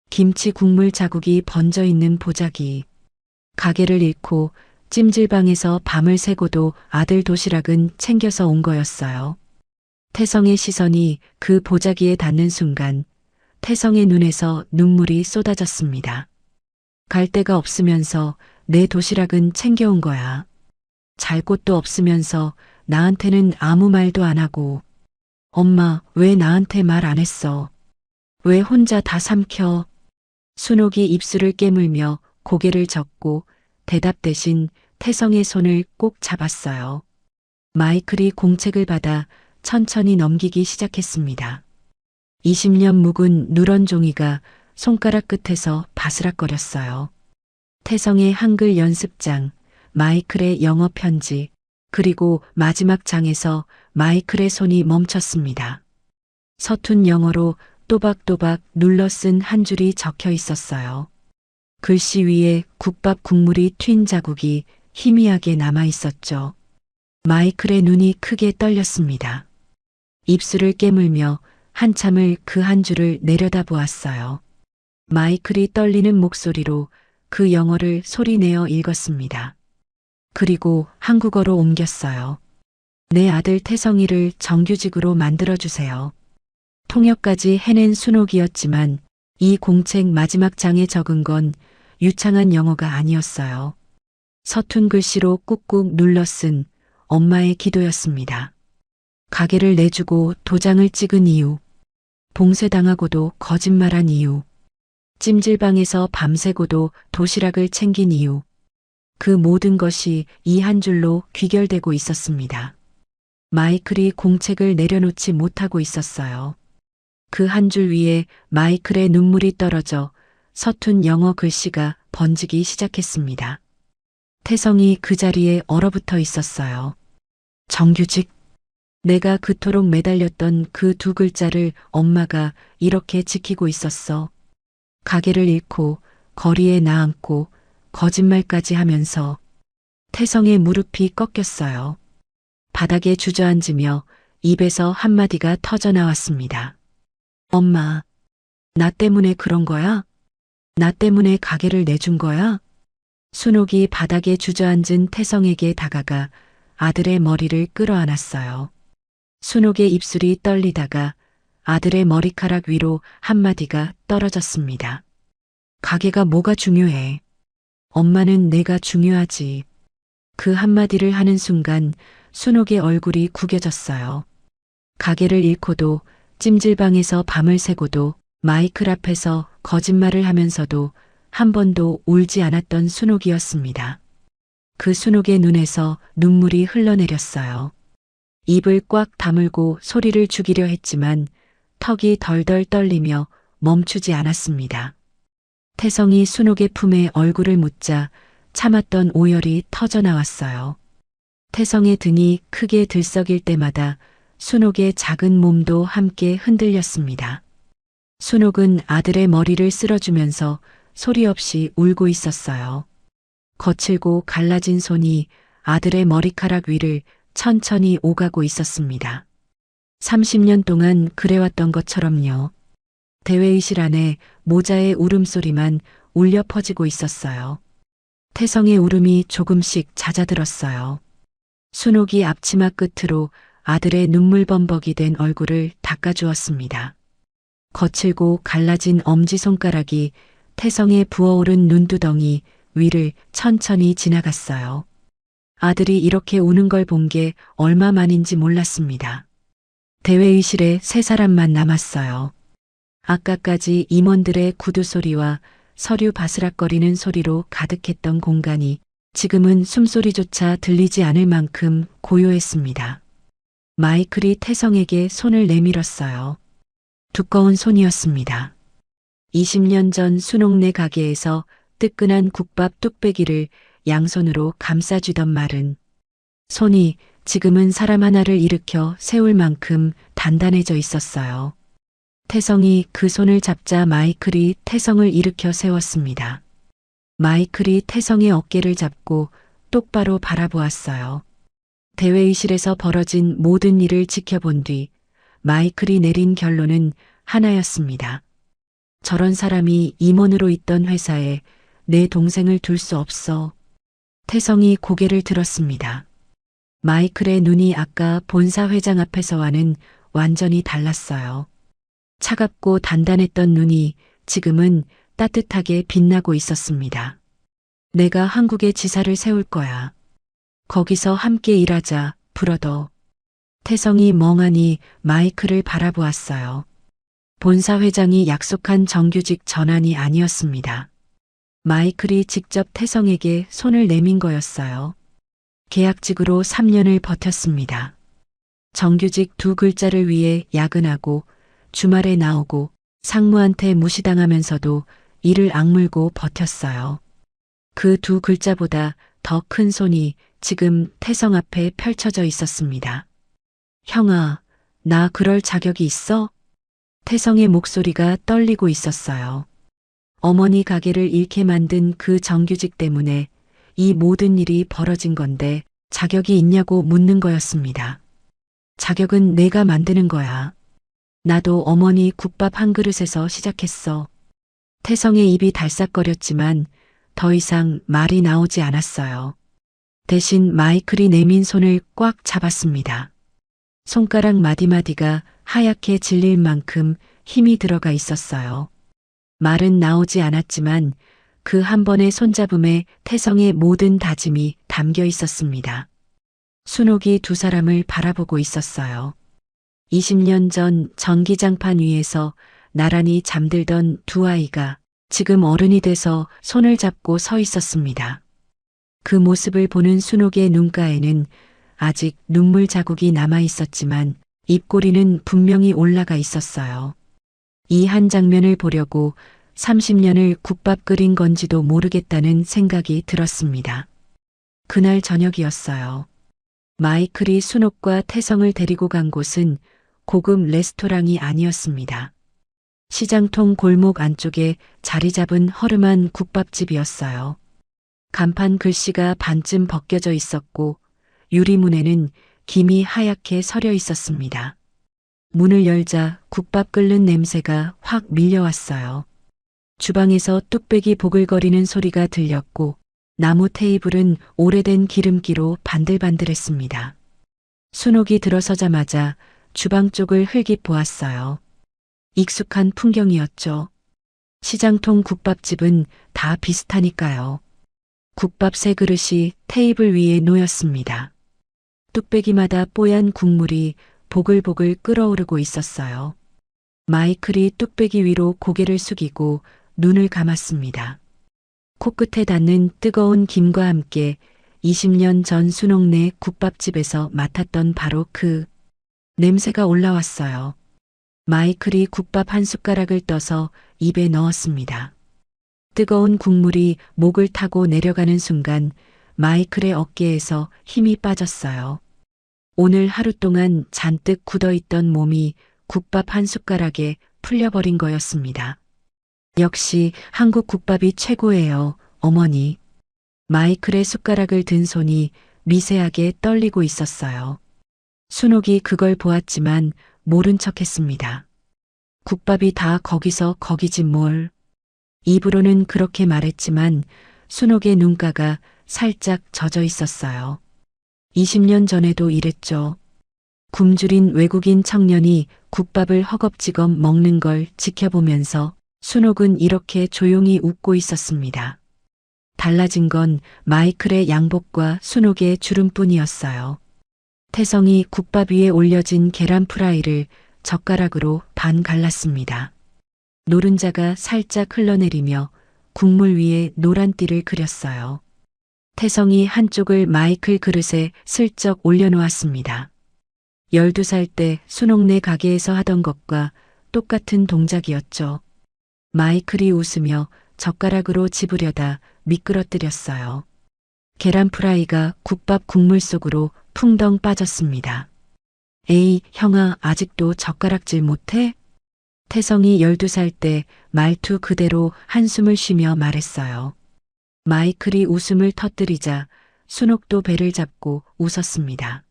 김치 국물 자국이 번져 있는 보자기. 가게를 잃고 찜질방에서 밤을 새고도 아들 도시락은 챙겨서 온 거였어요. 태성의 시선이 그 보자기에 닿는 순간 태성의 눈에서 눈물이 쏟아졌습니다. 갈 데가 없으면서 내 도시락은 챙겨온 거야. 잘 곳도 없으면서 나한테는 아무 말도 안 하고. 엄마, 왜 나한테 말 안 했어? 왜 혼자 다 삼켜? 순옥이 입술을 깨물며 고개를 젓고 대답 대신 태성의 손을 꼭 잡았어요. 마이클이 공책을 받아 천천히 넘기기 시작했습니다. 20년 묵은 누런 종이가 손가락 끝에서 바스락거렸어요. 태성의 한글 연습장, 마이클의 영어 편지, 그리고 마지막 장에서 마이클의 손이 멈췄습니다. 서툰 영어로 또박또박 눌러 쓴 한 줄이 적혀 있었어요. 글씨 위에 국밥 국물이 튄 자국이 희미하게 남아 있었죠. 마이클의 눈이 크게 떨렸습니다. 입술을 깨물며 한참을 그 한 줄을 내려다보았어요. 마이클이 떨리는 목소리로 그 영어를 소리내어 읽었습니다. 그리고 한국어로 옮겼어요. 내 아들 태성이를 정규직으로 만들어주세요. 통역까지 해낸 순옥이었지만 이 공책 마지막 장에 적은 건 유창한 영어가 아니었어요. 서툰 글씨로 꾹꾹 눌러 쓴 엄마의 기도였습니다. 가게를 내주고 도장을 찍은 이유, 봉쇄당하고도 거짓말한 이유, 찜질방에서 밤새고도 도시락을 챙긴 이유, 그 모든 것이 이 한 줄로 귀결되고 있었습니다. 마이클이 공책을 내려놓지 못하고 있었어요. 그 한 줄 위에 마이클의 눈물이 떨어져 서툰 영어 글씨가 번지기 시작했습니다. 태성이 그 자리에 얼어붙어 있었어요. 정규직. 내가 그토록 매달렸던 그 두 글자를 엄마가 이렇게 지키고 있었어. 가게를 잃고 거리에 나앉고 거짓말까지 하면서. 태성의 무릎이 꺾였어요. 바닥에 주저앉으며 입에서 한마디가 터져 나왔습니다. 엄마, 나 때문에 그런 거야? 나 때문에 가게를 내준 거야? 순옥이 바닥에 주저앉은 태성에게 다가가 아들의 머리를 끌어안았어요. 순옥의 입술이 떨리다가 아들의 머리카락 위로 한마디가 떨어졌습니다. 가게가 뭐가 중요해? 엄마는 내가 중요하지. 그 한마디를 하는 순간 순옥의 얼굴이 구겨졌어요. 가게를 잃고도 찜질방에서 밤을 새고도 마이클 앞에서 거짓말을 하면서도 한 번도 울지 않았던 순옥이었습니다. 그 순옥의 눈에서 눈물이 흘러내렸어요. 입을 꽉 다물고 소리를 죽이려 했지만 턱이 덜덜 떨리며 멈추지 않았습니다. 태성이 순옥의 품에 얼굴을 묻자 참았던 오열이 터져 나왔어요. 태성의 등이 크게 들썩일 때마다 순옥의 작은 몸도 함께 흔들렸습니다. 순옥은 아들의 머리를 쓸어주면서 소리 없이 울고 있었어요. 거칠고 갈라진 손이 아들의 머리카락 위를 천천히 오가고 있었습니다. 30년 동안 그래왔던 것처럼요. 대회의실 안에 모자의 울음소리만 울려 퍼지고 있었어요. 태성의 울음이 조금씩 잦아들었어요. 순옥이 앞치마 끝으로 아들의 눈물 범벅이 된 얼굴을 닦아주었습니다. 거칠고 갈라진 엄지손가락이 태성의 부어오른 눈두덩이 위를 천천히 지나갔어요. 아들이 이렇게 우는 걸 본 게 얼마만인지 몰랐습니다. 대회의실에 세 사람만 남았어요. 아까까지 임원들의 구두 소리와 서류 바스락거리는 소리로 가득했던 공간이 지금은 숨소리조차 들리지 않을 만큼 고요했습니다. 마이클이 태성에게 손을 내밀었어요. 두꺼운 손이었습니다. 20년 전 순옥네 가게에서 뜨끈한 국밥 뚝배기를 양손으로 감싸주던 마른 손이 지금은 사람 하나를 일으켜 세울 만큼 단단해져 있었어요. 태성이 그 손을 잡자 마이클이 태성을 일으켜 세웠습니다. 마이클이 태성의 어깨를 잡고 똑바로 바라보았어요. 대회의실에서 벌어진 모든 일을 지켜본 뒤 마이클이 내린 결론은 하나였습니다. 저런 사람이 임원으로 있던 회사에 내 동생을 둘 수 없어. 태성이 고개를 들었습니다. 마이클의 눈이 아까 본사 회장 앞에서와는 완전히 달랐어요. 차갑고 단단했던 눈이 지금은 따뜻하게 빛나고 있었습니다. 내가 한국의 지사를 세울 거야. 거기서 함께 일하자, 브러더. 태성이 멍하니 마이클을 바라보았어요. 본사 회장이 약속한 정규직 전환이 아니었습니다. 마이클이 직접 태성에게 손을 내민 거였어요. 계약직으로 3년을 버텼습니다. 정규직 2글자를 위해 야근하고 주말에 나오고 상무한테 무시당하면서도 이를 악물고 버텼어요. 그 2글자보다 더 큰 손이 지금 태성 앞에 펼쳐져 있었습니다. 형아, 나 그럴 자격이 있어? 태성의 목소리가 떨리고 있었어요. 어머니 가게를 잃게 만든 그 정규직 때문에 이 모든 일이 벌어진 건데 자격이 있냐고 묻는 거였습니다. 자격은 내가 만드는 거야. 나도 어머니 국밥 한 그릇에서 시작했어. 태성의 입이 달싹거렸지만 더 이상 말이 나오지 않았어요. 대신 마이클이 내민 손을 꽉 잡았습니다. 손가락 마디마디가 하얗게 질릴 만큼 힘이 들어가 있었어요. 말은 나오지 않았지만 그 한 번의 손잡음에 태성의 모든 다짐이 담겨 있었습니다. 순옥이 두 사람을 바라보고 있었어요. 20년 전 전기장판 위에서 나란히 잠들던 두 아이가 지금 어른이 돼서 손을 잡고 서 있었습니다. 그 모습을 보는 순옥의 눈가에는 아직 눈물 자국이 남아 있었지만 입꼬리는 분명히 올라가 있었어요. 이 한 장면을 보려고 30년을 국밥 끓인 건지도 모르겠다는 생각이 들었습니다. 그날 저녁이었어요. 마이클이 순옥과 태성을 데리고 간 곳은 고급 레스토랑이 아니었습니다. 시장통 골목 안쪽에 자리 잡은 허름한 국밥집이었어요. 간판 글씨가 반쯤 벗겨져 있었고 유리문에는 김이 하얗게 서려 있었습니다. 문을 열자 국밥 끓는 냄새가 확 밀려왔어요. 주방에서 뚝배기 보글거리는 소리가 들렸고 나무 테이블은 오래된 기름기로 반들반들했습니다. 순옥이 들어서자마자 주방 쪽을 흘깃 보았어요. 익숙한 풍경이었죠. 시장통 국밥집은 다 비슷하니까요. 국밥 3그릇이 테이블 위에 놓였습니다. 뚝배기마다 뽀얀 국물이 보글보글 끓어오르고 있었어요. 마이클이 뚝배기 위로 고개를 숙이고 눈을 감았습니다. 코끝에 닿는 뜨거운 김과 함께 20년 전 순옥네 국밥집에서 맡았던 바로 그 냄새가 올라왔어요. 마이클이 국밥 한 숟가락을 떠서 입에 넣었습니다. 뜨거운 국물이 목을 타고 내려가는 순간 마이클의 어깨에서 힘이 빠졌어요. 오늘 하루 동안 잔뜩 굳어있던 몸이 국밥 한 숟가락에 풀려버린 거였습니다. 역시 한국 국밥이 최고예요, 어머니. 마이클의 숟가락을 든 손이 미세하게 떨리고 있었어요. 순옥이 그걸 보았지만 모른 척했습니다. 국밥이 다 거기서 거기지 뭘. 입으로는 그렇게 말했지만 순옥의 눈가가 살짝 젖어 있었어요. 20년 전에도 이랬죠. 굶주린 외국인 청년이 국밥을 허겁지겁 먹는 걸 지켜보면서 순옥은 이렇게 조용히 웃고 있었습니다. 달라진 건 마이클의 양복과 순옥의 주름뿐이었어요. 태성이 국밥 위에 올려진 계란 프라이를 젓가락으로 반 갈랐습니다. 노른자가 살짝 흘러내리며 국물 위에 노란띠를 그렸어요. 태성이 한쪽을 마이클 그릇에 슬쩍 올려놓았습니다. 12살 때 순옥네 가게에서 하던 것과 똑같은 동작이었죠. 마이클이 웃으며 젓가락으로 집으려다 미끄러뜨렸어요. 계란 프라이가 국밥 국물 속으로 풍덩 빠졌습니다. 에이, 형아, 아직도 젓가락질 못해? 태성이 12살 때 말투 그대로 한숨을 쉬며 말했어요. 마이클이 웃음을 터뜨리자 순옥도 배를 잡고 웃었습니다.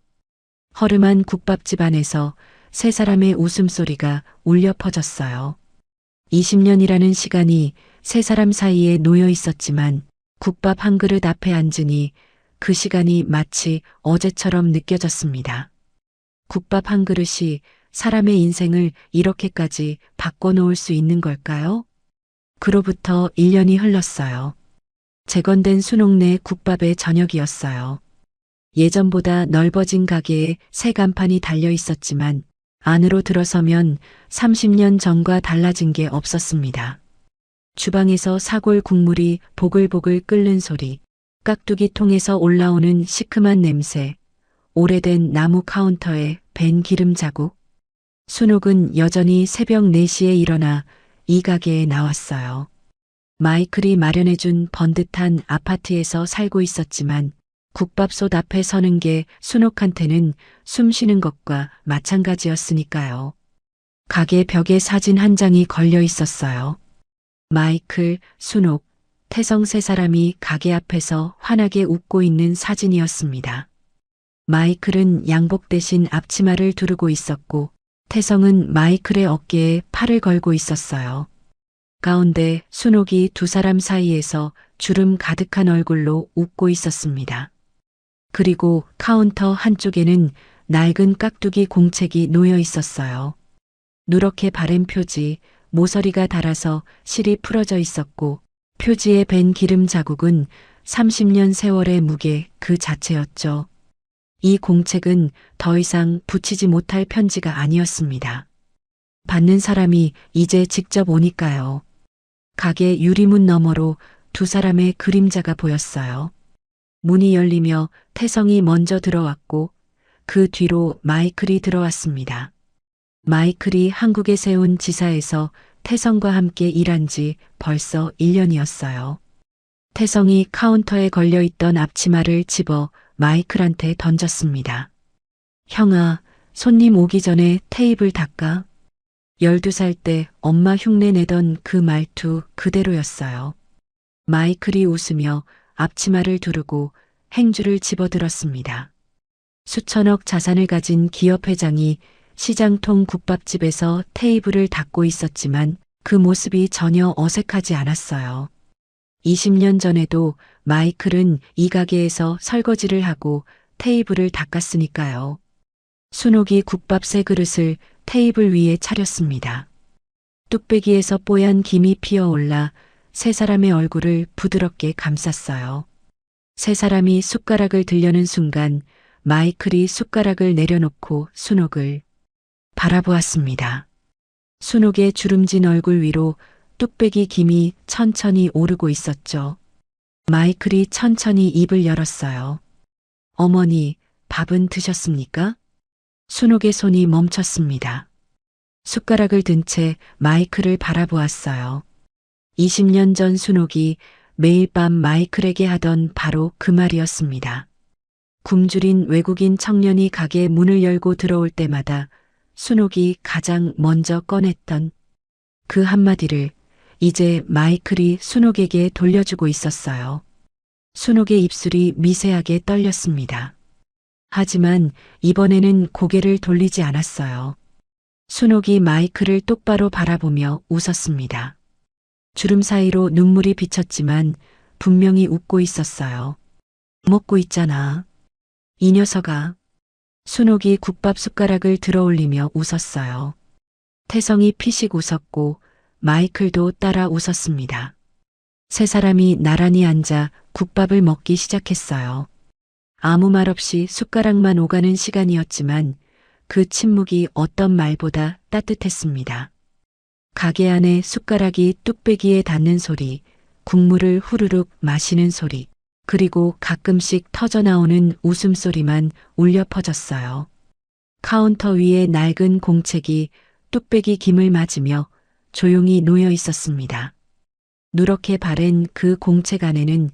허름한 국밥집 안에서 세 사람의 웃음소리가 울려 퍼졌어요. 20년이라는 시간이 세 사람 사이에 놓여 있었지만 국밥 한 그릇 앞에 앉으니 그 시간이 마치 어제처럼 느껴졌습니다. 국밥 한 그릇이 사람의 인생을 이렇게까지 바꿔놓을 수 있는 걸까요? 그로부터 1년이 흘렀어요. 재건된 순옥네 국밥의 저녁이었어요. 예전보다 넓어진 가게에 새 간판이 달려 있었지만 안으로 들어서면 30년 전과 달라진 게 없었습니다. 주방에서 사골 국물이 보글보글 끓는 소리, 깍두기 통에서 올라오는 시큼한 냄새, 오래된 나무 카운터에 밴 기름 자국. 순옥은 여전히 새벽 4시에 일어나 이 가게에 나왔어요. 마이클이 마련해준 번듯한 아파트에서 살고 있었지만 국밥솥 앞에 서는 게 순옥한테는 숨 쉬는 것과 마찬가지였으니까요. 가게 벽에 사진 한 장이 걸려 있었어요. 마이클, 순옥, 태성 세 사람이 가게 앞에서 환하게 웃고 있는 사진이었습니다. 마이클은 양복 대신 앞치마를 두르고 있었고 태성은 마이클의 어깨에 팔을 걸고 있었어요. 가운데 순옥이 두 사람 사이에서 주름 가득한 얼굴로 웃고 있었습니다. 그리고 카운터 한쪽에는 낡은 깍두기 공책이 놓여 있었어요. 누렇게 바른 표지, 모서리가 닳아서 실이 풀어져 있었고 표지에 밴 기름 자국은 30년 세월의 무게 그 자체였죠. 이 공책은 더 이상 붙이지 못할 편지가 아니었습니다. 받는 사람이 이제 직접 오니까요. 가게 유리문 너머로 두 사람의 그림자가 보였어요. 문이 열리며 태성이 먼저 들어왔고 그 뒤로 마이클이 들어왔습니다. 마이클이 한국에 세운 지사에서 태성과 함께 일한 지 벌써 1년이었어요. 태성이 카운터에 걸려있던 앞치마를 집어 마이클한테 던졌습니다. 형아, 손님 오기 전에 테이블 닦아. 12살 때 엄마 흉내 내던 그 말투 그대로였어요. 마이클이 웃으며 앞치마를 두르고 행주를 집어들었습니다. 수천억 자산을 가진 기업 회장이 시장통 국밥집에서 테이블을 닦고 있었지만 그 모습이 전혀 어색하지 않았어요. 20년 전에도 마이클은 이 가게에서 설거지를 하고 테이블을 닦았으니까요. 순옥이 국밥 세 그릇을 테이블 위에 차렸습니다. 뚝배기에서 뽀얀 김이 피어올라 세 사람의 얼굴을 부드럽게 감쌌어요. 세 사람이 숟가락을 들려는 순간 마이클이 숟가락을 내려놓고 순옥을 바라보았습니다. 순옥의 주름진 얼굴 위로 뚝배기 김이 천천히 오르고 있었죠. 마이클이 천천히 입을 열었어요. 어머니, 밥은 드셨습니까? 순옥의 손이 멈췄습니다. 숟가락을 든 채 마이클을 바라보았어요. 20년 전 순옥이 매일 밤 마이클에게 하던 바로 그 말이었습니다. 굶주린 외국인 청년이 가게 문을 열고 들어올 때마다 순옥이 가장 먼저 꺼냈던 그 한마디를 이제 마이클이 순옥에게 돌려주고 있었어요. 순옥의 입술이 미세하게 떨렸습니다. 하지만 이번에는 고개를 돌리지 않았어요. 순옥이 마이클을 똑바로 바라보며 웃었습니다. 주름 사이로 눈물이 비쳤지만 분명히 웃고 있었어요. 먹고 있잖아. 이 녀석아. 순옥이 국밥 숟가락을 들어올리며 웃었어요. 태성이 피식 웃었고 마이클도 따라 웃었습니다. 세 사람이 나란히 앉아 국밥을 먹기 시작했어요. 아무 말 없이 숟가락만 오가는 시간이었지만 그 침묵이 어떤 말보다 따뜻했습니다. 가게 안에 숟가락이 뚝배기에 닿는 소리, 국물을 후루룩 마시는 소리, 그리고 가끔씩 터져나오는 웃음소리만 울려 퍼졌어요. 카운터 위에 낡은 공책이 뚝배기 김을 맞으며 조용히 놓여 있었습니다. 누렇게 바랜 그 공책 안에는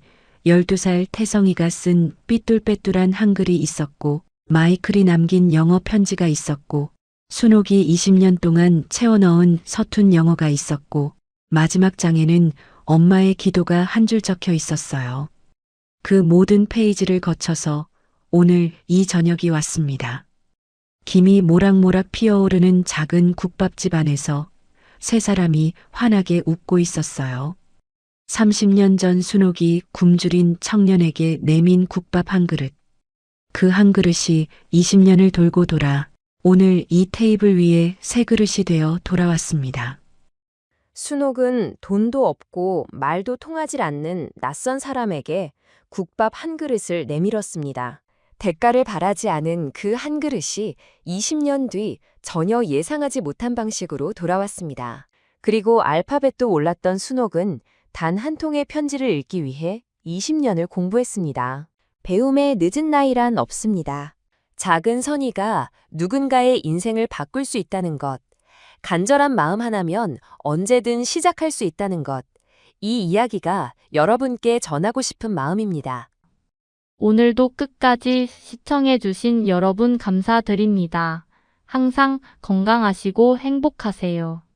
12살 태성이가 쓴 삐뚤빼뚤한 한글이 있었고 마이클이 남긴 영어 편지가 있었고 순옥이 20년 동안 채워넣은 서툰 영어가 있었고 마지막 장에는 엄마의 기도가 한 줄 적혀 있었어요. 그 모든 페이지를 거쳐서 오늘 이 저녁이 왔습니다. 김이 모락모락 피어오르는 작은 국밥집 안에서 세 사람이 환하게 웃고 있었어요. 30년 전 순옥이 굶주린 청년에게 내민 국밥 한 그릇. 그 한 그릇이 20년을 돌고 돌아 오늘 이 테이블 위에 세 그릇이 되어 돌아왔습니다. 순옥은 돈도 없고 말도 통하질 않는 낯선 사람에게 국밥 한 그릇을 내밀었습니다. 대가를 바라지 않은 그 한 그릇이 20년 뒤 전혀 예상하지 못한 방식으로 돌아왔습니다. 그리고 알파벳도 몰랐던 순옥은 단 한 통의 편지를 읽기 위해 20년을 공부했습니다. 배움의 늦은 나이란 없습니다. 작은 선의가 누군가의 인생을 바꿀 수 있다는 것, 간절한 마음 하나면 언제든 시작할 수 있다는 것, 이 이야기가 여러분께 전하고 싶은 마음입니다. 오늘도 끝까지 시청해주신 여러분 감사드립니다. 항상 건강하시고 행복하세요.